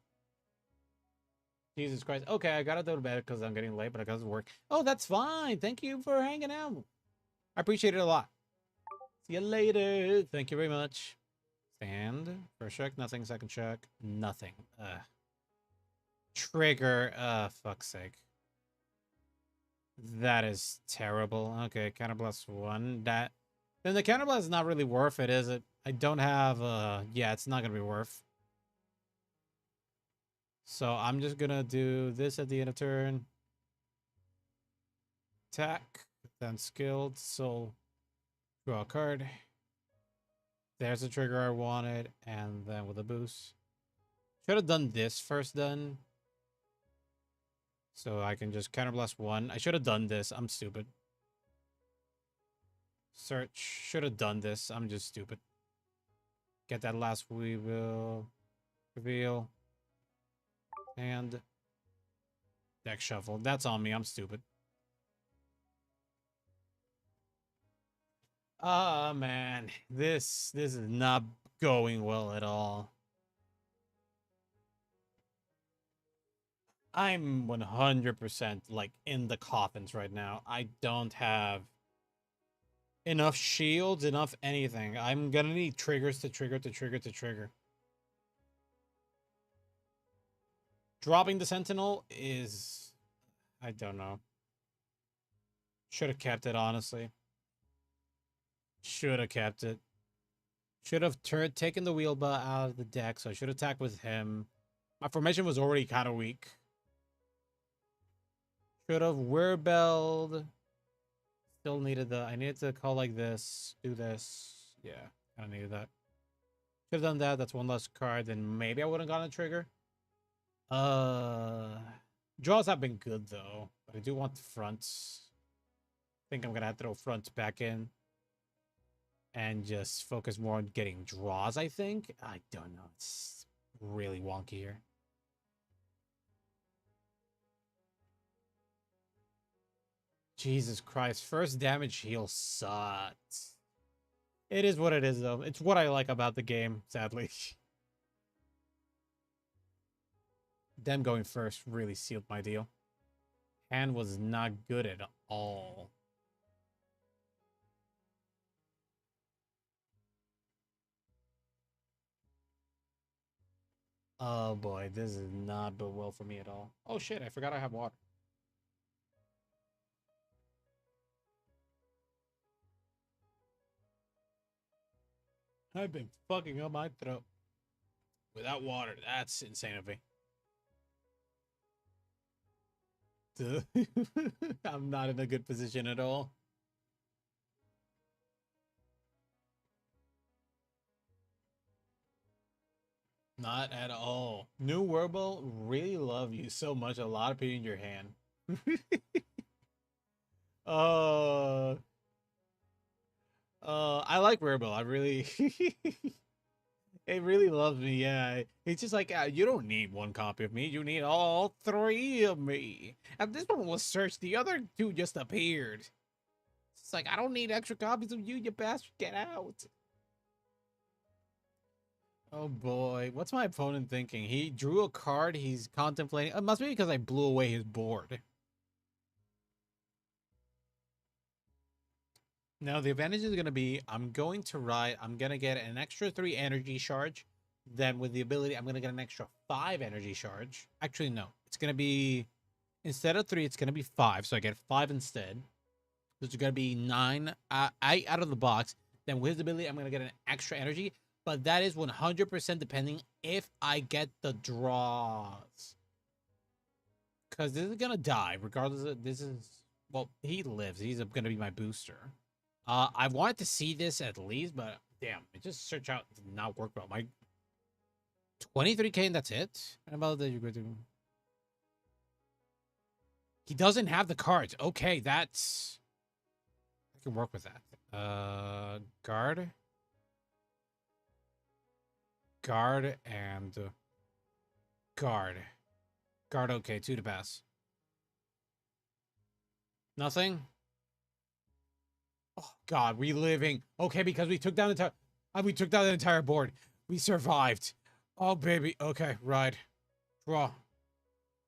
Jesus Christ. Okay, I gotta do it better because I'm getting late, but I gotta work. Oh, that's fine. Thank you for hanging out. I appreciate it a lot. See you later. Thank you very much. Stand. First check, nothing. Second check, nothing. Trigger. Fuck's sake. That is terrible. Okay, counterblast 1. Then the counterblast is not really worth it, is it? I don't have yeah, it's not gonna be worth. So I'm just gonna do this at the end of turn. Attack, then skilled, soul, draw a card. There's the trigger I wanted, and then with a boost. Should have done this first then. So I can just counterblast 1. I should have done this. I'm stupid. Search. Should have done this. I'm just stupid. Get that last Wirbel. Reveal. And deck shuffle. That's on me. I'm stupid. Ah, man. This is not going well at all. I'm 100% like in the coffins right now. I don't have enough shields, enough anything. I'm gonna need triggers to trigger. Dropping the Sentinel is... I don't know. Should have kept it, honestly. Should have kept it. Should have taken the Wirbel out of the deck, so I should attack with him. My formation was already kind of weak. Should have Wirbeled. Still needed the... I needed to call like this. Do this. Yeah, kind of needed that. Should have done that. That's one less card. Then maybe I would have gotten a trigger. Draws have been good, though. But I do want the fronts. I think I'm going to have to throw fronts back in. And just focus more on getting draws, I think. I don't know. It's really wonky here. Jesus Christ. First damage heal sucks. It is what it is, though. It's what I like about the game, sadly. Them going first really sealed my deal. Hand was not good at all. Oh boy, this is not bode well for me at all. Oh shit, I forgot I have water. I've been fucking up my throat. Without water, that's insane of me. I'm not in a good position at all. Not at all. New Wirbel, really love you so much. A lot of pain in your hand. I like Wirbel. I really... It really loves me, yeah. It's just like, you don't need one copy of me. You need all 3 of me. And this one was searched. The other 2 just appeared. It's like, I don't need extra copies of you, you bastard. Get out. Oh, boy. What's my opponent thinking? He drew a card. He's contemplating. It must be because I blew away his board. Now, the advantage is going to be, I'm going to get an extra 3 energy charge. Then with the ability, I'm going to get an extra 5 energy charge. Actually, no. It's going to be, instead of 3, it's going to be 5. So I get 5 instead. So it's going to be 9 out of the box. Then with his ability, I'm going to get an extra energy. But that is 100% depending if I get the draws. Because this is going to die. Regardless of, this is, well, he lives. He's going to be my booster. I wanted to see this at least, but damn, it just search out did not work well. My 23k and that's it. And about that, you're going to. He doesn't have the cards. Okay, that's. I can work with that. Guard. Guard and guard. Guard. Okay, 2 to pass. Nothing. Oh God, reliving. Okay, because we took down the entire board. We survived. Oh baby. Okay, ride. Draw.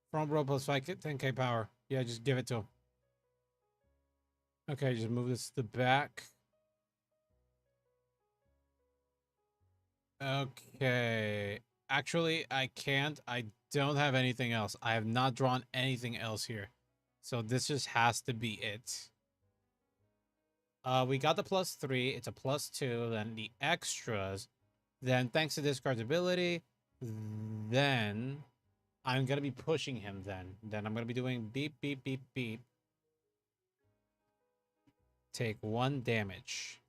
Front row plus 5, 10k power. Yeah, just give it to him. Okay, just move this to the back. Okay. Actually, I can't. I don't have anything else. I have not drawn anything else here. So this just has to be it. We got the +3. It's a +2. Then the extras. Then thanks to this card's ability, then I'm going to be pushing him then. Then I'm going to be doing beep, beep, beep, beep. Take 1 damage.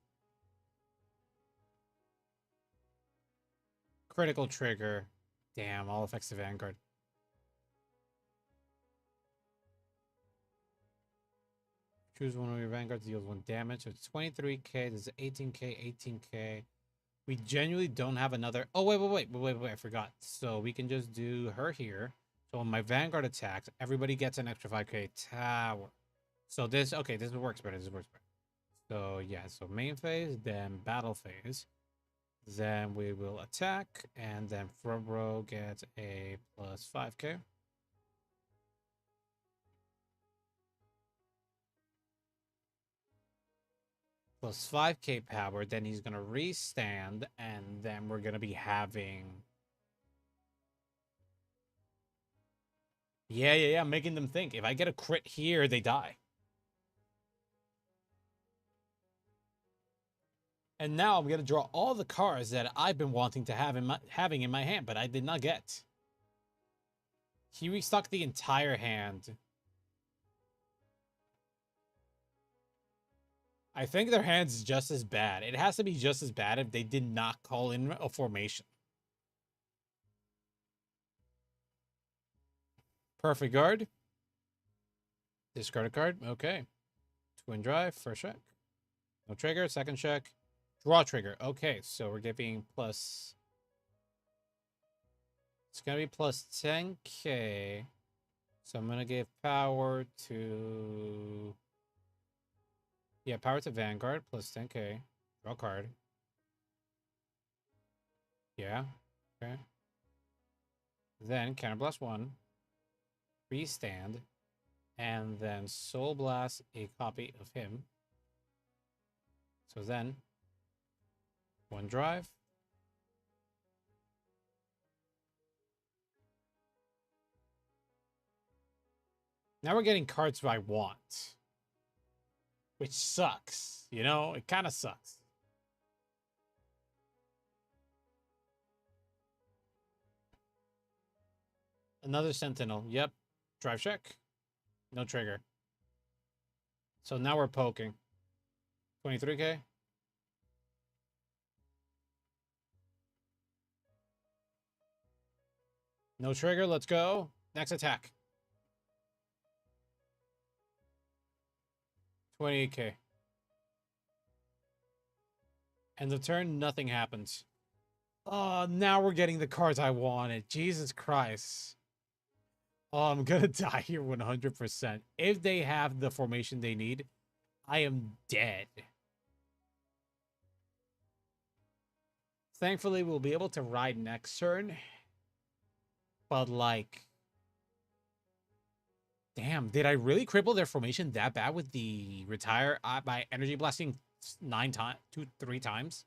Critical trigger. Damn, all effects to Vanguard. Choose one of your Vanguards, deals 1 damage. So it's 23k. This is 18k, 18k. We genuinely don't have another. Oh, wait. I forgot. So we can just do her here. So when my Vanguard attacks, everybody gets an extra 5k tower. So this, okay, this works better. This works better. So yeah, so main phase, then battle phase. Then we will attack, and then front row gets a +5k. +5k power, then he's gonna restand, and then we're gonna be having... Yeah, making them think. If I get a crit here, they die. And now I'm gonna draw all the cards that I've been wanting to have in my hand, but I did not get. He restocked the entire hand. I think their hand's just as bad. It has to be just as bad if they did not call in a formation. Perfect guard. Discard a card. Okay. Twin drive. First check. No trigger. Second check. Draw trigger. Okay, so we're giving plus... It's going to be plus 10k. So I'm going to give power to... Yeah, power to Vanguard, plus 10k. Draw card. Yeah, okay. Then Counterblast 1. Restand. And then Soul Blast a copy of him. So then... 1 drive. Now we're getting cards I want. Which sucks. You know, it kind of sucks. Another Sentinel. Yep. Drive check. No trigger. So now we're poking. 23k. No trigger. Let's go. Next attack. 28k. End of turn. Nothing happens. Oh, now we're getting the cards I wanted. Jesus Christ. Oh, I'm gonna die here 100%. If they have the formation they need, I am dead. Thankfully, we'll be able to ride next turn. But, like... Damn, did I really cripple their formation that bad with the retire by energy blasting 3 times?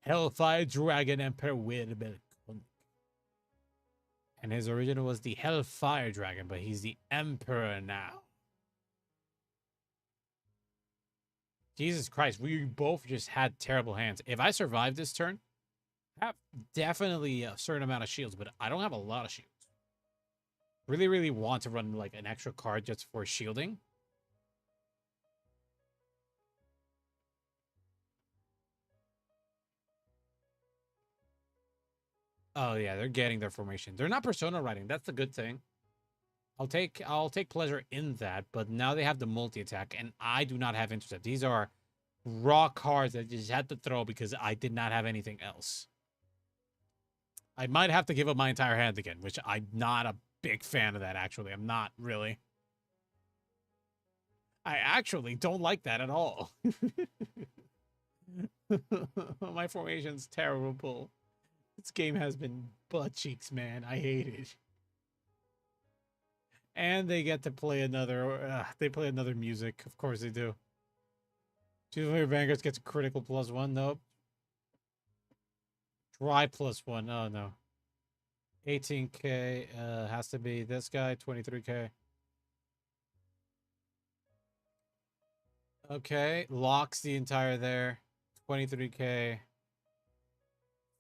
Hellfire Dragon Emperor Wirbel König. And his original was the Hellfire Dragon, but he's the Emperor now. Jesus Christ, we both just had terrible hands. If I survive this turn, I have definitely a certain amount of shields, but I don't have a lot of shields. Really want to run like an extra card just for shielding. Oh yeah, they're getting their formation. They're not persona riding. That's the good thing. I'll take pleasure in that, but now they have the multi-attack, and I do not have intercept. These are raw cards that I just had to throw because I did not have anything else. I might have to give up my entire hand again, which I'm not a big fan of that, actually. I'm not really. I actually don't like that at all. My formation's terrible. This game has been butt cheeks, man. I hate it. And they get to play another... they play another music. Of course they do. Choose one of your Vanguards gets a critical +1. Nope. Try +1. Oh no. 18k has to be this guy, 23k. Okay, locks the entire there. 23k.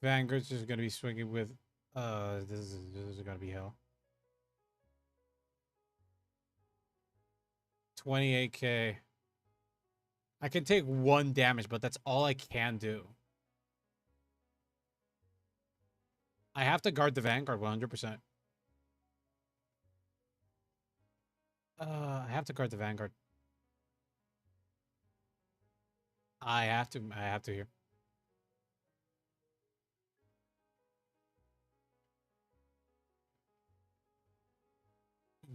Vanguard's just gonna be swinging with this is gonna be hell. 28k. I can take 1 damage, but that's all I can do. I have to guard the Vanguard 100%. I have to guard the Vanguard. I have to here.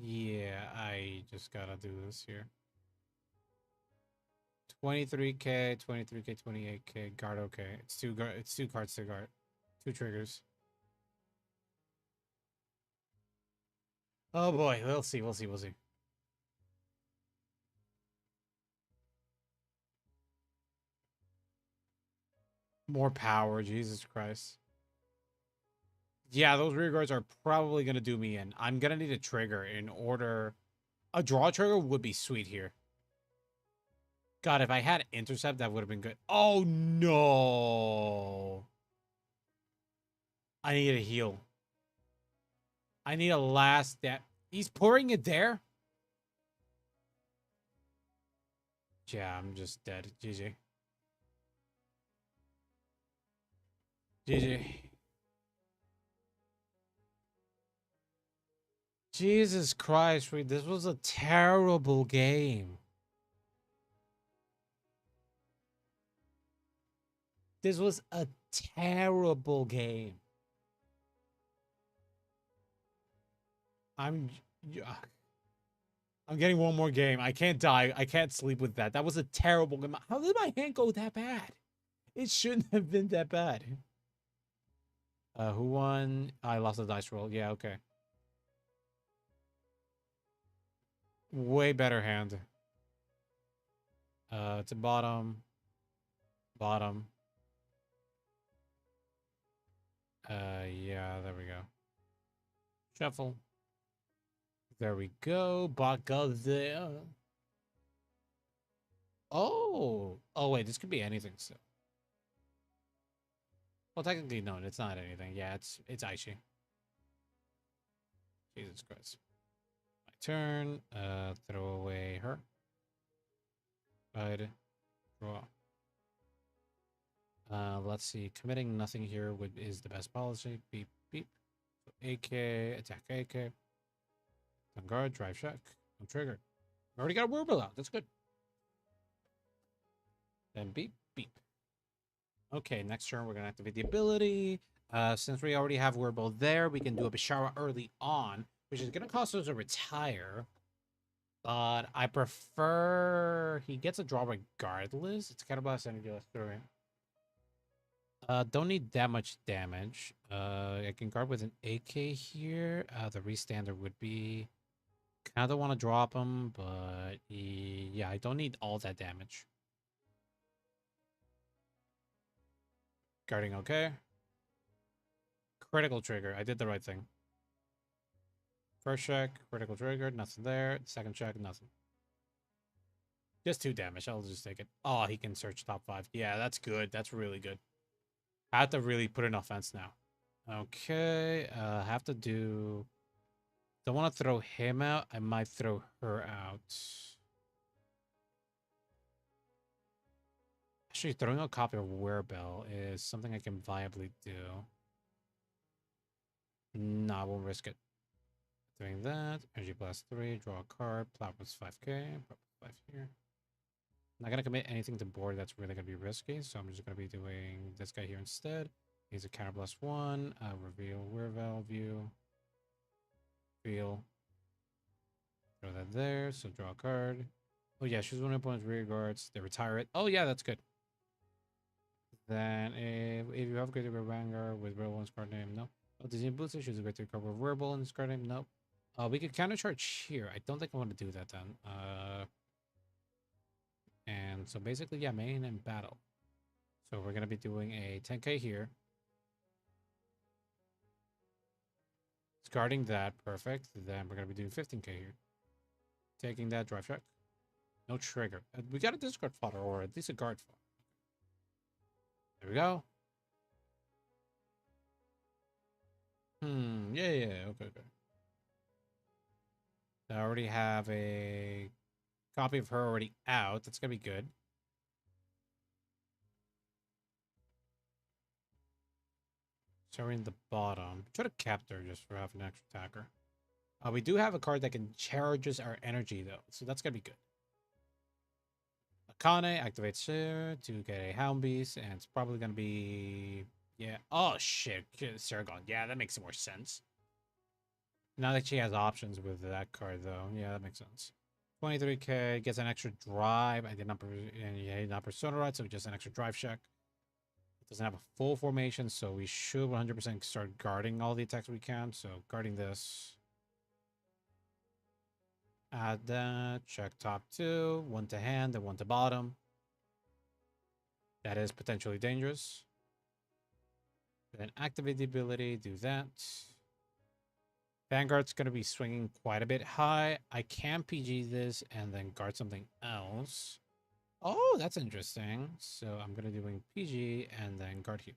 Yeah, I just gotta do this here. 23k, 23k, 28k, guard okay. It's two cards to guard. 2 triggers. Oh boy, we'll see. More power, Jesus Christ. Yeah, those rear guards are probably gonna do me in. I'm gonna need a trigger in order. A draw trigger would be sweet here. God, if I had intercept, that would have been good. Oh no! I need a heal. I need a last that he's pouring it there. Yeah, I'm just dead. GG. GG. Jesus Christ, this was a terrible game. This was a terrible game. I'm getting one more game. I can't die. I can't sleep with that. That was a terrible game. How did my hand go that bad? It shouldn't have been that bad. Who won? I lost the dice roll. Yeah, okay. Way better hand. It's a bottom. Bottom. Yeah, there we go. Shuffle. There we go. Bot goes there. Oh. Oh, wait. This could be anything still. Well, technically, no. It's not anything. Yeah, it's Aishi. Jesus Christ. My turn. Throw away her. Side. Draw. Let's see. Committing nothing here is the best policy. Beep, beep. So AK. Attack AK. On guard, drive shock. I'm triggered. I already got a Wirbel out. That's good. Then beep, beep. Okay, next turn we're gonna activate the ability. Since we already have Wirbel there, we can do a Bishara early on, which is gonna cost us a retire. But I prefer he gets a draw regardless. It's kind of blast energy. Let's throw it. Don't need that much damage. I can guard with an AK here. The restander would be. Kind of want to drop him, but yeah, I don't need all that damage. Guarding okay. Critical trigger. I did the right thing. First check, critical trigger, nothing there. Second check, nothing. Just 2 damage. I'll just take it. Oh, he can search top 5. Yeah, that's good. That's really good. I have to really put an offense now. Okay, have to do. Don't want to throw him out. I might throw her out. Actually, throwing a copy of Wirbel is something I can viably do. No, I won't risk it. Doing that. Energy blast 3. Draw a card. Platform's 5k. 5 here. Not going to commit anything to board that's really going to be risky. So I'm just going to be doing this guy here instead. He's a counter blast 1. Reveal Wirbel view. Feel. Throw that there. So draw a card. Oh yeah, choose one opponent's rear guards. They retire it. Oh yeah, that's good. Then if you have greater Vanguard with Wirbel in his card name, no. Oh, Disney Booster, choose a greater card with Wirbel in his card name, nope. We could counter charge here. I don't think I want to do that then. And so basically, yeah, main and battle. So we're gonna be doing a 10k here. Discarding that, perfect. Then we're gonna be doing 15k here. Taking that drive check. No trigger. We got a discard fodder, or at least a guard fodder. There we go. Yeah. Okay. I already have a copy of her already out. That's gonna be good. Starting at the bottom. Try to cap her just for having an extra attacker. We do have a card that can charges our energy though, so that's gonna be good. Akane activates here to get a Hound Beast, and it's probably gonna be Oh shit, Saragon. Yeah, that makes more sense. Now that she has options with that card though, yeah, that makes sense. 23k gets an extra drive. I did not persona right, so just an extra drive check. It doesn't have a full formation, so we should 100% start guarding all the attacks we can. So guarding this. Add that. Check top 2. 1 to hand and 1 to bottom. That is potentially dangerous. Then activate the ability. Do that. Vanguard's going to be swinging quite a bit high. I can PG this and then guard something else. Oh, that's interesting. So I'm going to do PG and then guard here.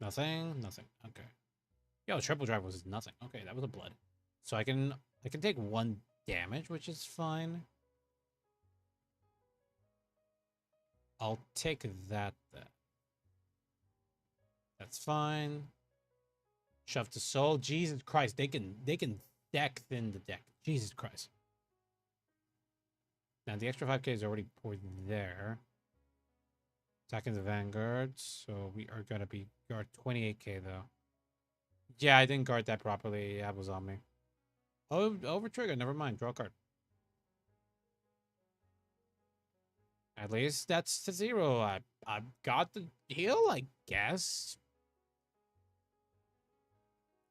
Nothing. Okay. Yo, triple drive was nothing. Okay, that was a blood. So I can take 1 damage, which is fine. I'll take that then. That's fine. Shove to soul. Jesus Christ, they can deck thin the deck. Jesus Christ. Now the extra 5k is already poured there. Attacking the Vanguard, so we are gonna be guard 28k though. Yeah, I didn't guard that properly. That was on me. Oh, over trigger. Never mind. Draw a card. At least that's to 0. I got the heal, I guess.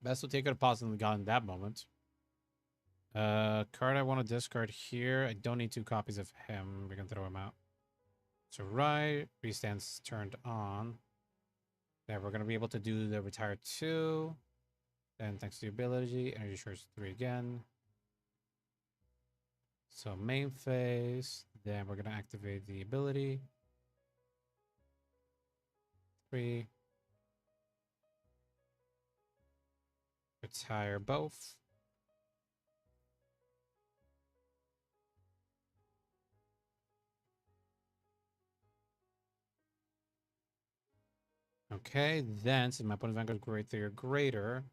Best will take it possibly got in that moment. Card I want to discard here. I don't need 2 copies of him. We can throw him out. So right, restand's turned on. Then we're gonna be able to do the retire 2. Then thanks to the ability, energy charge 3 again. So main phase. Then we're gonna activate the ability. 3. Retire both. Okay, then since my opponent's Vanguard grade 3 or greater,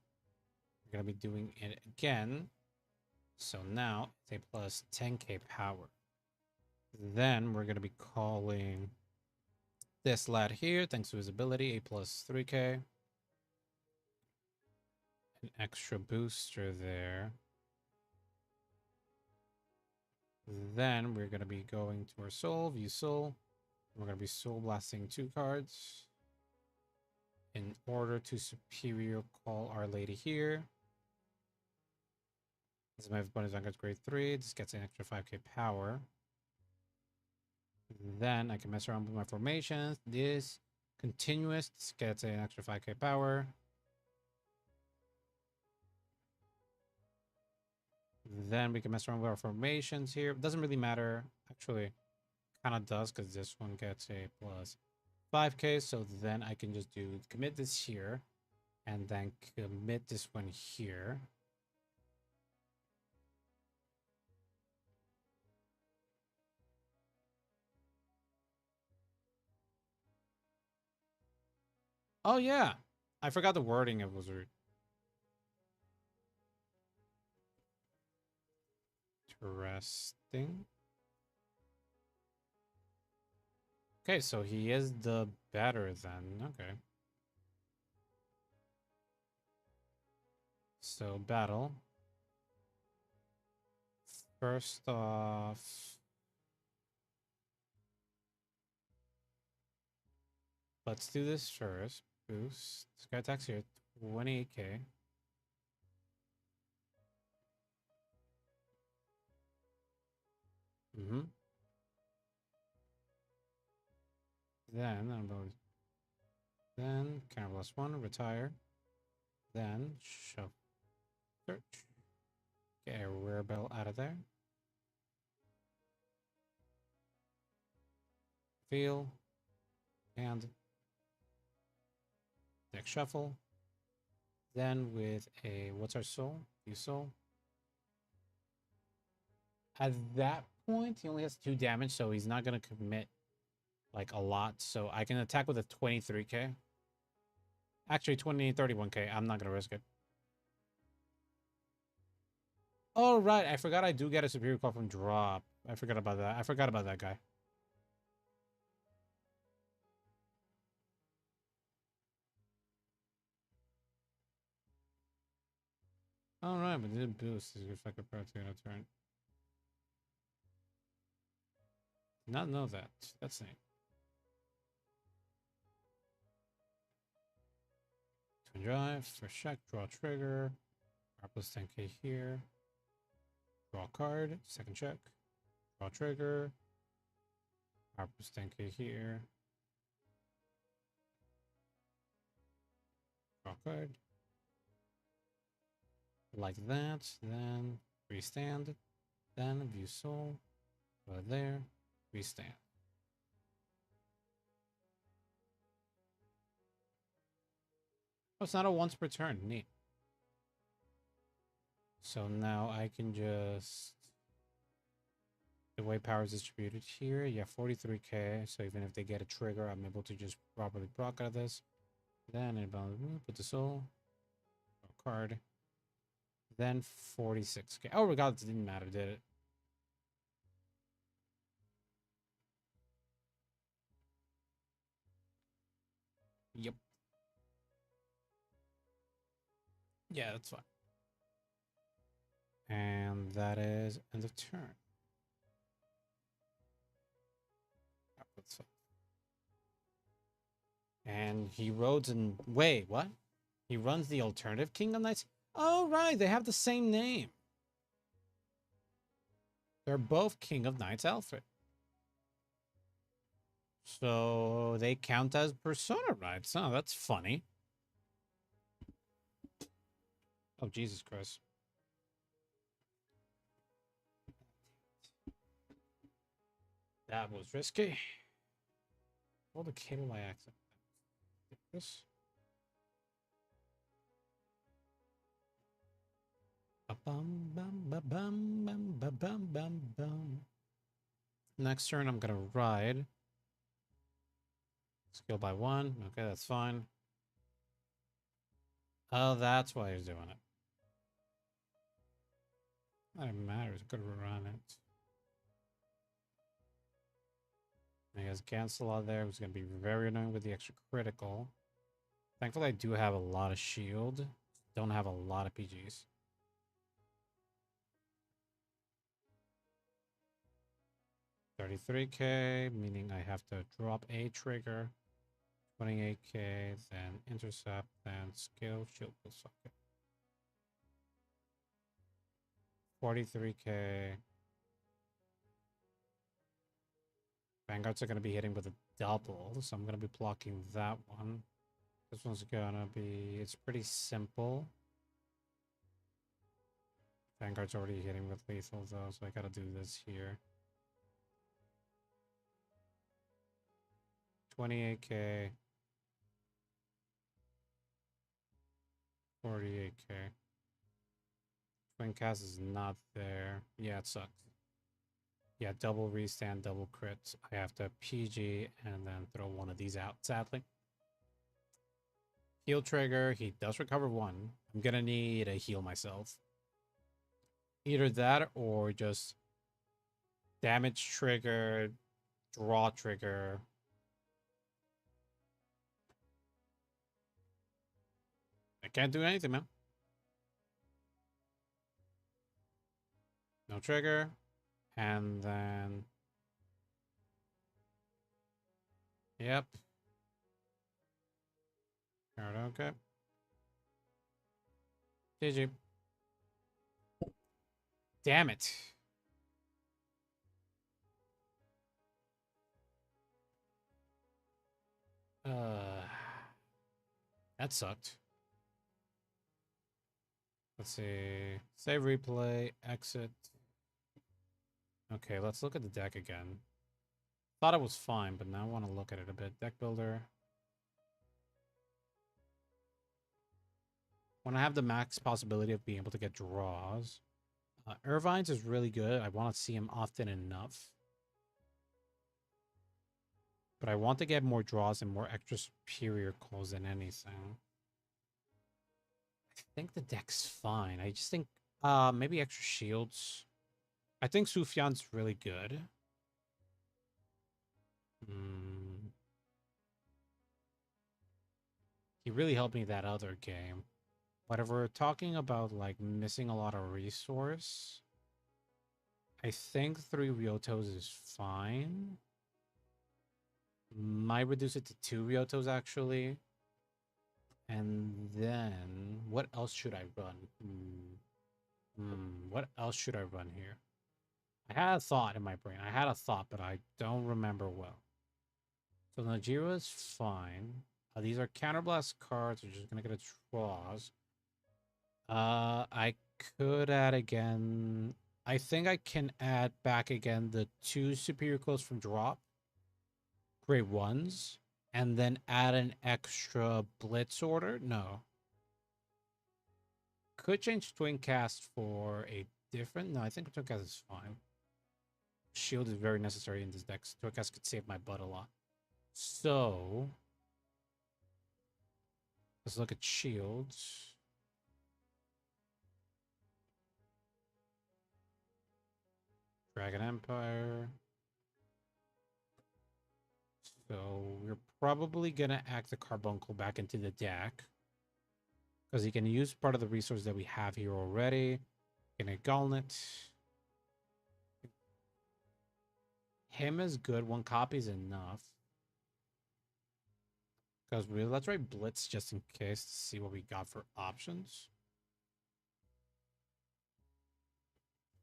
we're gonna be doing it again. So now it's a plus 10k power. Then we're gonna be calling this lad here, thanks to his ability, a plus 3k. An extra booster there. Then we're gonna be going to our soul, view soul. We're gonna be soul blasting 2 cards. In order to superior call Our Lady here. This is my opponent's Vanguard grade 3. This gets an extra 5k power. Then I can mess around with my formations. This continuous. This gets an extra 5k power. Then we can mess around with our formations here. It doesn't really matter. Actually, kind of does because this one gets a plus 5k. So then I can just do commit this here. And then commit this one here. Oh, yeah. I forgot the wording of Wizard. Interesting. Okay, so he is the better then. Okay. So, battle. First off, let's do this first. Boost. This guy attacks here. 28k. Then I'm going. Then counter plus 1, retire. Then show search. Get a Wirbel out of there. Feel. And deck shuffle. Then with a, what's our soul? View soul. At that point, he only has 2 damage, so he's not going to commit like a lot. So I can attack with a 23k. Actually, 31k. I'm not going to risk it. Oh, right. I forgot I do get a superior call from drop. I forgot about that. I forgot about that guy. All right, but it didn't boost his effective power to a turn. Did not know that. That's neat. Twin drive, first check, draw trigger. R plus 10k here. Draw card, second check. Draw trigger. R plus 10k here. Draw card. Like that. Then restand. Then view soul. Right there. Restand. Oh, it's not a once per turn. Neat. So now I can just, the way power is distributed here, yeah, 43k. So even if they get a trigger, I'm able to just properly proc out of this. Then put the soul, card. Then 46k. Oh, regardless, it didn't matter, did it? Yep. Yeah, that's fine. And that is end of turn. That's fine. And he roads and wait, what? He runs the alternative Kingdom Knights. Oh, right, they have the same name. They're both King of Knights Alfred. So they count as persona rights. Oh, that's funny. Oh, Jesus Christ. That was risky. Hold the cable by accident. This. Next turn, I'm gonna ride. Skill by 1. Okay, that's fine. Oh, that's why he's doing it. That matters. Good run it. He has cancel out there. It's gonna be very annoying with the extra critical. Thankfully, I do have a lot of shield. Don't have a lot of PGs. 33k, meaning I have to drop a trigger. 28k, then intercept, then skill, shield will suck it. 43k. Vanguards are going to be hitting with a double, so I'm going to be blocking that one. This one's going to be, it's pretty simple. Vanguard's already hitting with lethal though, so I got to do this here. 28k. 48k. Twin cast is not there. Yeah, it sucks. Yeah, double restand, double crits. I have to PG and then throw one of these out, sadly. Heal trigger. He does recover 1. I'm going to need a heal myself. Either that or just damage trigger, draw trigger. I can't do anything, man. No trigger. And then... Yep. Alright, okay. GG. Damn it. That sucked. Let's see. Save replay, exit. Okay, let's look at the deck again. Thought it was fine, but now I want to look at it a bit. Deck builder. When I have the max possibility of being able to get draws. Irvine's is really good. I want to see him often enough. But I want to get more draws and more extra superior calls than anything. I think the deck's fine. I just think maybe extra shields. I think Sufjan's really good. He really helped me that other game. But if we're talking about like missing a lot of resource, I think 3 Ryotos is fine. Might reduce it to 2 Ryotos actually. And then what else should I run? What else should I run here? I had a thought in my brain. I had a thought, but I don't remember well. So Najira is fine. These are counterblast cards. We're just gonna get a draws. I could add again. I think I can add back again the 2 superior clothes from drop. Grade 1s. And then add an extra blitz order? No. Could change Twin Cast for a different... No, I think Twin Cast is fine. Shield is very necessary in this deck. Twin Cast could save my butt a lot. So... let's look at shields. Dragon Empire. So we're probably gonna act the Carbuncle back into the deck. Because he can use part of the resource that we have here already. Gonna Gauntlet. Him is good. 1 copy is enough. Because let's write Blitz just in case to see what we got for options.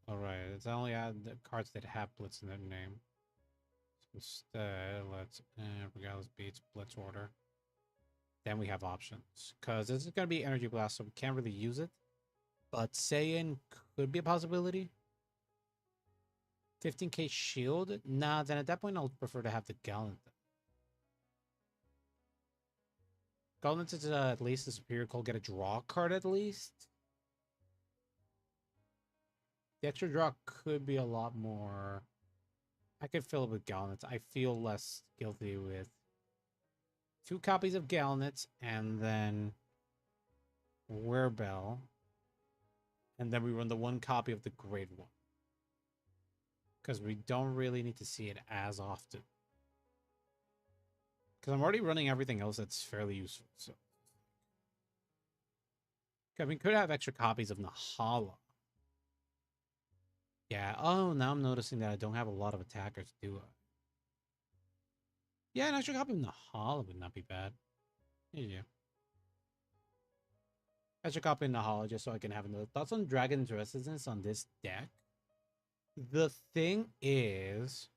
Alright, let's only add the cards that have Blitz in their name. So instead, let's regardless beats Blitz order. Then we have options. Because this is going to be Energy Blast, so we can't really use it. But Saiyan could be a possibility. 15k shield? Nah, then at that point I'll prefer to have the Gallant. Gallant is at least a superior call, get a draw card at least. The extra draw could be a lot more. I could fill it with Gallants. I feel less guilty with 2 copies of Gallants and then Wirbel. And then we run the 1 copy of the grade 1. Because we don't really need to see it as often. Because I'm already running everything else that's fairly useful. So, I mean, could have extra copies of Nahala. Yeah. Oh, now I'm noticing that I don't have a lot of attackers, do I? Yeah, an extra copy of Nahala would not be bad. Yeah. Extra copy of Nahala just so I can have another. Thoughts on Dragon's Resistance on this deck? The thing is...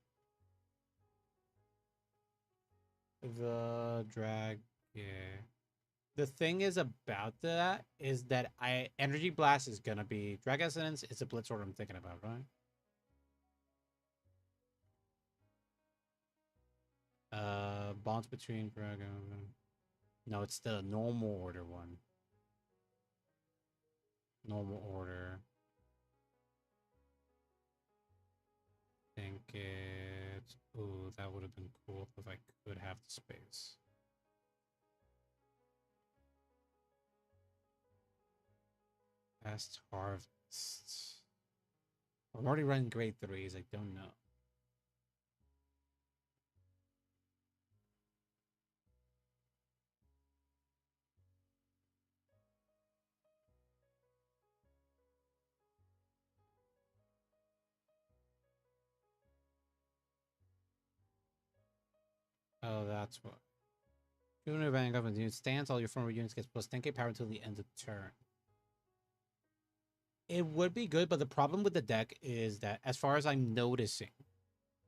the thing is about that is that Energy Blast is gonna be Dragon Essence. It's a Blitz order I'm thinking about, right? Bonds between Dragon. No, it's the normal order one. Normal order. I think it's... ooh, that would have been cool if I could have the space. Past Harvest. I'm already running grade 3s. I don't know. Oh, that's what. Unit event government unit stands. All your former units gets plus 10k power until the end of the turn. It would be good, but the problem with the deck is that, as far as I'm noticing,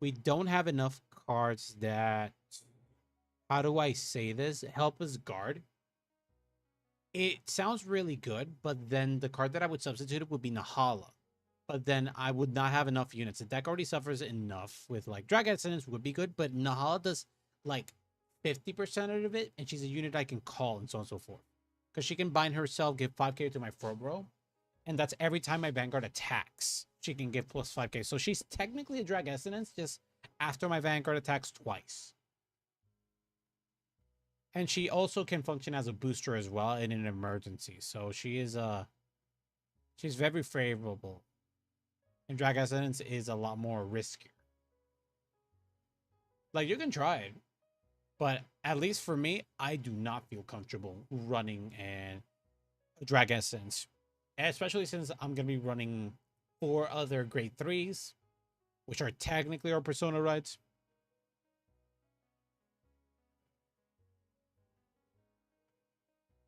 we don't have enough cards that... how do I say this? Help us guard. It sounds really good, but then the card that I would substitute it would be Nahala. But then I would not have enough units. The deck already suffers enough with like Drag Ascendance would be good, but Nahala does like 50% of it, and she's a unit I can call and so on and so forth. Because she can bind herself, give 5k to my front row, and that's every time my Vanguard attacks. She can give plus 5k. So she's technically a Drag Ascendance just after my Vanguard attacks twice. And she also can function as a booster as well in an emergency. So she is she's very favorable. And Drag Ascendance is a lot more riskier. Like you can try it, but at least for me, I do not feel comfortable running and Drag Essence, especially since I'm gonna be running 4 other grade 3s, which are technically our persona rights.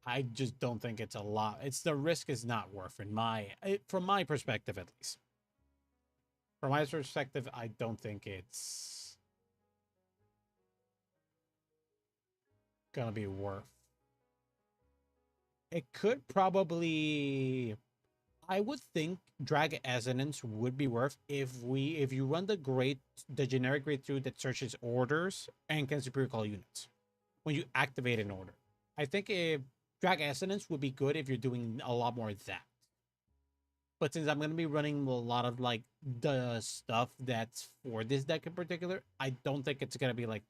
I just don't think it's a lot. It's the risk is not worth from my perspective at least. From my perspective, I don't think it's gonna be worth. It could probably, I would think Drag Assonance would be worth if you run the generic grade 2 that searches orders and can superior call units when you activate an order. I think if Drag Assonance would be good if you're doing a lot more of that. But since I'm gonna be running a lot of like the stuff that's for this deck in particular, I don't think it's gonna be like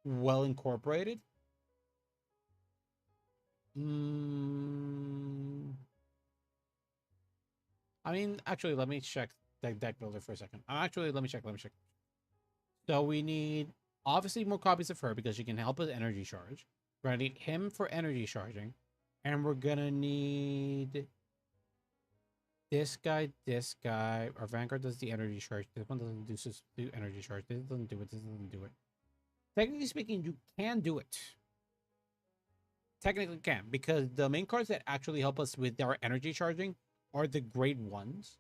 well incorporated. I mean, actually, let me check the deck builder for a second. Let me check. So we need obviously more copies of her because she can help with energy charge. We're gonna need him for energy charging, and we're gonna need this guy. Our Vanguard does the energy charge. This one doesn't do energy charge. This doesn't do it. This doesn't do it. Technically speaking, you can do it. Technically can, because the main cards that actually help us with our energy charging are the grade 1s.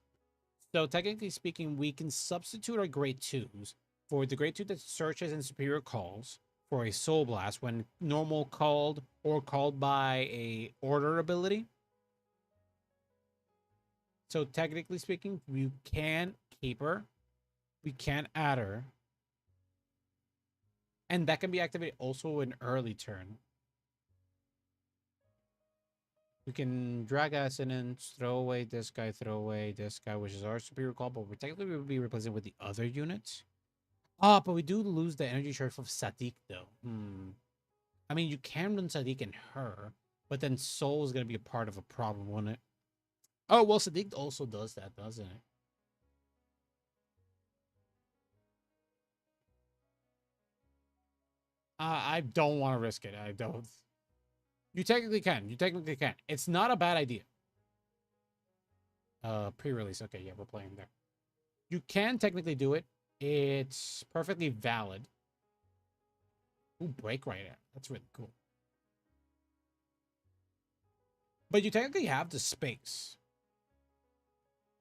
So technically speaking, we can substitute our grade 2s for the grade 2 that searches and superior calls for a Soul Blast when normal called or called by a order ability. So technically speaking, we can keep her, we can add her, and that can be activated also in early turn. We can Drag Assonance, throw away this guy, which is our superior call, but we technically will be replacing with the other units. Ah, but we do lose the energy charge from Sadiq though. I mean, you can run Sadiq and her, but then Soul is gonna be a part of a problem, won't it? Oh well, Sadiq also does that, doesn't it? I don't want to risk it. I don't. You technically can. You technically can. It's not a bad idea. Pre-release. Okay, yeah, we're playing there. You can technically do it. It's perfectly valid. Ooh, break right there. That's really cool. But you technically have the space.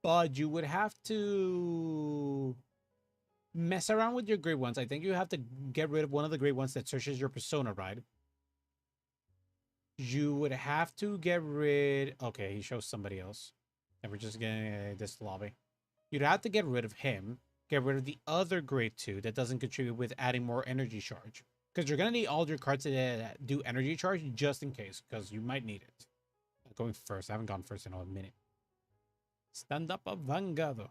But you would have to mess around with your grade 1s. I think you have to get rid of one of the grade 1s that searches your persona, right? You would have to get rid... Okay, he shows somebody else. And we're just getting this lobby. You'd have to get rid of him. Get rid of the other grade 2 that doesn't contribute with adding more energy charge. Because you're going to need all your cards that do energy charge just in case. Because you might need it. I'm going first. I haven't gone first in a minute. Stand up a Vanguard.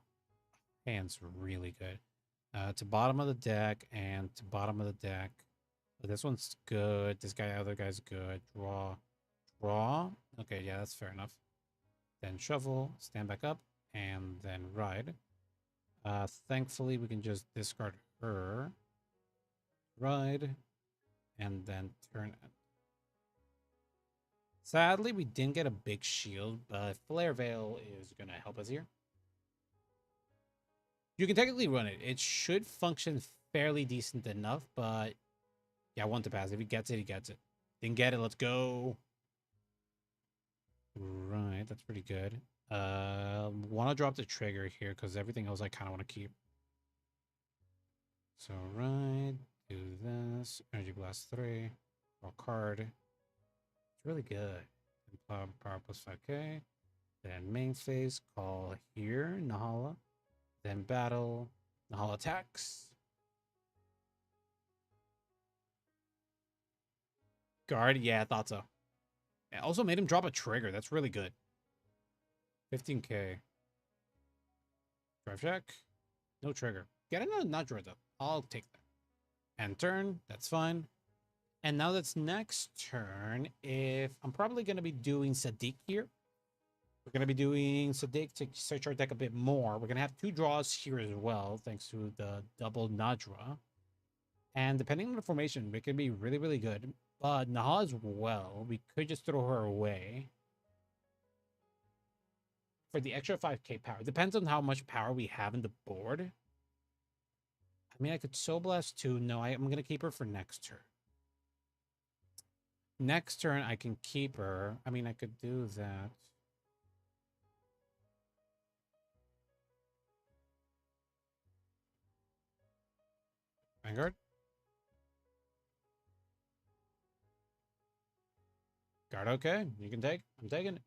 Hand's really good. To bottom of the deck and to bottom of the deck. But this one's good. This guy, other guy's good. Draw. Draw. Okay, yeah, that's fair enough. Then shuffle, stand back up, and then ride. Thankfully, we can just discard her. Ride. And then turn it. Sadly, we didn't get a big shield, but Flare Veil is going to help us here. You can technically run it. It should function fairly decent enough, but yeah, 1 to pass. If he gets it, he gets it. Didn't get it, let's go. Right, that's pretty good. Want to drop the trigger here because everything else I kind of want to keep. So right, do this. Energy Blast 3. Draw card. It's really good. Power plus 5k. Then main phase, call here, Nahala. Then battle, Nahala attacks. Guard, yeah, I thought so. It also made him drop a trigger. That's really good. 15k. Drive check. No trigger. Get it? Not drive though. I'll take that. End turn. That's fine. And now that's next turn. If I'm probably going to be doing Sadiq here. We're going to be doing Sadiq to search our deck a bit more. We're going to have 2 draws here as well, thanks to the double Nadra. And depending on the formation, it could be really, really good. But Naha as well, we could just throw her away for the extra 5k power. Depends on how much power we have in the board. I mean, I could Soul Blast too. No, I'm going to keep her for next turn. Next turn, I can keep her. I mean, I could do that. Vanguard. Guard, okay. You can take. I'm taking it.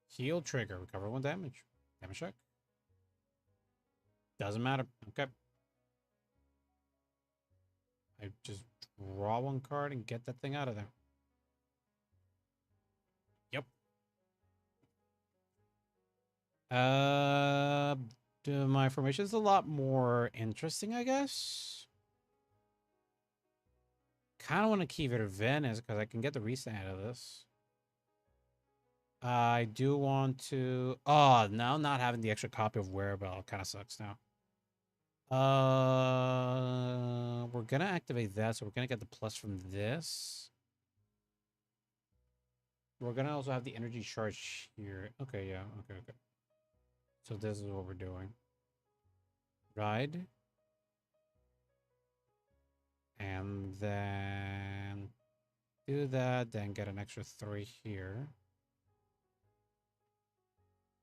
Heal trigger. Recover 1 damage. Damage check. Doesn't matter. Okay. I just draw 1 card and get that thing out of there. Yep. My formation is a lot more interesting, I guess. Kind of want to keep it at Venice because I can get the reset out of this. I do want to... Oh, now not having the extra copy of Wirbel kind of sucks now. We're going to activate that, so we're going to get the plus from this. We're going to also have the energy charge here. Okay, yeah. Okay. So this is what we're doing. Ride. And then do that, then get an extra 3 here.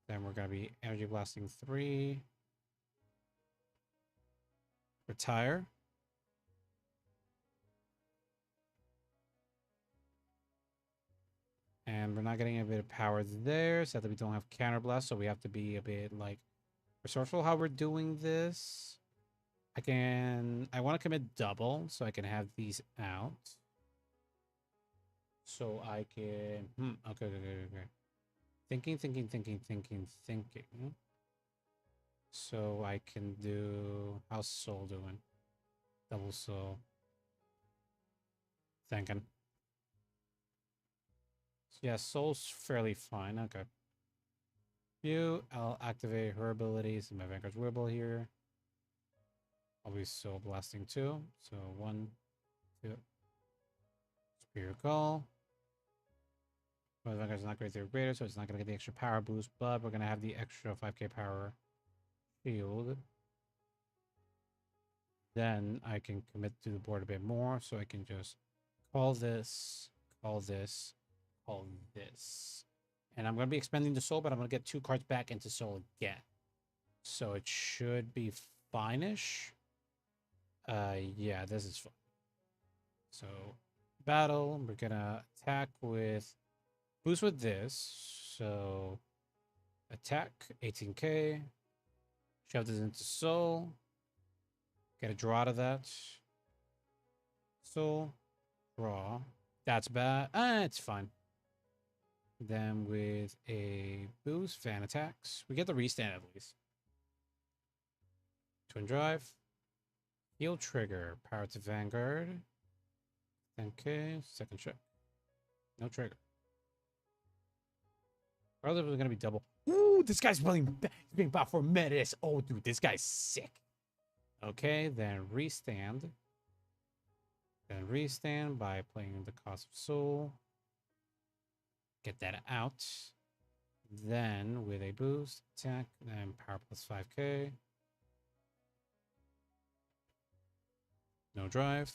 Then we're going to be energy blasting 3. Retire. And we're not getting a bit of power there, so that we don't have counterblast, so we have to be a bit like resourceful how we're doing this. I want to commit double so I can have these out. So I can okay. Thinking. So I can do, how's Soul doing? Double Soul. Thinking. Yeah, Soul's fairly fine. Okay. I'll activate her abilities in my Vanguard's Wirbel here. I'll be Soul Blasting 2. So 1, 2. Superior Call. Well, Vanguard's not great, they're greater, so it's not going to get the extra power boost, but we're going to have the extra 5k power shield. Then I can commit to the board a bit more, so I can just call this, call this, call this. And I'm going to be expending the soul, but I'm going to get 2 cards back into soul again. So it should be fine-ish. Yeah, this is fine. So, battle, we're going to attack with, boost with this. So, attack, 18k. Shove this into soul. Get a draw out of that. Soul, draw. That's bad. It's fine. Then with a boost, fan attacks. We get the restand at least. Twin drive. Heal trigger. Power to Vanguard. 10k. Second check. No trigger. Probably was going to be double. Ooh, this guy's playing. He's being bought for Metis. Oh, dude, this guy's sick. Okay, then restand. Then restand by playing the cost of soul. Get that out. Then with a boost, attack, then power plus 5k. No drive.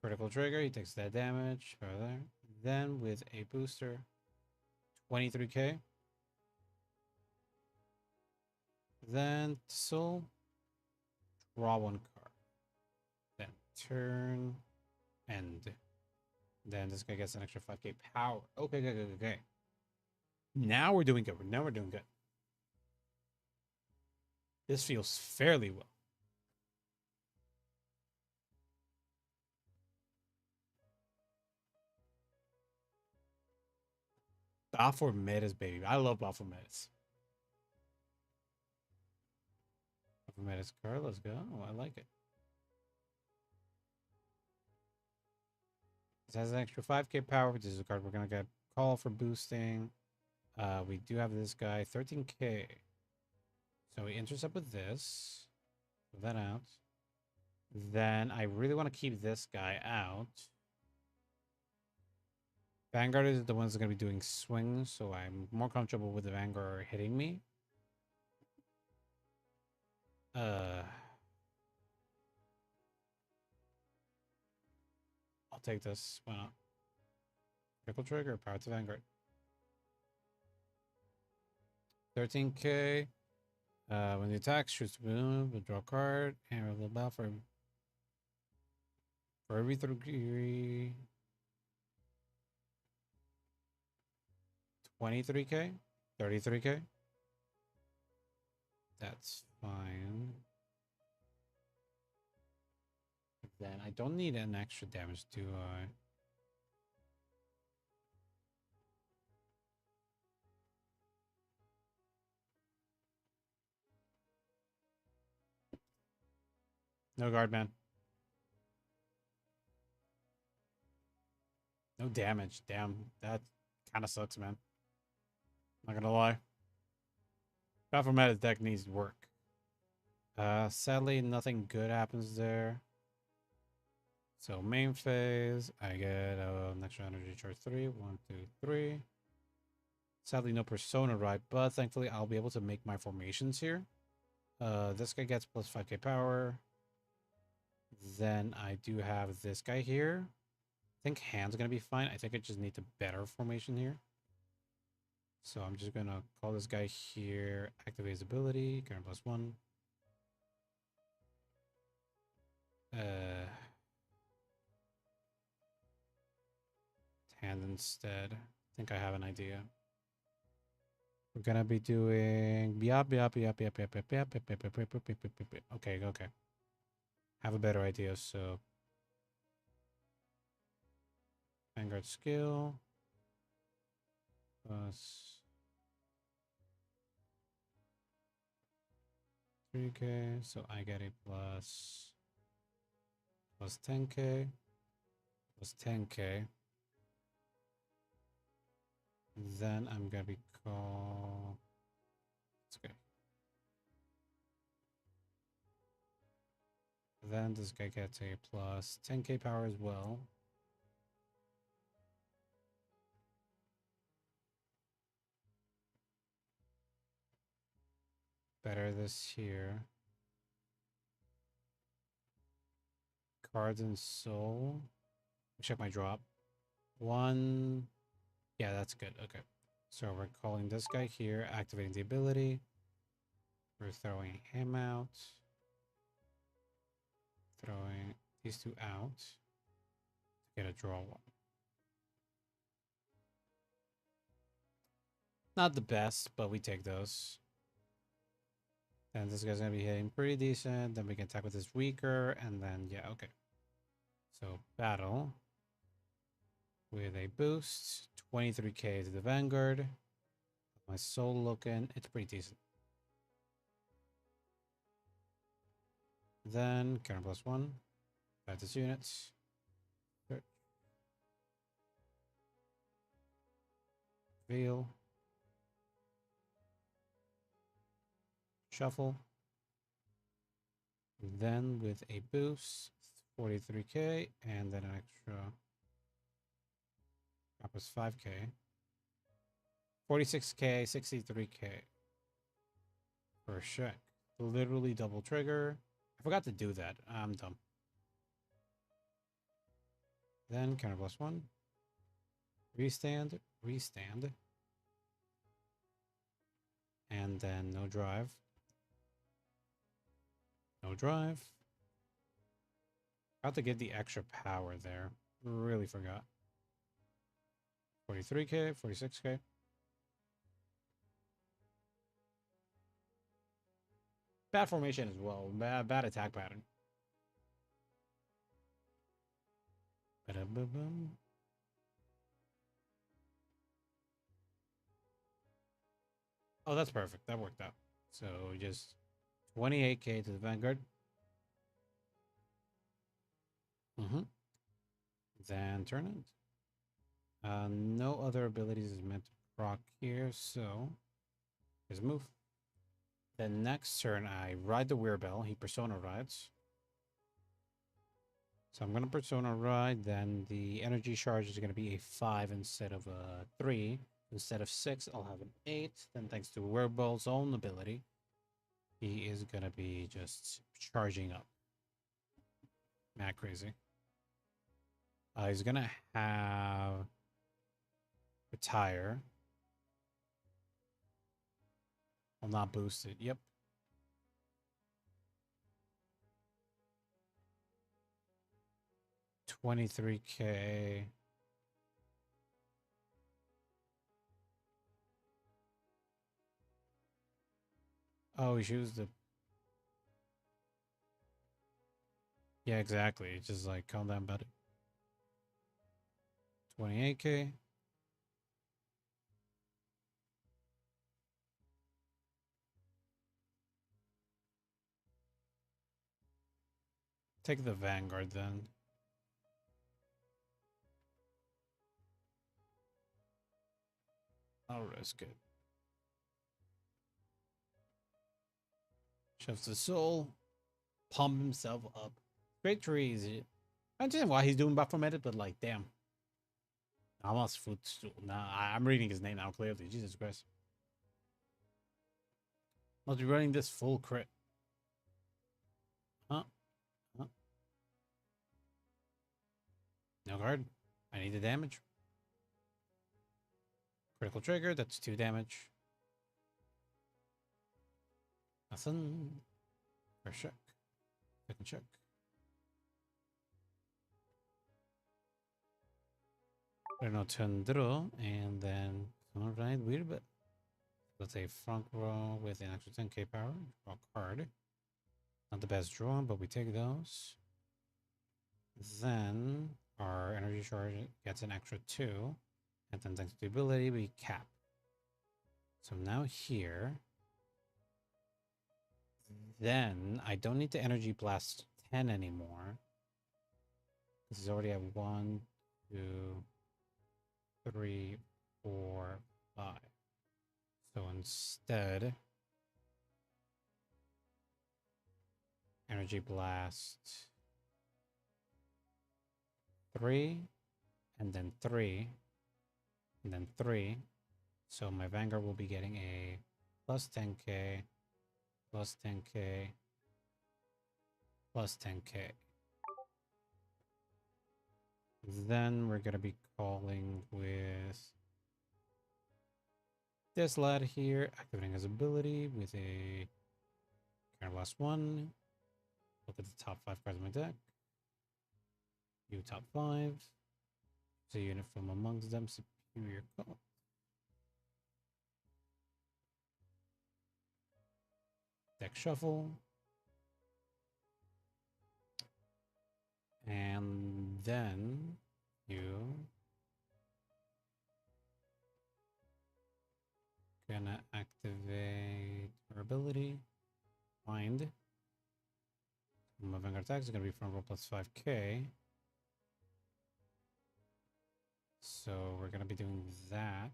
Critical trigger, he takes that damage. There. Then with a booster, 23k. Then soul, draw 1 card. Then Turn. End. Then this guy gets an extra 5k power. Okay, okay. Now we're doing good. Now we're doing good. This feels fairly well. Balfour metas, baby. I love Balfour metas. Balfour metas card. Let's go. I like it. This has an extra 5k power, which is a card we're gonna get call for boosting. We do have this guy, 13k. So we intercept with this. Move that out. Then I really want to keep this guy out. Vanguard is the ones that are going to be doing swings, so I'm more comfortable with the Vanguard hitting me. I'll take this. Why not? Critical trigger, power to Vanguard. 13k. When the attack shoots the boom, we'll draw a card and roll a little bell for every 3 23k, 33k. That's fine. Then I don't need an extra damage, do I? No guard, man. No damage. Damn, that kind of sucks, man. Not gonna lie. Baphomet's deck needs work. Sadly, nothing good happens there. So main phase, I get an extra energy charge 3. 1, 2, 3. Sadly, no persona ride, but thankfully I'll be able to make my formations here. This guy gets plus 5k power. Then I do have this guy here. I think hand's gonna be fine. I think I just need the better formation here. So I'm just gonna call this guy here, activate his ability, current +1. Hand instead. I think I have an idea. We're gonna be doing okay. Have a better idea, so Vanguard skill plus 3k, so I get a plus 10k plus 10k. Then I'm gonna be called. It's okay. Then this guy gets a plus 10k power as well. Better this here. Cards and soul. Check my drop. 1. Yeah, that's good. Okay. So we're calling this guy here, activating the ability. We're throwing him out. Throwing these 2 out. To get a draw 1. Not the best, but we take those. And this guy's going to be hitting pretty decent. Then we can attack with this weaker. And then, yeah, okay. So, battle. With a boost. 23k to the Vanguard. My soul looking. It's pretty decent. Then, counter +1. Add this units. Search. Reveal. Shuffle. Then with a boost, 43k, and then an extra. That was 5k. 46k, 63k. For a check. Literally double trigger. I forgot to do that. I'm dumb. Then counter +1. Restand. Restand. And then no drive. No drive. How to get the extra power there. Really forgot. 43k, 46k. Bad formation as well. Bad attack pattern. Ba-da-ba-bum. Oh, that's perfect. That worked out. So just 28k to the Vanguard. Then turn it. No other abilities is meant to proc here, so just move. Then next turn, I ride the Wirbel. He persona rides. So I'm going to persona ride. Then the energy charge is going to be a 5 instead of a 3. Instead of 6, I'll have an 8. Then thanks to Wirbel's own ability, he is going to be just charging up. Mad crazy. He's going to have retire. I'll not boost it. Yep. $23k. Oh, he used the... Yeah, exactly. It's just like, calm down, buddy. 28k. Take the Vanguard then. I'll risk it. Shoves the soul. Pump himself up. Great trees. I understand why he's doing Baphomet, but like, damn. Almost footstool. Nah, I'm reading his name now clearly. Jesus Christ. Must be running this full crit. Huh? Huh? No card. I need the damage. Critical trigger. That's 2 damage. Nothing. First check. Second check. Reno Tundro. And then, alright, weird, but let's say front row with an extra 10k power. Draw card. Not the best draw, but we take those. Then our energy charge gets an extra 2. And then thanks to the ability, we cap. So now here. Then I don't need to energy blast 10 anymore. This is already at 1, 2, 3, 4, 5. So instead, energy blast 3, and then 3, and then 3. So my Vanguard will be getting a plus 10k, plus 10k, plus 10k. Then we're going to be calling with this lad here, activating his ability with a kind of last one. Look at the top 5 cards of my deck. You top 5. So unit from amongst them, superior call. Deck shuffle. And then you gonna activate her ability. Find. My Vanguard attack is gonna be from roll plus 5k. So we're gonna be doing that.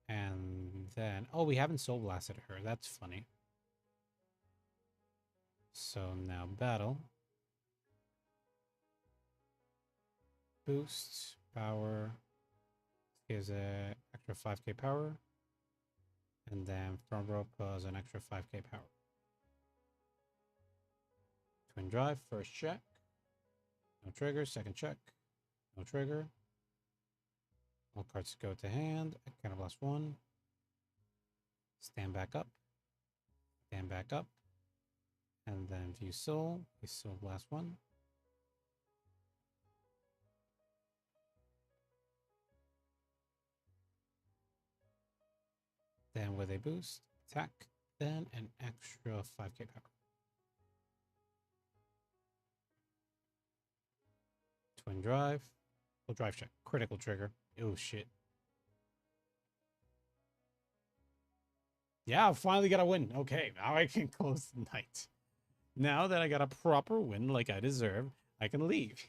And then, oh, we haven't soul blasted her. That's funny. So now battle. Boost, power. Gives a extra 5k power. And then front row plus an extra 5k power. Twin drive, first check. No trigger, second check. No trigger. All cards go to hand. Kind of last one. Stand back up. Stand back up. And then view soul. We sold last one. Then with a boost, attack, then an extra 5k power. Twin drive. Full drive check. Critical trigger. Oh shit. Yeah, I finally got a win. Okay, now I can close the night. Now that I got a proper win like I deserve, I can leave.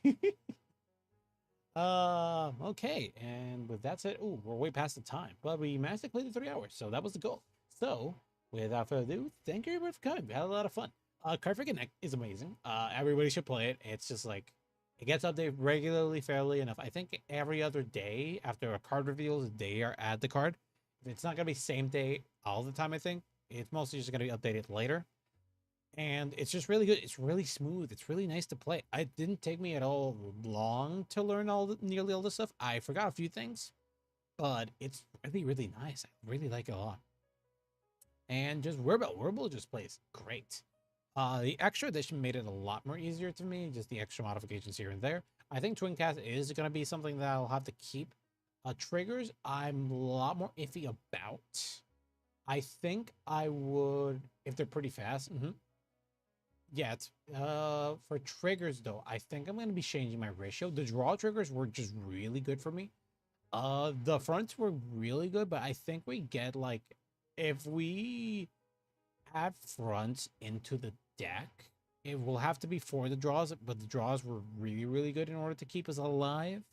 Okay, and with that said, oh, we're way past the time, but we managed to clear the 3 hours, so that was the goal. So, without further ado, thank you everybody for coming. We had a lot of fun. Cardfight Connect is amazing. Everybody should play it. It's just like, it gets updated regularly, fairly enough. I think every other day after a card reveals, they are add the card. It's not gonna be same day all the time, I think. It's mostly just gonna be updated later. And it's just really good. It's really smooth. It's really nice to play. It didn't take me at all long to learn nearly all the stuff. I forgot a few things, but it's really, really nice. I really like it a lot. And just Wirbel just plays great. The extra edition made it a lot more easier to me, just the extra modifications here and there. I think Twin Cast is going to be something that I'll have to keep. Triggers, I'm a lot more iffy about. I think I would, if they're pretty fast. Yeah, it's, for triggers, though, I think I'm going to be changing my ratio. The draw triggers were just really good for me. The fronts were really good, but I think we get, like, if we add fronts into the deck, it will have to be for the draws, but the draws were really, really good in order to keep us alive.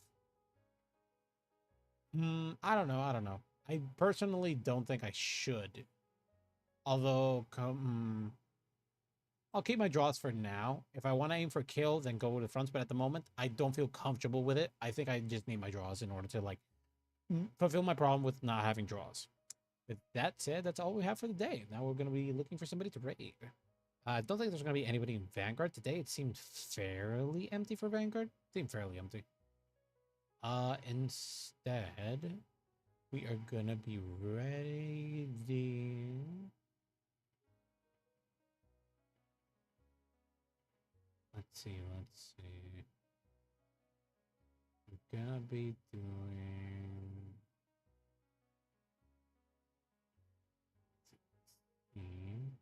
I don't know. I personally don't think I should. Although, I'll keep my draws for now. If I want to aim for kill, then go with the fronts. But at the moment, I don't feel comfortable with it. I think I just need my draws in order to, like, fulfill my problem with not having draws. With that said, that's all we have for the day. Now we're going to be looking for somebody to raid. I don't think there's going to be anybody in Vanguard today. It seemed fairly empty for Vanguard. It seemed fairly empty. Instead, we are going to be raiding. Let's see. We're gonna be doing 16.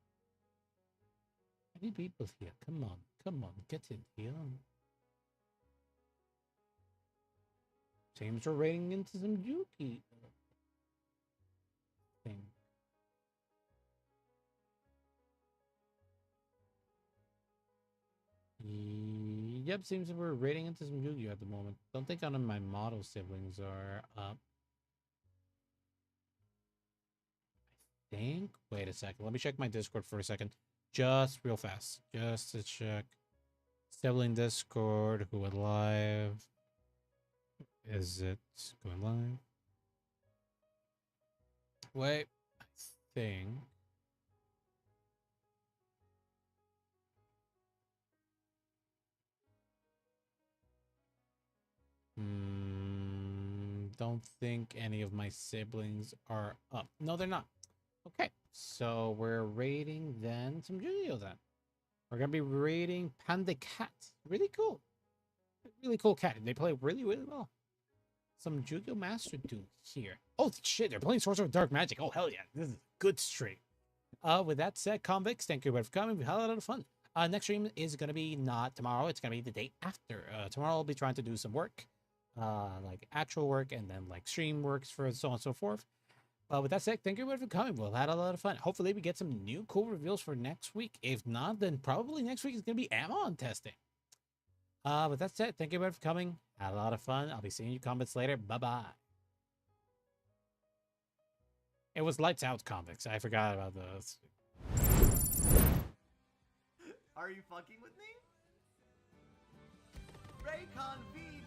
Many people here. Come on, get in here. Seems we're raiding into some Yuki thing. Yep, seems that we're raiding into some Yu-Gi-Oh at the moment. Don't think none of my model siblings are up. I think. Wait a second. Let me check my Discord for a second. Just real fast. Just to check. Sibling Discord. Who went live? Is it going live? Wait. I think. Don't think any of my siblings are up. No, they're not. Okay, so we're raiding then some Yu-Gi-Oh then. We're gonna be raiding Panda Cat. Really cool. Really cool cat. They play really, really well. Some Yu-Gi-Oh Master dude here. Oh shit, they're playing Sorcerer of Dark Magic. Oh hell yeah. This is a good stream. With that said, convicts, thank you for coming. We had a lot of fun. Next stream is gonna be not tomorrow, it's gonna be the day after. Tomorrow I'll be trying to do some work. Like actual work and then like stream works for so on and so forth. With that said, thank you everybody for coming. We'll had a lot of fun. Hopefully we get some new cool reveals for next week. If not, then probably next week is going to be Amon testing. With that said, thank you everybody for coming. Had a lot of fun. I'll be seeing you comments later. Bye-bye. It was Lights Out Comics. I forgot about those. Are you fucking with me? Ray-KonVT!